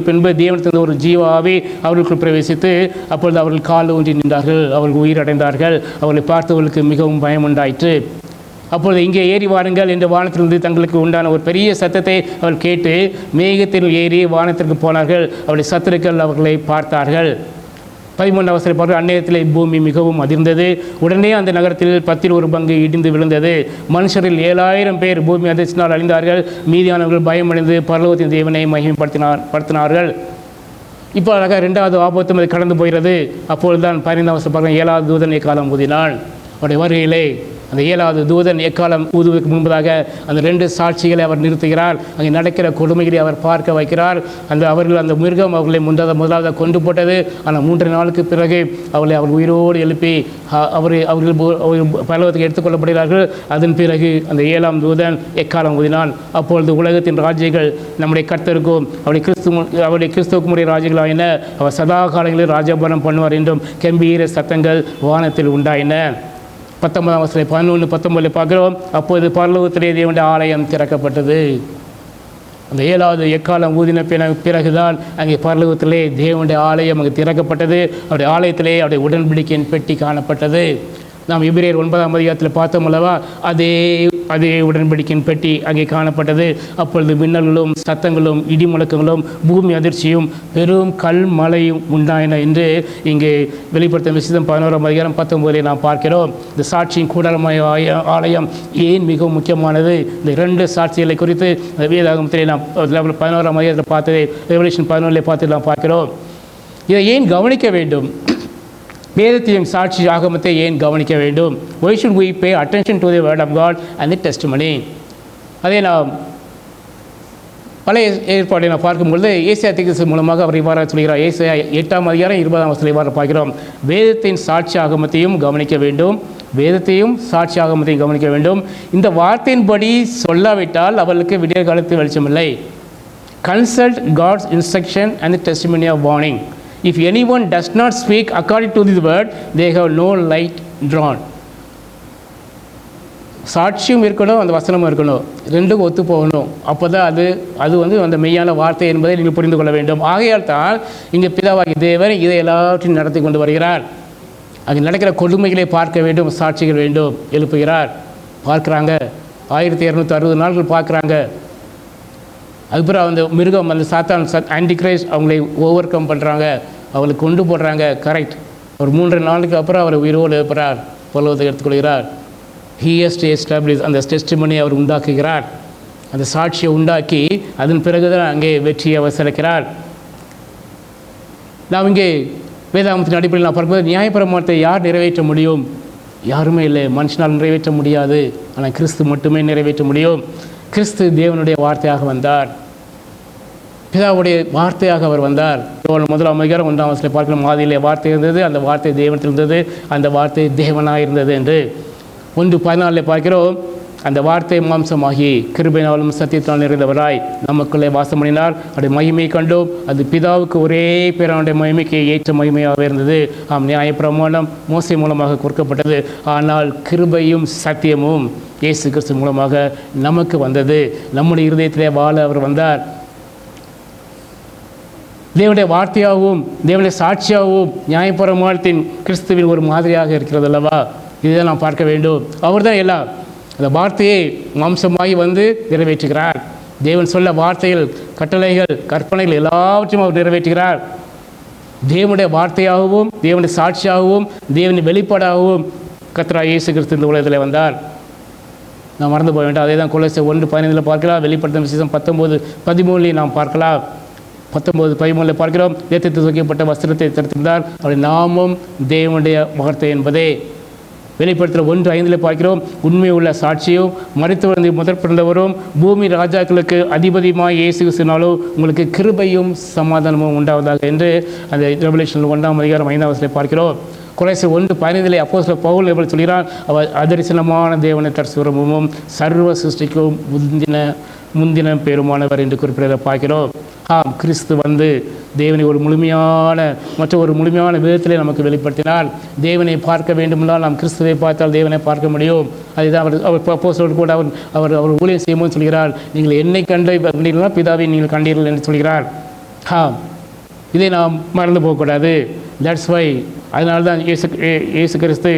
பின்பு தேவனிடத்திலிருந்து ஒரு ஜீவ ஆவி அவர்களுக்குள் பிரவேசித்து அப்பொழுது அவர்கள் கால் ஊன்றி நின்றார்கள். அவர்கள் உயிரடைந்தார்கள். அவர்களை பார்த்தவர்களுக்கு மிகவும் பயம் உண்டாயிற்று. அப்பொழுது இங்கே ஏறி வாருங்கள் என்று வானத்திலிருந்து தங்களுக்கு உண்டான ஒரு பெரிய சத்தத்தை அவர்கள் கேட்டு மேகத்தில் ஏறி வானத்திற்கு போனார்கள். அவருடைய சத்துருக்கள் அவர்களை பார்த்தார்கள். 13ஆம் வசனம் பார்க்க, அந்நேரத்திலே பூமி மிகவும் அதிர்ந்தது. உடனே அந்த நகரத்தில் 10 இடிந்து விழுந்தது. மனுஷரில் 7000 பேர் பூமி அதிர்ச்சினால் அழிந்தார்கள். மீதியானவர்கள் பயமடைந்து பரலோகத்தின் தேவனை மகிமைப்படுத்தினார்கள். இப்போ அழகாக 2வது ஆபத்தும் அது கடந்து போகிறது. அப்பொழுதுதான் 15ஆம் வசனம் பார்க்க, 7வது தூதன் எக்காலம் ஊதினான். அவருடைய வருகையிலே அந்த 7வது தூதன் எக்காலம் ஊதுவதற்கு முன்பதாக அந்த 2 சாட்சிகளை அவர் நிறுத்துகிறார். அங்கே நடக்கிற கொடுமைகளை அவர் பார்க்க வைக்கிறார். அந்த மிருகம் அவர்களை முதலாவது கொண்டு போட்டது. ஆனால் 3 நாளுக்கு பிறகு அவர்கள் உயிரோடு எழுப்பி அவர்கள் பரலோகத்துக்கு எடுத்துக்கொள்ளப்படுகிறார்கள். அதன் பிறகு அந்த 7ஆம் தூதன் எக்காலம் ஊதினான். அப்பொழுது உலகத்தின் ராஜ்யங்கள் நம்முடைய கர்த்தருக்கும் அவருடைய கிறிஸ்துவுக்குரிய ராஜ்யங்களாயின. அவர் சதா காலங்களில் ராஜபாரம் பண்ணுவார் என்றும் கம்பீர சத்தங்கள் வானத்தில் உண்டாயின. 19ஆம் வசனம் 11-19 பார்க்கிறோம். அப்போது பரலோகத்திலே தேவனுடைய ஆலயம் திறக்கப்பட்டது. அந்த 7வது எக்காலம் ஊதின பிறகுதான் அங்கே பரலோகத்திலே தேவனுடைய ஆலயம் அங்கே திறக்கப்பட்டது. அவருடைய ஆலயத்திலே அவருடைய உடன்படிக்கையின் பெட்டி காணப்பட்டது. நாம் எபிரேயர் 9ஆம் அதிகாரத்தில் பார்த்தோம் அல்லவா, அதே உடன்படிக்கையின் பெட்டி அங்கே காணப்பட்டது. அப்பொழுது மின்னல்களும் சத்தங்களும் இடி முழக்கங்களும் பூமி அதிர்ச்சியும் பெரும் கல் மழையும் உண்டாயின என்று இங்கே வெளிப்படுத்த விசேஷம் 11ஆம் அதிகாரம் 19 நாம் பார்க்கிறோம். இந்த சாட்சியின் கூடாரமாய் ஆலயம் ஏன் மிகவும் முக்கியமானது? இந்த 2 சாட்சிகளை குறித்து வேதாகமத்திலே நாம் 11ஆம் அதிகாரத்தில் பார்த்ததை ரெவல்யூஷன் 11 பார்த்து நாம் பார்க்கிறோம். இதை ஏன் கவனிக்க வேண்டும்? வேதத்தையும் சாட்சி ஆகமத்தை ஏன் கவனிக்க வேண்டும்? Why should we pay attention to the word of God and the testimony? அதே நாம் பழைய ஏற்பாட்டை நாம் பார்க்கும்பொழுது ஏசாயா தீர்க்கதரிசி மூலமாக அவர் இவ்வாறு சொல்கிறார். ஏசாயா 8ஆம் அதிகாரம் 20ஆம் வசனத்தில் இவ்வாறு பார்க்கிறோம், வேதத்தின் சாட்சி ஆகமத்தையும் கவனிக்க வேண்டும், வேதத்தையும் சாட்சி ஆகமத்தையும் கவனிக்க வேண்டும். இந்த வார்த்தையின்படி சொல்லாவிட்டால் அவர்களுக்கு விடிய காலத்தில் வெளிச்சமில்லை. Consult God's instruction and the testimony of warning. If anyone does not speak according to this word, they have no light drawn. சாட்சியும் இருக்கணும், அந்த வசனமும் இருக்கணும், ரெண்டும் ஒத்து போகணும். அப்போ தான் அது வந்து அந்த மெய்யான வார்த்தை என்பதை நீங்கள் புரிந்து கொள்ள வேண்டும். ஆகையால் தான் இங்கே பிதாவாகிய தேவன் இதை எல்லாவற்றையும் நடத்தி கொண்டு வருகிறார். அங்கே நடக்கிற கொடுமைகளை பார்க்க வேண்டும், சாட்சிகள் வேண்டும், எழுப்புகிறார். பார்க்குறாங்க, 1260 நாட்கள் பார்க்குறாங்க. அதுக்கப்புறம் அந்த மிருகம், அந்த சாத்தான் ஆன்டிகிரைஸ்ட் அவங்களை ஓவர் கம் பண்ணுறாங்க, அவங்களை கொண்டு போடுறாங்க. கரெக்ட். ஒரு 3 நாளுக்கு அப்புறம் அவர் உயிரோடு எழுப்புறார், பரலோகத்தை எடுத்துக்கொள்கிறார். He has to establish அந்த டெஸ்டிமனி அவர் உண்டாக்குகிறார். அந்த சாட்சியை உண்டாக்கி அதன் பிறகுதான் அங்கே வெற்றியை அவர் சிறக்கிறார். நாம் இங்கே வேதாகமத்தின் அடிப்படையில் நான் பார்க்கும்போது நியாயப்பிரமாணத்தை யார் நிறைவேற்ற முடியும்? யாருமே இல்லை. மனுஷனால் நிறைவேற்ற முடியாது, ஆனால் கிறிஸ்து மட்டுமே நிறைவேற்ற முடியும். கிறிஸ்து தேவனுடைய வார்த்தையாக வந்தார், பிதாவுடைய வார்த்தையாக அவர் வந்தார். முதலாம் அதிகாரம் 1ஆம் வசனத்தில் பார்க்கிறோம், மாதியிலே வார்த்தை இருந்தது, அந்த வார்த்தை தேவனில் இருந்தது, அந்த வார்த்தை தேவனாக இருந்தது என்று. 1:14 பார்க்கிறோம், அந்த வார்த்தை மாம்சமாகி கிருபையினாலும் சத்தியத்தால் நிறைந்தவராய் நமக்குள்ளே வாசம் பண்ணினார், அவருடைய மகிமையை கண்டோம். அது பிதாவுக்கு ஒரே பேரானுடைய மகிமைக்கு ஏற்ற மகிமையாக இருந்தது. நியாயப்பிரமாணம் மோசே மூலமாக கொடுக்கப்பட்டது, ஆனால் கிருபையும் சத்தியமும் இயேசு கிறிஸ்து மூலமாக நமக்கு வந்தது. நம்முடைய இருதயத்திலே வாழ அவர் வந்தார். தேவனுடைய வார்த்தையாகவும் தேவனுடைய சாட்சியாகவும் நியாயப்பிரமாணத்தின் கிறிஸ்துவின் ஒரு மாதிரியாக இருக்கிறது அல்லவா? இதுதான் நாம் பார்க்க வேண்டும். அவர் தான் எல்லாம். அந்த வார்த்தையை மாம்சமாகி வந்து நிறைவேற்றுகிறார். தேவன் சொல்ல வார்த்தைகள், கட்டளைகள், கற்பனைகள் எல்லாவற்றையும் அவர் நிறைவேற்றுகிறார். தேவனுடைய வார்த்தையாகவும் தேவனுடைய சாட்சியாகவும் தேவனுடைய வெளிப்பாடாகவும் கர்த்தராகிய இயேசு கிறிஸ்து இந்த உலகத்தில் வந்தார். நாம் மறந்து போக வேண்டாம். அதே தான் கொலோசியர் 1:15 பார்க்கலாம், வெளிப்படுத்தின விசேஷம் 19:13 நாம் பார்க்கலாம். 19:13 பார்க்கிறோம், தேத்தத்தை தூக்கப்பட்ட வஸ்திரத்தை தடுத்திருந்தார், அவருடைய நாமம் தேவனுடைய வார்த்தை என்பதே. வெளிப்படுத்துகிற 1:5 பார்க்கிறோம், உண்மை உள்ள சாட்சியும் மரித்தவர்ந்து முதற் பிறந்தவரும் பூமி ராஜாக்களுக்கு அதிபதியுமாய் இயேசு கிறிஸ்துவினாலும் உங்களுக்கு கிருபையும் சமாதானமும் உண்டாவதாக என்று அந்த ரெவலேஷன் 1ஆம் அதிகாரம் 5ஆம் வசனத்தை பார்க்கிறோம். கொலோசியர் 1:15 அப்போஸ்தலர் பவுல் எப்படி சொல்கிறார், அவர் அதரிசனமான தேவனை தற்சுரமும் சர்வ சிருஷ்டிக்கும் முந்தின பெருமானவர் என்று குறிப்பிட பார்க்கிறோம். கிறிஸ்து வந்து தேவனை ஒரு முழுமையான விதத்திலே நமக்கு வெளிப்படுத்தினார். தேவனை பார்க்க வேண்டுமென்றால் நாம் கிறிஸ்துவை பார்த்தால் தேவனை பார்க்க முடியும். அதுதான் அவர் அப்போஸ்தலர் கூட அவர் ஊழியம் செய்யும்போது சொல்கிறார், நீங்கள் என்னை கண்டீர்களா பிதாவை நீங்கள் கண்டீர்கள் என்று சொல்கிறார். இதை நாம் மறந்து போகக்கூடாது. தட்ஸ் வை அதனால்தான் இயேசு கிறிஸ்து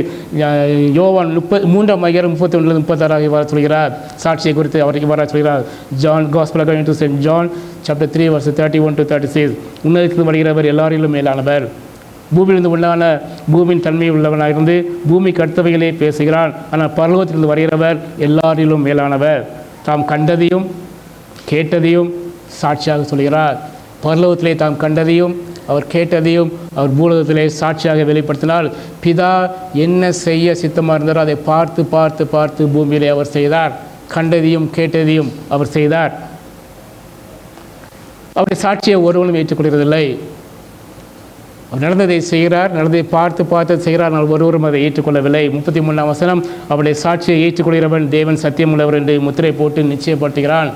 யோவான் 3ஆம் அதிகாரம் 31-36 இவ்வாறு சொல்கிறார். சாட்சியை குறித்து அவர் இவ்வாறு சொல்கிறார். John gospel according to Saint John chapter 3 verse 31-36, உன்னதத்தில் வருகிறவர் எல்லாரிலும் மேலானவர், பூமியிலிருந்து உண்டான பூமியின் தன்மை உள்ளவனாக இருந்து பூமிக்கு அடுத்தவைகளே பேசுகிறான், ஆனால் பரலோகத்திலிருந்து வருகிறவர் எல்லாரிலும் மேலானவர். தாம் கண்டதையும் கேட்டதையும் சாட்சியாக சொல்கிறார். பரலோகத்திலே தாம் கண்டதையும் அவர் கேட்டதையும் அவர் பூலோகத்திலே சாட்சியாக வெளிப்படுத்தினால், பிதா என்ன செய்ய சித்தமாக இருந்தாரோ அதை பார்த்து பார்த்து பார்த்து பூமியிலே அவர் செய்தார். கண்டதையும் கேட்டதையும் அவர் செய்தார். அவருடைய சாட்சியை ஒருவனும் ஏற்றுக்கொள்கிறதில்லை. அவர் நடந்ததை செய்கிறார், நடந்ததை பார்த்து பார்த்து செய்கிறார், ஆனால் ஒருவரும் அதை ஏற்றுக்கொள்ளவில்லை. 33ஆம் வசனம், அவருடைய சாட்சியை ஏற்றுக்கொள்கிறவன் தேவன் சத்தியம் உள்ளவர் என்று முத்திரை போட்டு நிச்சயப்படுத்துகிறான்.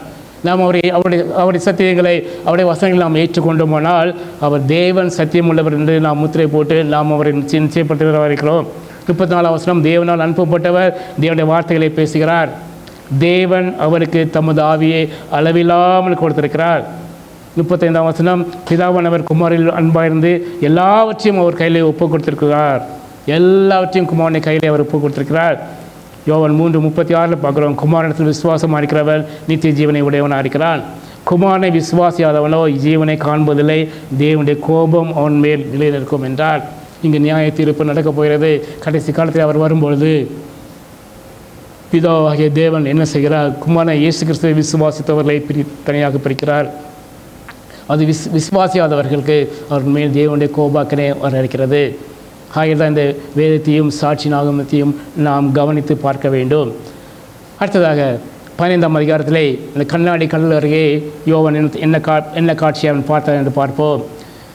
நாம் அவருடைய சத்தியங்களை அவருடைய வசனங்களை நாம் ஏற்றுக்கொண்டோமானால் அவர் தேவன் சத்தியம் உள்ளவர் என்று நாம் முத்திரை போட்டு நாம் அவரை நிச்சயப்படுத்துகிறவராக இருக்கிறோம். 34ஆம் வசனம், தேவனால் அனுப்பப்பட்டவர் தேவனுடைய வார்த்தைகளை பேசுகிறார். தேவன் அவருக்கு தமது ஆவியை அளவில்லாமல் கொடுத்திருக்கிறார். 35ஆம் வசனம், பிதாவானவர் குமாரில் அன்பாயிருந்து எல்லாவற்றையும் அவர் கையிலே ஒப்பு கொடுத்திருக்கிறார். எல்லாவற்றையும் குமாரனை கையிலே அவர் ஒப்பு கொடுத்திருக்கிறார். யோவான் 3:36 பார்க்குறோம், குமாரனத்தில் விசுவாசமாக இருக்கிறவன் நித்திய ஜீவனை உடையவனாக இருக்கிறான். குமாரனை விசுவாசியாதவனோ ஜீவனை காண்பதில்லை, தேவனுடைய கோபம் அவன் மேல் நிலைநிற்கும் என்றார். இங்கு நியாய தீர்ப்பு நடக்கப் போகிறது. கடைசி காலத்தில் அவர் வரும்பொழுது பிதாவாகிய தேவன் என்ன செய்கிறார்? குமாரனை இயேசு கிறிஸ்துவை விசுவாசித்தவர்களை தனியாக பிரிக்கிறார். அது விசுவாசியாதவர்களுக்கு அவர் மேல் தேவனுடைய கோபாக்கனே வர இருக்கிறது. ஆகியதான் இந்த வேதத்தையும் சாட்சி நாகமத்தையும் நாம் கவனித்து பார்க்க வேண்டும். அடுத்ததாக 15ஆம் அதிகாரத்திலே இந்த கண்ணாடி கடல் அருகே யோவான் என்ன காட்சியை அவன் பார்த்தான் என்று பார்ப்போம்.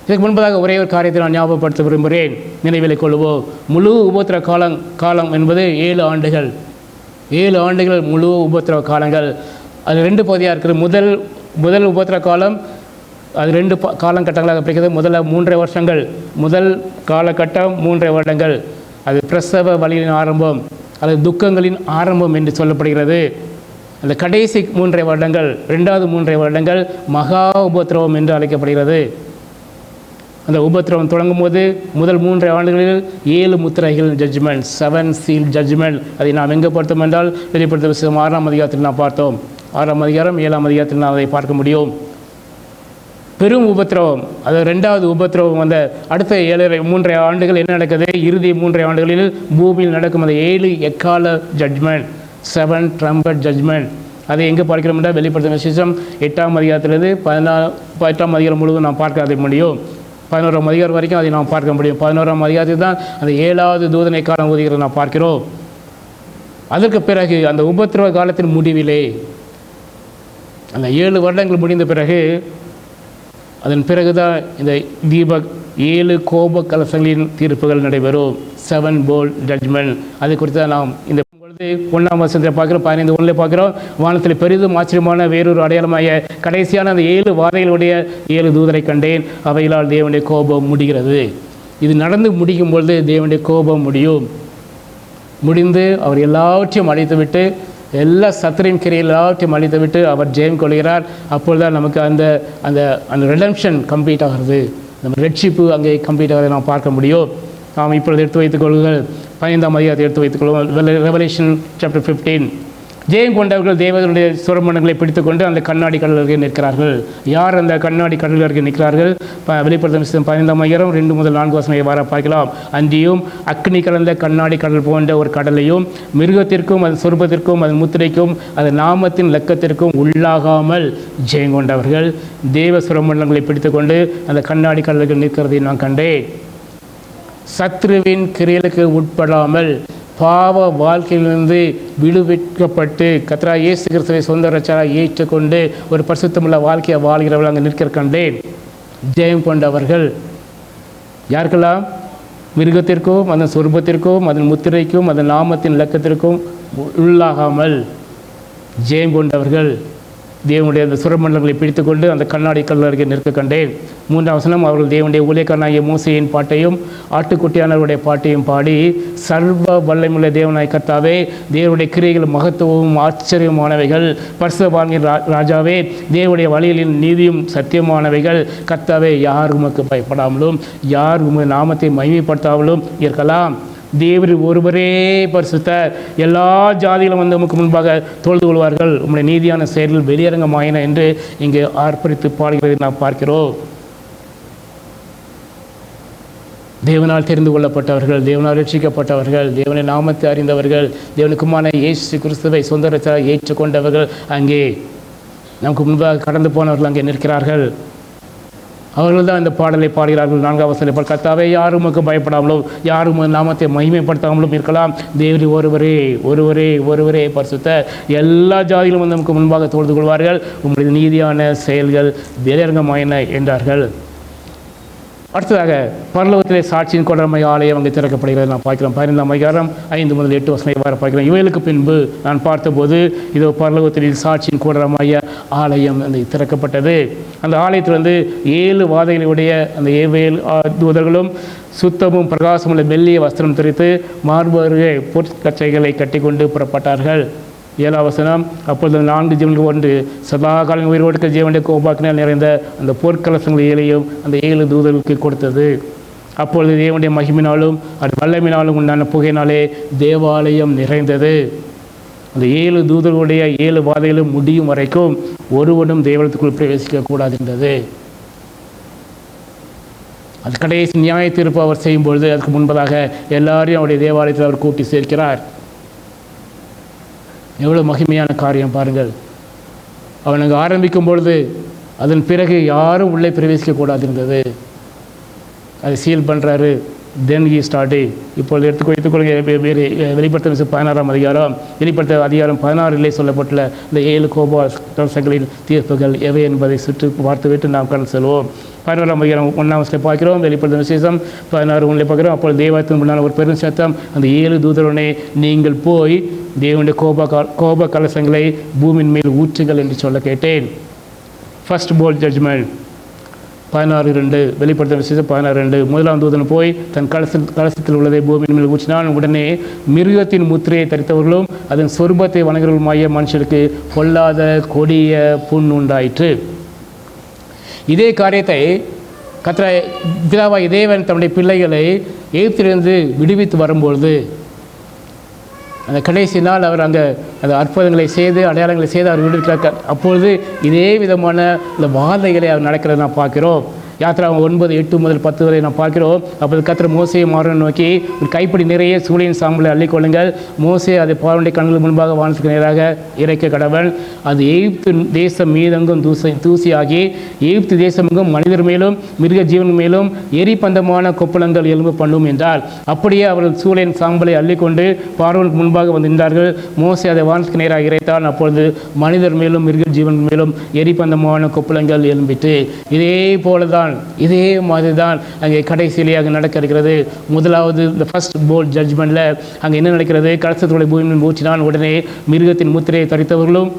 இதுக்கு முன்பதாக ஒரே ஒரு காரியத்தை நான் ஞாபகப்படுத்த விரும்புகிறேன், நினைவில் கொள்வோம். முழு உபத்திர காலம் என்பது 7 ஆண்டுகள். 7 ஆண்டுகள் முழு உபத்திர காலங்கள். அது 2 பகுதியாக இருக்கிறது. முதல் உபத்திர காலம் அது 2 காலகட்டங்களாக பிரிக்கிறது. முதல்ல 3 வருஷங்கள், முதல் காலகட்டம் 3 வருடங்கள். அது பிரசவ வழியின் ஆரம்பம். அல்லது துக்கங்களின் ஆரம்பம் என்று சொல்லப்படுகிறது. அந்த கடைசி 3 வருடங்கள், 2வது 3 வருடங்கள் மகா உபத்திரவம் என்று அழைக்கப்படுகிறது. அந்த உபத்திரவம் தொடங்கும் போது முதல் 3 ஆண்டுகளில் 7 முத்திரைகள் ஜட்ஜ்மெண்ட், 7 சீல் ஜட்ஜ்மெண்ட். அதை நாம் எங்கே பார்த்தோம் என்றால் வெளிப்படுத்த விசேஷம் 6ஆம் அதிகாரத்தில் நாம் பார்த்தோம். 6ஆம் அதிகாரம் 7ஆம் அதிகாரத்தில் நாம் அதை பார்க்க முடியும். பெரும் உபத்திரவம், அது 2வது உபத்திரவம். அந்த அடுத்த 3 ஆண்டுகள் என்ன நடக்குது? இறுதி 3 ஆண்டுகளில் பூமியில் நடக்கும் அந்த 7 எக்கால ஜட்ஜ்மெண்ட், 7 ட்ரம்பட் ஜட்ஜ்மெண்ட். அதை எங்கே பார்க்கிறோம் என்றால் வெளிப்படுத்தும் விசேஷம் 8ஆம் அதிகாரத்திலிருந்து 18ஆம் அதிகாரம் முழுவதும் நாம் பார்க்க அதை முடியும். 11ஆம் அதிகாரம் வரைக்கும் அதை நாம் பார்க்க முடியும். 11ஆம் அதிகாரத்தில் தான் அந்த 7வது தூதனை காலம் ஊதுகிறதை நாம் பார்க்கிறோம். அதற்கு பிறகு அந்த உபத்திரவ காலத்தின் முடிவிலே அந்த 7 வருடங்கள் முடிந்த பிறகு அதன் பிறகுதான் இந்த தீபக் 7 கோப கலசங்களின் தீர்ப்புகள் நடைபெறும். 7 போல் ஜட்ஜ்மெண்ட். அதை குறித்து தான் நாம் இந்த பொழுது 1ஆம் வசனத்தில் பார்க்குறோம், 15:1 பார்க்குறோம். வானத்தில் பெரிதும் ஆச்சரியமான வேறொரு அடையாளமாய கடைசியான அந்த 7 வாதைகளுடைய 7 தூதரை கண்டேன். அவைகளால் தேவனுடைய கோபம் முடிகிறது. இது நடந்து முடிக்கும் பொழுது தேவனுடைய கோபம் முடிந்து அவர் எல்லாவற்றையும் அழித்துவிட்டு, எல்லா சத்திரையும் கிரையில் எல்லாவற்றையும் அழித்துவிட்டு அவர் ஜெயம் கொள்கிறார். அப்பொழுதுதான் நமக்கு அந்த அந்த அந்த ரெடம்ஷன் கம்ப்ளீட் ஆகிறது. நம்ம ரட்சிப்பு அங்கே கம்ப்ளீட் ஆகிறதை நாம் பார்க்க முடியும். நாம் இப்பொழுது எடுத்து வைத்துக் கொள்ளுங்கள், 15ஆம் அதிகாரத்தை எடுத்து வைத்துக் கொள்ளுங்கள். Revelation chapter 15. ஜெயம் கொண்டவர்கள் தேவனுடைய சுரமண்டங்களை பிடித்துக்கொண்டு அந்த கண்ணாடி கடல் அருகே நிற்கிறார்கள். யார் அந்த கண்ணாடி கடல் அருகே நிற்கிறார்கள்? வெளிப்படுத்தும் 15ஆம் அதிகாரம் 2 முதல் 4 வசனங்களை வார பார்க்கலாம். அன்றியும் அக்னி கலந்த கண்ணாடி கடல் போன்ற ஒரு கடலையும் மிருகத்திற்கும் அதன் சொருபத்திற்கும் அதன் முத்திரைக்கும் அதன் நாமத்தின் லக்கத்திற்கும் உள்ளாகாமல் ஜெயம் கொண்டவர்கள் தேவ சுரமண்டலங்களை பிடித்துக்கொண்டு அந்த கண்ணாடி கடலுக்கு நிற்கிறதை நான் கண்டேன். சத்ருவின் கிரியலுக்கு உட்படாமல் பாவ வாழ்க்கையிலிருந்து விடுவிக்கப்பட்டு கர்த்தராகிய இயேசு கிறிஸ்துவை சொந்த இரட்சகராக ஏற்றுக்கொண்டு ஒரு பரிசுத்தமுள்ள வாழ்க்கையை வாழ்கிறவர்கள் அங்கே நிற்க கண்டேன். ஜெயம் கொண்டவர்கள் யாருக்கெல்லாம்? மிருகத்திற்கும் அதன் சொருபத்திற்கும் அதன் முத்திரைக்கும் அதன் நாமத்தின் இலக்கத்திற்கும் உள்ளாகாமல் ஜெயம் கொண்டவர்கள் தேவனுடைய அந்த சுரமண்டலங்களை பிடித்துக்கொண்டு அந்த கண்ணாடி கடல் அருகே நிற்க கண்டேன். 3ஆம் வசனம், அவர்கள் தேவனுடைய ஊழியக்காரனாகிய மோசேயின் பாட்டையும் ஆட்டுக்குட்டியானவருடைய பாட்டையும் பாடி, சர்வ வல்லமையுள்ள தேவனாய் கர்த்தாவே, தேவனுடைய கிரியைகள் மகத்துவமும் ஆச்சரியமானவைகள், பரிசுத்தவான்களின் ராஜாவே, தேவனுடைய வழிகளின் நீதியும் சத்தியமானவைகள், கர்த்தாவே, யார் உமக்கு பயப்படாமலும் யார் உமது நாமத்தை மகிமைப்படுத்தாமலும் இருக்கலாம். தேவர் ஒருவரே பரிசுத்தர். எல்லா ஜாதிகளும் வந்து உமக்கு முன்பாக தொழுது கொள்வார்கள். உம்முடைய நீதியான செயல்கள் வெளியரங்கமாயின என்று இங்கே ஆர்ப்பரித்து பாடுகிறதை நாம் பார்க்கிறோம். தேவனால் தெரிந்து கொள்ளப்பட்டவர்கள், தேவனால் ரட்சிக்கப்பட்டவர்கள், தேவனை நாமத்தை அறிந்தவர்கள், தேவனுக்குமான இயேசு கிறிஸ்துவை சொந்த இரட்சகராக ஏற்றுக்கொண்டவர்கள் அங்கே நமக்கு முன்பாக கடந்து போனவர்கள் அங்கே நிற்கிறார்கள். அவர்கள் தான் இந்த பாடலை பாடுகிறார்கள். 4ஆம் வசனத்தில், கர்த்தாவே, யாரும் உமக்கு பயப்படாமலும் யாரும் நாமத்தை மகிமைப்படுத்தாமலும் இருக்கலாம். தேவரி ஒருவரே பரிசுத்தர். எல்லா ஜாதிகளும் வந்து நமக்கு முன்பாக தொழுது கொள்வார்கள். உங்களுடைய நீதியான செயல்கள் வெளியரங்கமாயின என்றார்கள். அடுத்ததாக பரலோகத்திலே சாட்சியின் கொடர்மை ஆலயம் அங்கே திறக்கப்படுகிறது நாம் பார்க்கிறோம். 15ஆம் அதிகாரம் 5 முதல் 8 வசனம் வரை பார்க்கிறோம். இவைகளுக்கு பின்பு நான் பார்த்தபோது இதோ பரலோகத்தில் சாட்சியின் கொடர்மைய ஆலயம் அந்த திறக்கப்பட்டது. அந்த ஆலயத்தில் வந்து 7 வாதைகளுடைய அந்த 7 தூதர்களும் சுத்தமும் பிரகாசமுள்ள மெல்லிய வஸ்திரம் தரித்து மார்பருகே பொற்கச்சைகளை கட்டி கொண்டு புறப்பட்டார்கள். 7ஆம் வசனம், அப்பொழுது 4 ஜீவன்கள் ஒன்று சதா காலம் உயிரோடுக்க ஜீவனுடைய கோபாக்கினால் நிறைந்த அந்த பொற்கலசங்கள் 7ஐயும் அந்த 7 தூதர்களுக்கு கொடுத்தது. அப்பொழுது தேவனுடைய மகிமினாலும் அது வல்லமினாலும் உண்டான புகையினாலே தேவாலயம் நிறைந்தது. அந்த 7 தூதர்களுடைய 7 வாதைகளும் முடியும் வரைக்கும் ஒருவனும் தேவாலயத்துக்குள் பிரவேசிக்கக்கூடாது என்றது. அது கடைசி நியாய தீர்ப்பு அவர் செய்யும்பொழுது அதுக்கு முன்பதாக எல்லாரையும் அவருடைய தேவாலயத்தில் அவர் கூட்டி சேர்க்கிறார். எவ்வளோ மகிமையான காரியம் பாருங்கள். அவனுக்கு ஆரம்பிக்கும் பொழுது அதன் பிறகு யாரும் உள்ளே பிரவேசிக்கக்கூடாது இருந்தது. அதை சீல் பண்ணுறாரு. Then he starting. இப்பொழுது எடுத்துக்கொள்ளுங்க வெளிப்படுத்த 16ஆம் அதிகாரம், வெளிப்படுத்த அதிகாரம் 16 சொல்லப்பட்டுள்ள இந்த 7 கோபாசங்களின் தீர்ப்புகள் எவை என்பதை சுற்றி பார்த்துவிட்டு நாம் கடந்து செல்வோம். 11ஆம் அதிகாரம் 1ஆம் வசனத்தை பார்க்கிறோம். வெளிப்படுத்த விசேஷம் 16 பார்க்கிறோம். அப்பொழுது தேவாலயத்தின் முன்னால் ஒரு பெரும் சத்தம், அந்த 7 தூதருடனே நீங்கள் போய் தேவனுடைய கோப கலசங்களை பூமியின் மேல் ஊற்றுங்கள் என்று சொல்ல கேட்டேன். ஃபர்ஸ்ட் போல் ஜட்ஜ்மெண்ட். 16:2 வெளிப்படுத்தின விசேஷம் 16:2 முதலாம் தூதன் போய் தன் கலசத்தில் உள்ளதை பூமியின் மேல் ஊற்றினான். உடனே மிருகத்தின் முத்திரையை தரித்தவர்களும் அதன் சொரூபத்தை வணங்குறவருமாகிய மனுஷருக்கு பொல்லாத கொடிய புண் உண்டாயிற்று. இதே காரியத்தை கர்த்தர் பிதாவாகிய தேவன் தம்முடைய பிள்ளைகளை எகிப்திலிருந்து விடுவித்து வரும்பொழுது அந்த கடைசி நாள் அவர் அங்கே அந்த அற்புதங்களை செய்து அடையாளங்களை செய்து அவர் விடுவிக்கிறார். அப்பொழுது இதே விதமான இந்த வாதைகளை அவர் நடக்கிறத நான் பார்க்கிறோம். யாத்ரா 9:8 முதல் 10 வரை நாம் பார்க்கிறோம். அப்போது கர்த்தர் மோசேயை மாறன் நோக்கி ஒரு கைப்பிடி நிறைய சூளையின் சாம்பலை அள்ளிக்கொள்ளுங்கள். மோசே அதை பார்வனுடைய கண்கள் முன்பாக வானத்துக்கு நேராக இறைக்க கடவன். அது எகிப்து தேசம் மீதெங்கும் தூசியாகி எகிப்து தேசமெங்கும் மனிதர் மேலும் மிருக ஜீவன் மேலும் எரிபந்தமான கொப்பளங்கள் எலும்பு பண்ணும் என்றார். அப்படியே அவர்கள் சூளையின் சாம்பலை அள்ளிக்கொண்டு பார்வனுக்கு முன்பாக வந்து நின்றார்கள். மோசே அதை வானத்துக்கு நேராக இறைத்தான். அப்பொழுது மனிதர் மேலும் மிருக ஜீவன் மேலும் எரிபந்தமான கொப்பளங்கள் எழும்பிட்டு இதே போலதான் இதே மாதிரி தான் அங்கே கடைசியிலே அங்கே நடக்க இருக்கிறது. முதலாவது இந்த ஃபர்ஸ்ட் போல் ஜட்ஜ்மெண்ட்டில் அங்கே என்ன நடக்கிறது? கலசத்தோட பூமியின் ஊற்றினான். உடனே மிருகத்தின் முத்திரையை தரித்தவர்களும்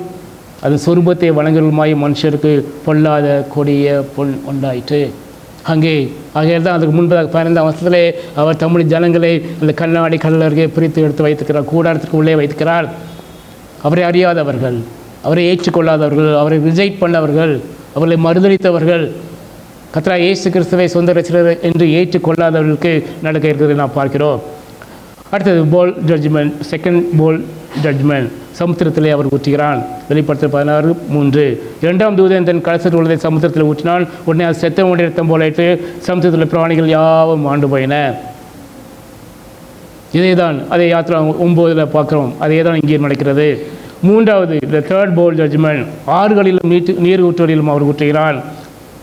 அது சொரூபத்தை வணங்குவருமாய் மனுஷருக்கு பொல்லாத கொடிய பொன் உண்டாயிற்று. ஆகையால் தான் அதுக்கு முன்பதாக 15ஆம் வசனத்திலே அவர் தம்முடைய ஜனங்களை அந்த கண்ணாடி கடல் அருகே பிரித்து எடுத்து வைத்துக்கிறார். கூடாரத்துக்கு உள்ளே வைத்துக்கிறார். அவரை அறியாதவர்கள், அவரை ஏற்றுக்கொள்ளாதவர்கள், அவரை ரிஜெக்ட் பண்ணவர்கள், அவர்களை மறுதளித்தவர்கள், கர்த்தராகிய இயேசு கிறிஸ்துவை சொந்த ரட்சகர் என்று ஏற்றுக்கொள்ளாதவர்களுக்கு நடக்க இருக்கிறது நாம் பார்க்கிறோம். அடுத்தது போல் ஜட்ஜ்மெண்ட், செகண்ட் போல் ஜட்ஜ்மெண்ட். சமுத்திரத்திலே அவர் ஊற்றுகிறான். வெளிப்படுத்தல் 16:3 இரண்டாம் தூதன் தன் கலசத்தில் உள்ளதை சமுத்திரத்தில் ஊற்றினான். உடனே அது செத்தவனுடைய ரத்தம் போலாயிற்று. சமுத்திரத்தில் பிராணிகள் யாவும் ஆண்டு போயின. இதே தான் அதே யாத்ரா 9 பார்க்குறோம். அதே தான் இங்கே நடக்கிறது. மூன்றாவது இந்த தேர்ட் போல் ஜட்ஜ்மெண்ட், ஆறுகளிலும் நீர் ஊற்றுகளிலும் அவர் ஊற்றுகிறான்.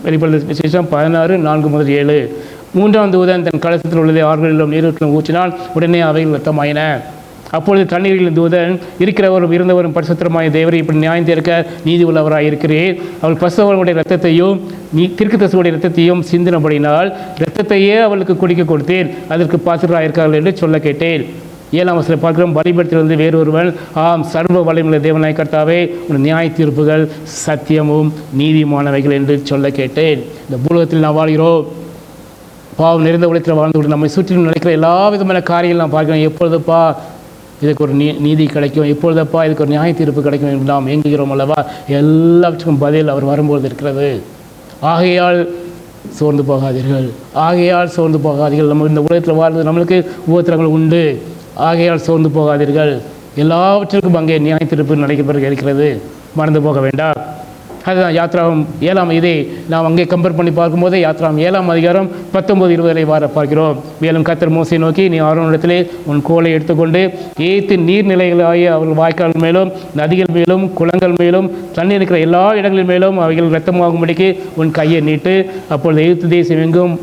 வெளிப்படுத்தல் விசேஷம் 16:4-7 மூன்றாம் தூதன் தன் கலசத்தில் உள்ளதை ஆறுகளிலும் நீரூற்றிலும் ஊற்றினால் உடனே அவைகள் ரத்தமாயின. அப்பொழுது தண்ணீரில் தூதன் இருக்கிறவரும் இருந்தவரும் பரிசுத்தமாய தேவரை இப்படி நியாயம் தீர்க்க நீதி உள்ளவராக இருக்கிறேன். அவள் பசுவனுடைய ரத்தத்தையும் தீர்க்கதரிசியுடைய ரத்தத்தையும் சிந்தினபடினால் இரத்தத்தையே அவளுக்கு குடிக்க கொடுத்தேன். அதற்கு பாத்திரராக இருக்கிறார்கள் என்று சொல்ல கேட்டேன். 7ஆம் வசனத்தில் பார்க்கிறோம். பலிபீடத்திலிருந்து வேறொருவன், ஆம் சர்வ வல்லமையுள்ள தேவனாய் கர்த்தாவே, உன் நியாய தீர்ப்புகள் சத்தியமும் நீதிமானவைகள் என்று சொல்ல கேட்டேன். இந்த பூலகத்தில் நாம் வாழ்கிறோம். பாவம் நிறைந்த உலகத்தில் வாழ்ந்து நம்மை சுற்றிலும் நடக்கிற எல்லா விதமான காரியங்கள் நாம் பார்க்கிறோம். எப்பொழுதுப்பா இதுக்கு ஒரு நீதி கிடைக்கும், எப்பொழுதப்பா இதுக்கு ஒரு நியாய தீர்ப்பு கிடைக்கும் என்று நாம் ஏங்குகிறோம் அல்லவா? எல்லாவற்றுக்கும் பதில் அவர் வரும்போது இருக்கிறது. ஆகையால் சோர்ந்து போகாதீர்கள், ஆகையால் சோர்ந்து போகாதீர்கள். நம்ம இந்த உலகத்தில் வாழ்வது நம்மளுக்கு உபத்திரங்கள் உண்டு. ஆகையால் சோர்ந்து போகாதீர்கள். எல்லாவற்றிற்கும் அங்கே நியாய தீர்ப்பு நடைபெற இருக்கிறது. மறந்து போக வேண்டாம். அதுதான் யாத்ராவும் 7ஆம் இதை நாம் அங்கே கம்பேர் பண்ணி பார்க்கும்போது யாத்ராவும் 7ஆம் அதிகாரம் 19-20 பார்க்கிறோம். மேலும் கர்த்தர் மோசையை நோக்கி, நீ ஆரோனிடத்திலே உன் கோலை எடுத்துக்கொண்டு ஏத்து நீர்நிலைகளாகிய அவர்கள் வாய்க்கால் மேலும் நதிகள் மேலும் குளங்கள் மேலும் தண்ணீர் இருக்கிற எல்லா இடங்களின் மேலும் அவைகள் இரத்தமாகும்படிக்கு உன் கையை நீட்டு. அப்பொழுது எகிப்து தேசம் எங்கும்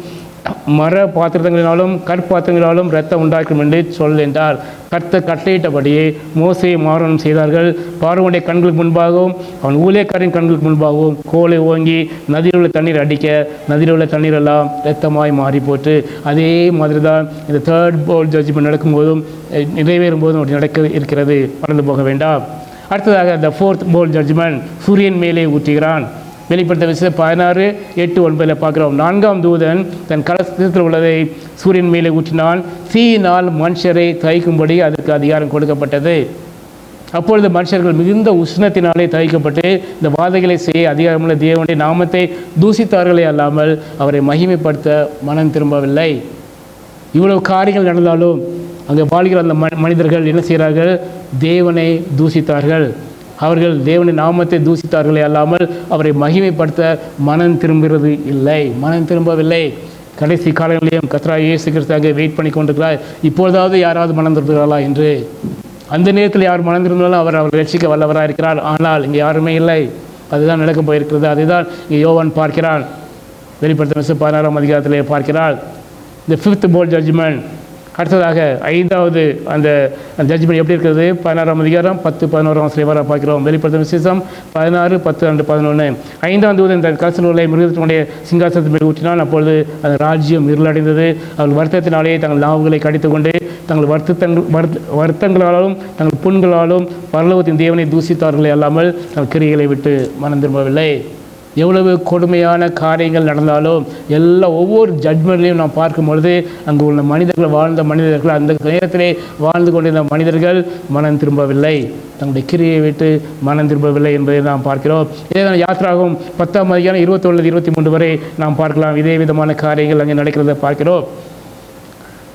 மர பாத்திரங்களினாலும் கற்பாத்திரங்களாலும் இரத்தம் உண்டாக்கும் என்று சொல் என்றார். கர்த்தர் கட்டளையிட்டபடியே மோசேயும் ஆரோனும் செய்தார்கள். பார்வோனுடைய கண்களுக்கு முன்பாகவும் அவன் ஊழியக்காரின் கண்களுக்கு முன்பாகவும் கோலை ஓங்கி நதியில் உள்ள தண்ணீர் அடிக்க நதியில் உள்ள தண்ணீர் எல்லாம் இரத்தமாய் மாறி போட்டு. அதே மாதிரி தான் இந்த தேர்ட் போல் ஜட்ஜ்மெண்ட் நடக்கும்போதும் நிறைவேறும் போதும் அப்படி நடக்க இருக்கிறது. மறந்து போக வேண்டாம். அடுத்ததாக இந்த ஃபோர்த் போல் ஜட்ஜ்மெண்ட், சூரியன் மேலே ஊற்றுகிறான். வெளிப்படுத்த விஷயம் 16:8-9 பார்க்கிறோம். 4ஆம் தூதன் தன் கலசத்தில் உள்ளதை சூரியன் மேலே ஊற்றினான். தீயினால் மனுஷரை தயிக்கும்படி அதற்கு அதிகாரம் கொடுக்கப்பட்டது. அப்பொழுது மனுஷர்கள் மிகுந்த உஷ்ணத்தினாலே தயிக்கப்பட்டு இந்த வாதைகளை செய்ய அதிகாரமுள்ள தேவனுடைய நாமத்தை தூசித்தார்களே அல்லாமல் அவரை மகிமைப்படுத்த மனம் திரும்பவில்லை. இவ்வளவு காரியங்கள் நடந்தாலும் அங்கே வாழ்கிற அந்த மனிதர்கள் என்ன செய்கிறார்கள்? தேவனை தூசித்தார்கள். அவர்கள் தேவனின் நாமத்தை தூசித்தார்களே அல்லாமல் அவரை மகிமைப்படுத்த மனம் திரும்புகிறது இல்லை, மனம் திரும்பவில்லை. கடைசி காலங்களிலேயும் கர்த்தராகிய இயேசு கிறிஸ்து அங்கே வெயிட் பண்ணி கொண்டிருக்கிறார். இப்பொழுதாவது யாராவது மனம் திரும்புகிறார்களா என்று. அந்த நேரத்தில் யார் மனம் திரும்பினாலும் அவர் ரட்சிக்க வல்லவராக இருக்கிறார். ஆனால் இங்கே யாருமே இல்லை. அதுதான் நடக்க போயிருக்கிறது. அதுதான் இங்கே யோவான் பார்க்கிறான். வெளிப்படுத்தின 16ஆம் அதிகாரத்திலே பார்க்கிறார். இந்த ஃபிஃப்த் போல் ஜட்ஜ்மெண்ட். அடுத்ததாக 5வது அந்த ஜட்ஜ்மெண்ட் எப்படி இருக்கிறது? 16ஆம் அதிகாரம் 10-11 பார்க்கிறோம். வெளிப்படுத்தின விசேஷம் 16:10-11. 5ஆம் தூதன் இந்த கலசங்களை மிருகத்தினுடைய சிங்காசனத்தின் மேல் ஊற்றினான். அப்பொழுது அந்த ராஜ்யம் இருளடைந்தது. அவர்கள் வருத்தத்தினாலே தங்கள் நாவுகளை கடித்து கொண்டு தங்கள் வருத்தங்களாலும் தங்கள் புண்களாலும் பரலோகத்தின் தேவனை தூசித்தார்களே அல்லாமல் தங்கள் கிரியைகளை விட்டு மனம் திரும்பவில்லை. எவ்வளவு கொடுமையான காரியங்கள் நடந்தாலும் ஒவ்வொரு ஜட்மெண்ட்லையும் நாம் பார்க்கும் பொழுது அங்கு உள்ள மனிதர்கள் வாழ்ந்த மனிதர்கள் அந்த நேரத்திலே வாழ்ந்து கொண்டிருந்த மனிதர்கள் மனம் திரும்பவில்லை, தங்களுடைய கிரியை விட்டு மனம் திரும்பவில்லை என்பதை நாம் பார்க்கிறோம். இதே தான் யாத்திராகும் 10ஆம் அதிகாரம் 21-23 வரை நாம் பார்க்கலாம். இதே விதமான காரியங்கள் அங்கே நடக்கிறத பார்க்கிறோம்.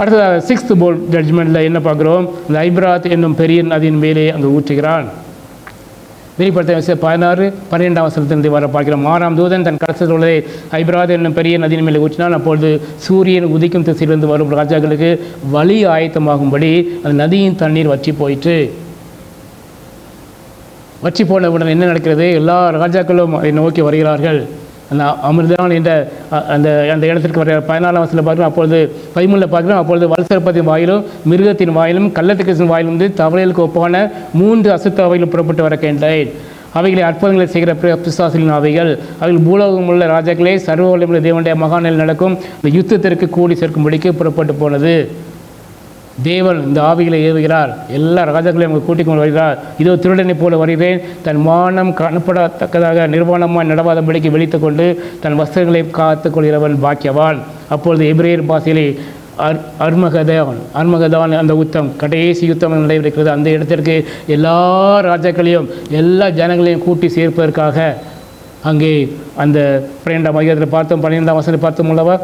அடுத்ததாக 6th bowl ஜட்ஜ்மெண்ட்டில் என்ன பார்க்குறோம்? இந்த ஐபிராத் என்னும் பெரிய நதியின் மேலே அங்கே ஊற்றுகிறான். வெளிப்படுத்த 16-12 வசனத்திலிருந்து வர பார்க்கிறோம். 6ஆம் தூதன் தன் கலசத்தில் உள்ளதை ஐபிராத் என்னும் பெரிய நதியின் மேலே ஊற்றினான். அப்பொழுது சூரியன் உதிக்கும் திசையிலிருந்து வரும் ராஜாக்களுக்கு வழி ஆயத்தமாகும்படி அந்த நதியின் தண்ணீர் வற்றி போயிற்று. வற்றி போன உடனே என்ன நடக்கிறது? எல்லா ராஜாக்களும் அதை நோக்கி வருகிறார்கள். அந்த அமிர்தான் என்ற அந்த இடத்திற்கு வர 14ஆம் வசனத்தில் பார்க்கிறோம். அப்பொழுது 13 பார்க்கிறோம். அப்பொழுது வலசர்ப்பத்தின் வாயிலும் மிருகத்தின் வாயிலும் கள்ளத்துக்கு வாயிலிருந்து தவளைகளுக்கு ஒப்பான 3 அசுத்த அவைகள் புறப்பட்டு வர கேட்டேன். அவைகளை அற்புதங்களை செய்கிற பிசாசுகளின் அவைகள் பூலோகம் உள்ள ராஜாக்களே சர்வ வல்லமையுள்ள தேவனுடைய மகாநிலையில் நடக்கும் இந்த யுத்தத்திற்கு கூடி சேர்க்கும்படிக்கு புறப்பட்டு போனது. தேவன் இந்த ஆவிகளை ஏவுகிறார். எல்லா ராஜாக்களையும் அவங்க கூட்டிக் கொண்டு வருகிறார். இதோ திருடனை போல வருகிறேன், தன் மானம் காணப்படத்தக்கதாக நிர்வாணமாய் நடவாதபடிக்கு வெளித்து கொண்டு தன் வஸ்திரங்களை காத்து கொள்கிறவன் பாக்கியவான். அப்பொழுது எபிரேயர் பாஷையிலே அர்மகதான் அந்த யுத்தம், கடைசி யுத்தம் நடைபெறுகிறது. அந்த இடத்திற்கு எல்லா ராஜாக்களையும் எல்லா ஜனங்களையும் கூட்டி சேர்ப்பதற்காக அங்கே அந்த 12ஆம் அதிகாரத்தில் பார்த்தோம். 12ஆம் வசனத்தை பார்த்தோம் அல்லவா?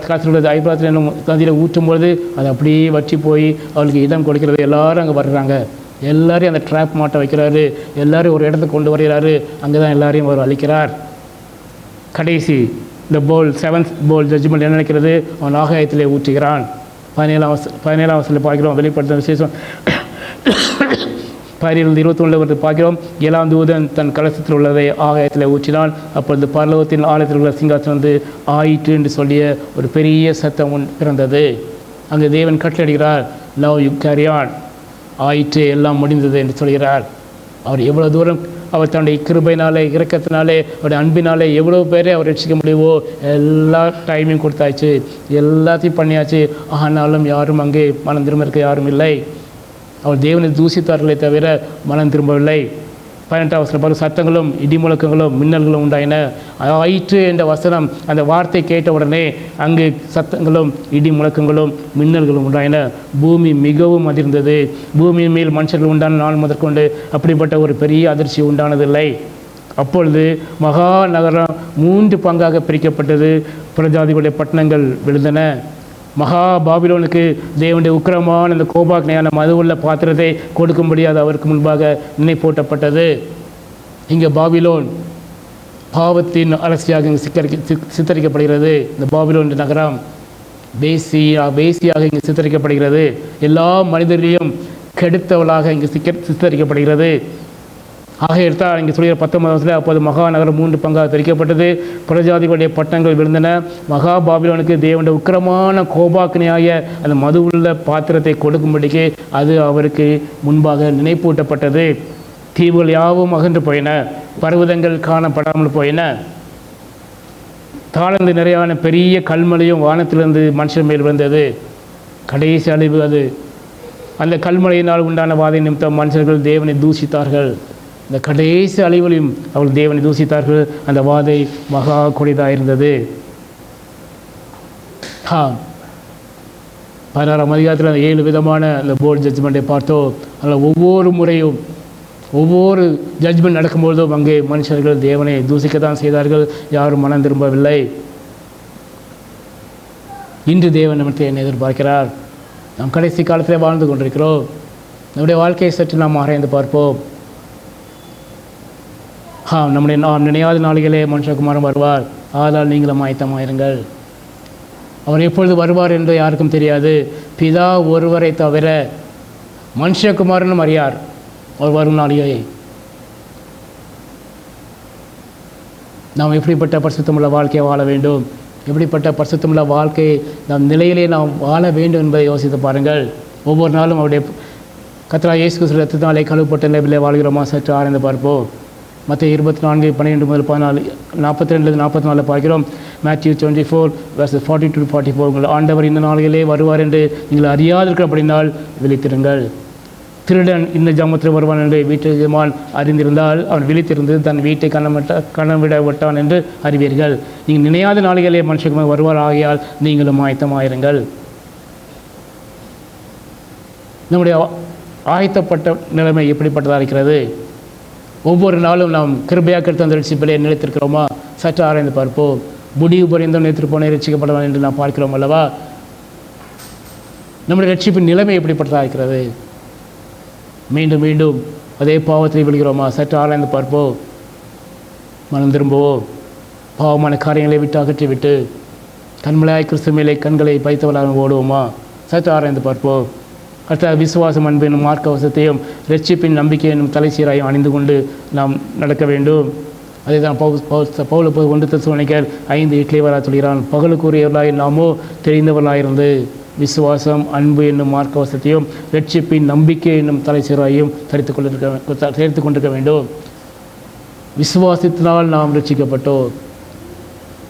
காசுள்ளது ஐபிராத்தில் என்னும் நதியில் ஊற்றும்பொழுது அது அப்படியே வற்றி போய் அவளுக்கு இடம் கொடுக்கிறது. எல்லாரும் அங்கே வர்றாங்க. எல்லாரையும் அந்த ட்ராப் மாட்ட வைக்கிறாரு. எல்லாரும் ஒரு இடத்துக்கு கொண்டு வருகிறாரு. அங்கே தான் எல்லாரையும் அவர் அழிக்கிறார். கடைசி இந்த 7th bowl ஜட்ஜ்மெண்ட் என்ன நினைக்கிறது? அவன் ஆகாயத்திலே ஊற்றுகிறான். 17ஆம் வசனத்தில் பார்க்கிறோம். வெளிப்படுத்த விசேஷம் 17-21 பார்க்கிறோம். 7ஆம் தூதன் தன் கலசத்தில் உள்ளதை ஆகாயத்தில் ஊற்றினான். அப்பொழுது பரலோகத்தின் ஆலயத்தில் உள்ள சிங்காசனம் வந்து ஆயிற்று என்று சொல்லிய ஒரு பெரிய சத்தம் பிறந்தது. அங்கே தேவன் கட்டளையிடுகிறார், நவ் யூ கேரி ஆன், ஆயிற்று, எல்லாம் முடிந்தது என்று சொல்கிறார். அவர் எவ்வளோ தூரம் அவர் தன்னுடைய கிருபையினாலே இரக்கத்தினாலே அவருடைய அன்பினாலே எவ்வளோ பேரை அவர் ரட்சிக்க முடியுமோ எல்லா டைமையும் கொடுத்தாச்சு, எல்லாத்தையும் பண்ணியாச்சு. ஆனாலும் யாரும் அங்கே மனம் திரும்ப இருக்க யாரும் இல்லை. அவர் தேவனை தூசித்தார்களே தவிர மனம் திரும்பவில்லை. 18ஆம் வசனம் சத்தங்களும் இடிமுழக்கங்களும் மின்னல்களும் உண்டாயின. ஆயிற்று என்ற வசனம் அந்த வார்த்தை கேட்ட உடனே அங்கு சத்தங்களும் இடி முழக்கங்களும் மின்னல்களும் உண்டாயின. பூமி மிகவும் அதிர்ந்தது. பூமியின் மேல் மனுஷர்கள் உண்டான நாள் முதற்கொண்டு அப்படிப்பட்ட ஒரு பெரிய அதிர்ச்சி உண்டானதில்லை. அப்பொழுது மகா நகரம் 3 பங்காக பிரிக்கப்பட்டது. புறஜாதிகளுடைய பட்டணங்கள் விழுந்தன. மகா பாபிலோனுக்கு தேவனுடைய உக்கிரமான அந்த கோபாக்னையான மதுவுள்ள பாத்திரத்தை கொடுக்கும்படி அது அவருக்கு முன்பாக நினைப்பூட்டப்பட்டது. இங்கே பாபிலோன் பாவத்தின் அரசியாக இங்கு சித்தரிக்கப்படுகிறது. இந்த பாபிலோன் நகரம் வேசியாக இங்கு சித்தரிக்கப்படுகிறது. எல்லா மனிதர்களையும் கெடுத்தவளாக இங்கு சித்தரிக்கப்படுகிறது. ஆக எடுத்தால் இங்கே சொல்கிற 19ஆம் வசனத்தில் அப்போது மகா நகரம் 3 பங்காக பிரிக்கப்பட்டது. புறஜாதிகளுடைய பட்டணங்கள் விழுந்தன. மகா பாபிலோனுக்கு தேவனுடைய உக்கிரமான கோபாக்கினையாகிய அந்த மது உள்ள பாத்திரத்தை கொடுக்கும்படிக்கு அது அவருக்கு முன்பாக நினைப்பூட்டப்பட்டது. தீவுகள் யாவும் அகன்று போயின, பர்வதங்கள் காணப்படாமல் போயின. தாழ்ந்து நிறையான பெரிய கல்மலையும் வானத்திலிருந்து மனுஷன் மேல் விழுந்தது. கடைசி அழிவு அது. அந்த கல்மலையினால் உண்டான வாதை நிமித்தம் மனுஷர்கள் தேவனை தூஷித்தார்கள். இந்த கடைசி அழிவுகளையும் அவர்கள் தேவனை தூசித்தார்கள். அந்த வாதை மகா கொடிதாக இருந்தது. 16ஆம் அதிகாரத்தில் அந்த 7 விதமான அந்த போர்டு ஜட்ஜ்மெண்ட்டை பார்த்தோம். அதில் ஒவ்வொரு முறையும் ஒவ்வொரு ஜட்ஜ்மெண்ட் நடக்கும்பொழுதும் அங்கே மனுஷர்கள் தேவனை தூசிக்கத்தான் செய்தார்கள். யாரும் மனம் திரும்பவில்லை. இன்று தேவன் நம்மத்தை என்ன எதிர்பார்க்கிறார்? நாம் கடைசி காலத்தில் வாழ்ந்து கொண்டிருக்கிறோம். நம்முடைய வாழ்க்கையை சற்று நாம் ஆராய்ந்து பார்ப்போம். நாம் நினையாத நாளிகளே மனுஷகுமாரன் வருவார். ஆதலால் நீங்களும் ஆயத்தமாயிருங்கள். அவர் எப்பொழுது வருவார் என்று யாருக்கும் தெரியாது. பிதா ஒருவரை தவிர மனுஷகுமாரனும் அறியார் அவர் வரும் நாளிலே. நாம் எப்படிப்பட்ட பரிசுத்தமுள்ள வாழ்க்கையை வாழ வேண்டும், எப்படிப்பட்ட பரிசுத்தமுள்ள வாழ்க்கையை நம் நிலையிலே நாம் வாழ வேண்டும் என்பதை யோசித்து பாருங்கள். ஒவ்வொரு நாளும் அவருடைய கர்த்தராகிய இயேசு கிறிஸ்து இரத்தத்தினாலே கழுவப்பட்ட நிலையிலே வாழ்கிறோமா சற்று ஆராய்ந்து பார்ப்போம். மத்திய 24:12-14 42-44 பார்க்கிறோம். மேத்யூ 24:40-44 உங்கள் ஆண்டவர் இந்த நாளிலே வருவார் என்று நீங்கள் அறியாதிருக்கிற அப்படினால் விழித்திருங்கள். திருடன் இந்த ஜாமத்தில் வருவான் என்று வீட்டு எஜமான் அறிந்திருந்தால் அவன் விழித்திருந்து தன் வீட்டை கண்ணவிட விட்டான் என்று அறிவீர்கள். நீங்கள் நினையாத நாளிகளே மனுஷகுமாரன் வருவார், ஆகையால் நீங்களும் ஆயத்தமாயிருங்கள். நம்முடைய ஆயத்தப்பட்ட நிலைமை எப்படிப்பட்டதாக இருக்கிறது? ஒவ்வொரு நாளும் நாம் கிருபையாக கிடைத்த அந்த ரட்சிப்பிலே நிலைத்திருக்கிறோமா? சற்று ஆராய்ந்து பார்ப்போம். முடிவு புரிந்தும் நிலைத்திருப்போனே ரட்சிக்கப்படலாம் என்று நாம் பார்க்கிறோம் அல்லவா? நம்முடைய ரட்சிப்பின் நிலைமை எப்படிப்பட்டதாக இருக்கிறது? மீண்டும் மீண்டும் அதே பாவத்தில் விழுகிறோமா? சற்று ஆராய்ந்து பார்ப்போம். மனம் திரும்புவோம். பாவமான காரியங்களை விட்டு அகற்றிவிட்டு கண்மலையாய் கிறிஸ்து மேலே கண்களை பைத்தவளாக ஓடுவோமா? சற்று ஆராய்ந்து பார்ப்போம். அடுத்த விசுவாசம், அன்பு என்னும் மார்க்கவசத்தையும் ரட்சிப்பின் நம்பிக்கை என்னும் தலைச்சீராயும் அணிந்து கொண்டு நாம் நடக்க வேண்டும். அதே தான் பவுல் 1 தெசலோனிக்கேயர் 5:8 சொல்கிறான், பகலுக்குரியவர்களாய் நாமோ தெரிந்தவர்களாயிருந்து விசுவாசம், அன்பு என்னும் மார்க்கவசத்தையும் ரட்சிப்பின் நம்பிக்கை என்னும் தலைச்சீராயும் தரித்து கொண்டிருக்க வேண்டும். விசுவாசத்தினால் நாம் ரட்சிக்கப்பட்டோம்.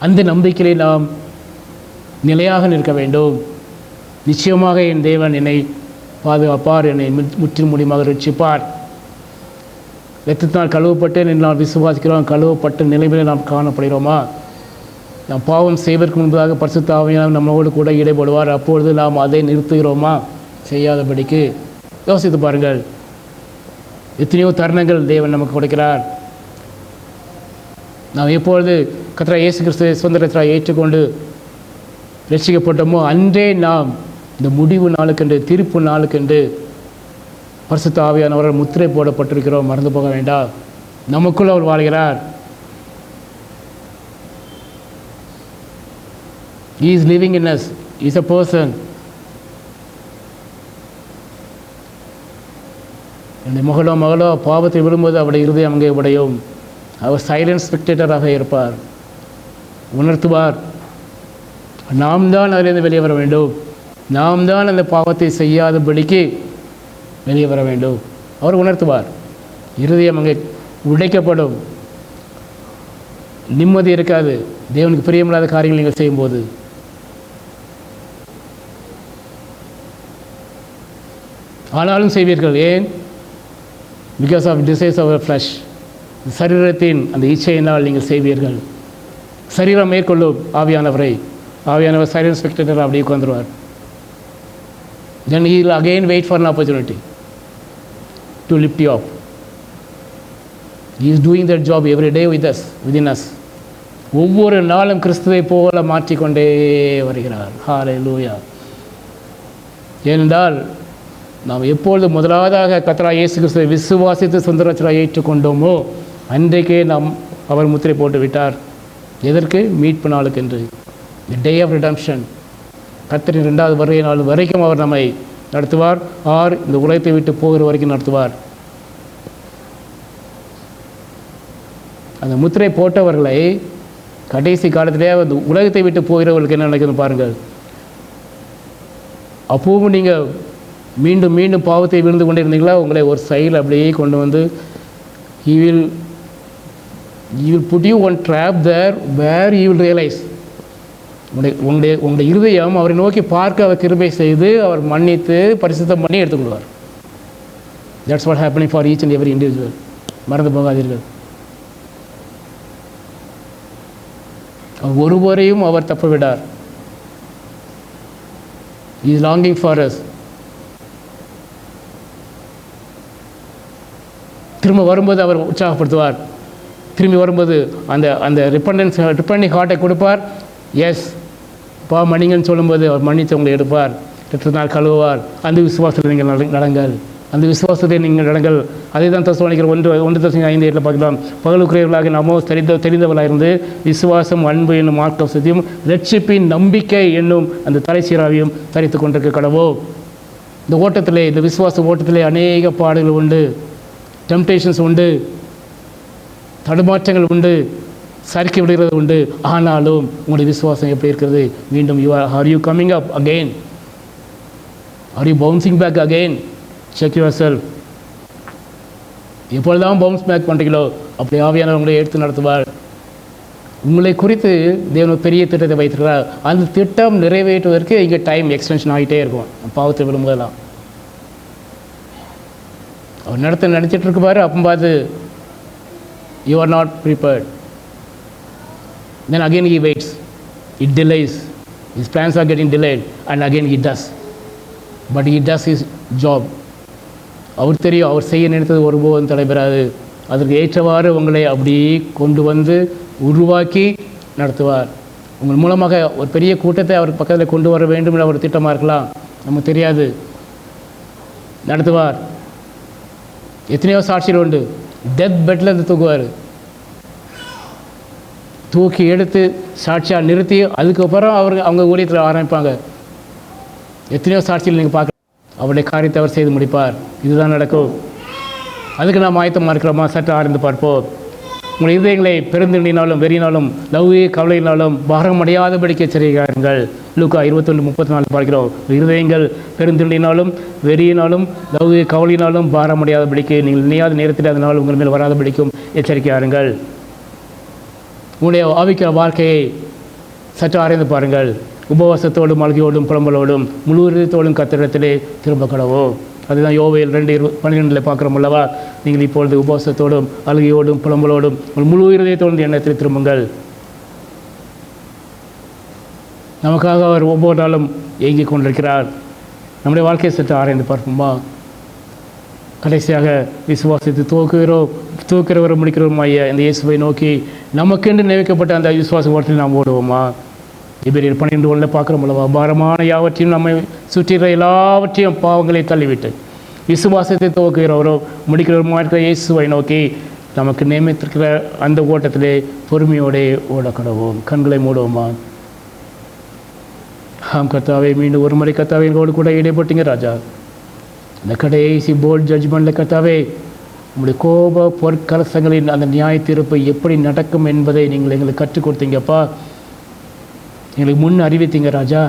அந்த நம்பிக்கையிலே நாம் நிலையாக நிற்க வேண்டும். நிச்சயமாக என் தேவன் என்னை பாதுகாப்பார், என்னை முற்றிலும் முடியுமாக ரட்சிப்பார். இரத்தத்தினால் கழுவப்பட்டு நாம் விசுவாசிக்கிறோம். கழுவப்பட்ட நிலைமையில் நாம் காணப்படுகிறோமா? நாம் பாவம் செய்வதற்கு முன்பதாக பரிசுத்த ஆவியானவர் நம்மளோடு கூட ஈடுபடுவார். அப்பொழுது நாம் அதை நிறுத்துகிறோமா? செய்யாதபடிக்கு யோசித்து பாருங்கள். எத்தனையோ தருணங்கள் தேவன் நமக்கு கொடுக்கிறார். நாம் எப்பொழுது கர்த்தராகிய இயேசு கிறிஸ்துவை சொந்த ரட்சகராக ஏற்றுக்கொண்டு ரட்சிக்கப்பட்டோமோ அன்றே நாம் இந்த முடிவு நாளுக்கென்று, தீர்ப்பு நாளுக்கென்று பரிசுத்த ஆவியானவரால் முத்திரை போடப்பட்டிருக்கிறோம். மறந்து போக வேண்டாம். நமக்குள் அவர் வாழ்கிறார். He is living in us. He is a person. என்னுடைய மகளோ பாவத்தை விடும்போது அவருடைய இருதயம் அங்கே உடையும். அவர் சைலண்ட் ஸ்பெக்டேட்டராக இருப்பார். உணர்த்துவார். நாம் தான் அதிலிருந்து வெளியே வர வேண்டும். நாம் தான் அந்த பாவத்தை செய்யாதபடிக்கு வெளியே வர வேண்டும். அவர் உணர்த்துவார். இருதயம் அங்கே உடைக்கப்படும். நிம்மதி இருக்காது. தேவனுக்கு பிரியமில்லாத காரியங்கள் நீங்கள் செய்யும்போது. ஆனாலும் செய்வீர்கள். ஏன்? Because of desires of flesh. சரீரத்தின் அந்த இச்சையினால் நீங்கள் செய்வீர்கள். சரீரம் மேற்கொள்ளும் ஆவியானவரை. ஆவியானவர் சைலண்ட் ஸ்பெக்டேட்டர் அப்படியே உட்காந்துருவார். Then he will again wait for an opportunity to lift you up. He is doing that job every day with us, within us. ஒவ்வொரு நாளும் கிறிஸ்துவை போல மாற்றிக்கொண்டே வருகிறார். ஹல்லேலூயா. ஏனென்றால் நாம் எப்பொழுது முதலாவதாக கர்த்தராகிய இயேசு கிறிஸ்துவை விசுவாசித்து சொந்த ரட்சகராக ஏற்றுக்கொண்டோமோ அன்றைக்கே நாம் அவர் முத்திரை போட்டு விட்டார். எதற்கு? மீட்பு நாளுக்கென்று. The day of redemption. கர்த்தரின் 2வது வருகை நாள் வரைக்கும் அவர் நம்மை நடத்துவார். இந்த உலகத்தை விட்டு போகிற வரைக்கும் நடத்துவார். அந்த முத்திரை போட்டவர்களை கடைசி காலத்திலே அந்த உலகத்தை விட்டு போகிறவர்களுக்கு என்ன நடக்குதுன்னு பாருங்கள். அப்பவும் நீங்கள் மீண்டும் மீண்டும் பாவத்தை விழுந்து கொண்டே இருந்தீங்களா? உங்களை ஒரு சைடில் அப்படியே கொண்டு வந்து he will put you one trap there where you will realize. உங்களுடைய இருதயம் அவரை நோக்கி பார்க்க அவர் கிருபை செய்து அவர் மன்னித்து பரிசுத்தம் பண்ணி எடுத்துக்கொள்வார். That's what happening for each and every individual. மறந்து போகாதீர்கள். ஒருவரையும் அவர் தப்ப விடார். He is longing for us. திரும்ப வரும்போது அவர் உற்சாகப்படுத்துவார். திரும்பி வரும்போது அந்த ரிப்பண்டிங் ஹார்ட்டை கொடுப்பார். எஸ் பா மன்னிங்கன்னு சொல்லும்போது அவர் மன்னித்து உங்களை எடுப்பார். ரத்தத்தினால் கழுவுவார். அந்த விசுவாசத்தில் நீங்கள் நடங்கள். அந்த விசுவாசத்தை நீங்கள் நடங்கள். அதே தான் தெசலோனிக்கேயர் 1:5-8 பார்க்கலாம். பகலுக்குரியவர்களாக நாமோ தெரிந்தவர்களாக இருந்து விசுவாசம், அன்பு என்னும் மார்க்கவசத்தையும் ரட்சிப்பின் நம்பிக்கை என்னும் அந்த தலைச்சீராவையும் தரித்து கொண்டிருக்க கடவோ. இந்த ஓட்டத்திலே, இந்த விசுவாச ஓட்டத்திலே அநேக பாடுகள் உண்டு, டெம்டேஷன்ஸ் உண்டு, தடுமாற்றங்கள் உண்டு, சறுக்கி விடுகிறது உண்டு. ஆனாலும் உங்களுடைய விசுவாசம் எப்படி இருக்கிறது? மீண்டும் are you coming up again? Are you bouncing back again? Check yourself. எப்பொழுதுதான் பவுன்ஸ் பேக் பண்ணுறீங்களோ அப்படி ஆவியானவர் உங்களை எடுத்து நடத்துவார். உங்களை குறித்து தேவன் பெரிய திட்டத்தை வைத்திருக்கிறார். அந்த திட்டம் நிறைவேற்றுவதற்கு இங்கே டைம் எக்ஸ்டென்ஷன் ஆகிட்டே இருக்கும். பாவத்தை விடும்போதெல்லாம் அவர் நினச்சிட்டு இருக்கு பாரு, அப்போ பார்த்து you are not prepared. Then again he weights, it delays, his plans are getting delayed and again he does, but he does his job. அவர் தெரியும், அவர் செய்ய நினைத்தது ஒருபோதும் தடைபெறாது. அதற்கு ஏற்றவாறு உங்களை அப்படியே கொண்டு வந்து உருவாக்கி நடத்துவார். உங்கள் மூலமாக ஒரு பெரிய கூட்டத்தை அவர் பக்கத்தில் கொண்டு வர வேண்டும் என்ற ஒரு திட்டமாக இருக்கலாம், நமக்கு தெரியாது. நடத்துவார். எத்தனையோ சாட்சிகள் உண்டு. டெத் பெட்டில் இருந்து தூக்குவார், தூக்கி எடுத்து சாட்சியாக நிறுத்தி அதுக்கப்புறம் அவங்க ஊழியத்தில் ஆரம்பிப்பாங்க. எத்தனையோ சாட்சிகள் நீங்கள் பார்க்க, அவருடைய காரியத்தை அவர் செய்து முடிப்பார். இதுதான் நடக்கும். அதுக்கு நாம் ஆயத்தமாக இருக்கிறோமா? சற்று ஆழ்ந்து பார்ப்போம். உங்கள் இதயங்களை பெருந்தினாலும் வெறியினாலும் லவ்வே கவலையினாலும் பாரமடையாதபடிக்க எச்சரிக்கையாருங்கள். லூக்கா 21:34 பார்க்கிறோம். இருதயங்கள் பெருந்தினாலும் வெறியினாலும் லவ்வே கவலையினாலும் பாரமடையாதபடிக்கு நீங்கள் நினையாத நேரத்தில் அதனால் உங்கள் மேல் வராதபடிக்கும் எச்சரிக்கையாருங்கள். உங்களுடைய ஆவிக்கிற வாழ்க்கையை சற்று ஆராய்ந்து பாருங்கள். உபவாசத்தோடும் அழுகையோடும் புலம்பலோடும் முழு இதயத்தோடும் கர்த்தரிடத்திலே திரும்ப கடவோம். அதுதான் யோவேல் 2:12 பார்க்குறோம் அல்லவா? நீங்கள் இப்பொழுது உபவாசத்தோடும் அழுகையோடும் புலம்பலோடும் முழு இதயத்தோடும் எண்ணத்தில் திரும்புங்கள். நமக்காக அவர் ஒவ்வொரு நாளும் ஏங்கிக் கொண்டிருக்கிறார். நம்முடைய வாழ்க்கையை சற்று ஆராய்ந்து பார்ப்போமா? கடைசியாக விசுவாசத்தை தூக்கிறவரும் முடிக்கிறவருமாய இந்த இயேசுவை நோக்கி நமக்கென்று நியமிக்கப்பட்ட அந்த விசுவாச ஓட்டத்தில் நாம் ஓடுவோமா? எபிரேயர் 12:1 பார்க்குறோம் அல்லவா? பாரமான யாவற்றையும் நம்மை சுற்றிற எல்லாவற்றையும் பாவங்களை தள்ளிவிட்டு விசுவாசத்தை துவக்குகிறவரோ முடிக்கிறவருமா இருக்கிற இயேசுவை நோக்கி நமக்கு நியமித்திருக்கிற அந்த ஓட்டத்திலே பொறுமையோடே ஓடக்கடவோம். கண்களை மூடுவோமா? கர்த்தாவே, மீண்டும் ஒரு முறை கர்த்தாவே எங்களோடு கூட ஈடுபட்டீங்க ராஜா. இந்த கடைசி போர்ட் ஜட்ஜ்மெண்ட்டில் கர்த்தாவே உங்களுடைய கோப பொற்கலசங்களின் அந்த நியாய தீர்ப்பு எப்படி நடக்கும் என்பதை நீங்கள் எங்களுக்கு கற்றுக் கொடுத்தீங்கப்பா. எங்களுக்கு முன் அறிவித்தீங்க ராஜா.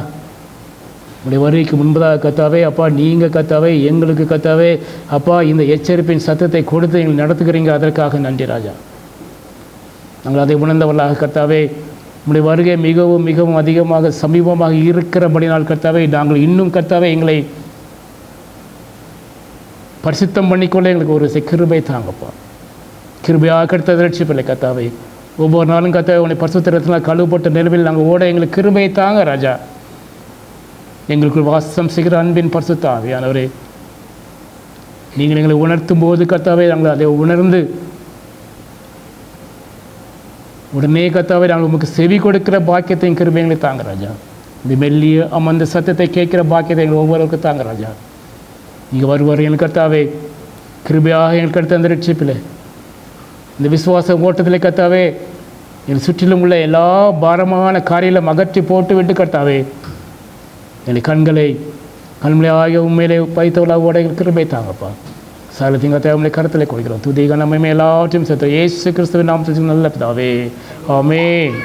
உங்களுடைய வருகைக்கு முன்பதாக கர்த்தாவே அப்பா, நீங்கள் கர்த்தாவே எங்களுக்கு கர்த்தாவே அப்பா இந்த எச்சரிப்பின் சத்தத்தை கொடுத்து எங்களை நடத்துகிறீங்க. அதற்காக நன்றி ராஜா. நாங்கள் அதை உணர்ந்தவர்களாக கர்த்தாவே உங்களுடைய வருகை மிகவும் மிகவும் அதிகமாக சமீபமாக இருக்கிறபடினால் கர்த்தாவே நாங்கள் இன்னும் கர்த்தாவே எங்களை பரிசுத்தம் பண்ணிக்கொள்ள எங்களுக்கு ஒரு கிருபை தாங்கப்பா. கிருபையாக கர்த்தர் ரட்சிப்பில்லை கர்த்தாவே. ஒவ்வொரு நாளும் கர்த்தாவே உன்னை பரிசுத்தத்தினால் கழுவப்பட்ட நிலவில் நாங்கள் ஓட எங்களுக்கு கிருபை தாங்க ராஜா. எங்களுக்கு வாசம் செய்கிற அன்பின் பரிசுத்த ஆவியானவரே, நீங்கள் எங்களை உணர்த்தும் போது கர்த்தாவே நாங்கள் அதை உணர்ந்து உடனே கர்த்தாவே நாங்கள் உங்களுக்கு செவி கொடுக்கிற பாக்கியத்தையும் கிருபைகளை தாங்க ராஜா. இந்த மெல்லிய அமர்ந்த சத்தத்தை கேட்கிற பாக்கியத்தை எங்கள் ஒவ்வொருவருக்கும் தாங்க ராஜா. நீங்கள் வருவார் எங்களுக்கு கர்த்தாவே கிருபையாக எங்களுக்கு அடுத்த அந்த ரட்சிப்பில் இந்த விசுவாச ஓட்டத்தில் கர்த்தாவே எங்கள் சுற்றிலும் உள்ள எல்லா பாரமான காரியங்களும் அகற்றி போட்டு விட்டு கர்த்தாவே எங்கள் கண்களை கண்மலையாக உண்மையிலே பைத்தவளாக ஓட எங்கள் கிருபை தாங்கப்பா. சாலத்திங்க தேவனை கருத்தில் கொடுக்கிறோம். துதிக நம்ம எல்லாவற்றையும் சேர்த்து இயேசு கிறிஸ்துவின் நாமத்தில் நல்ல பிதாவே. ஆமென்.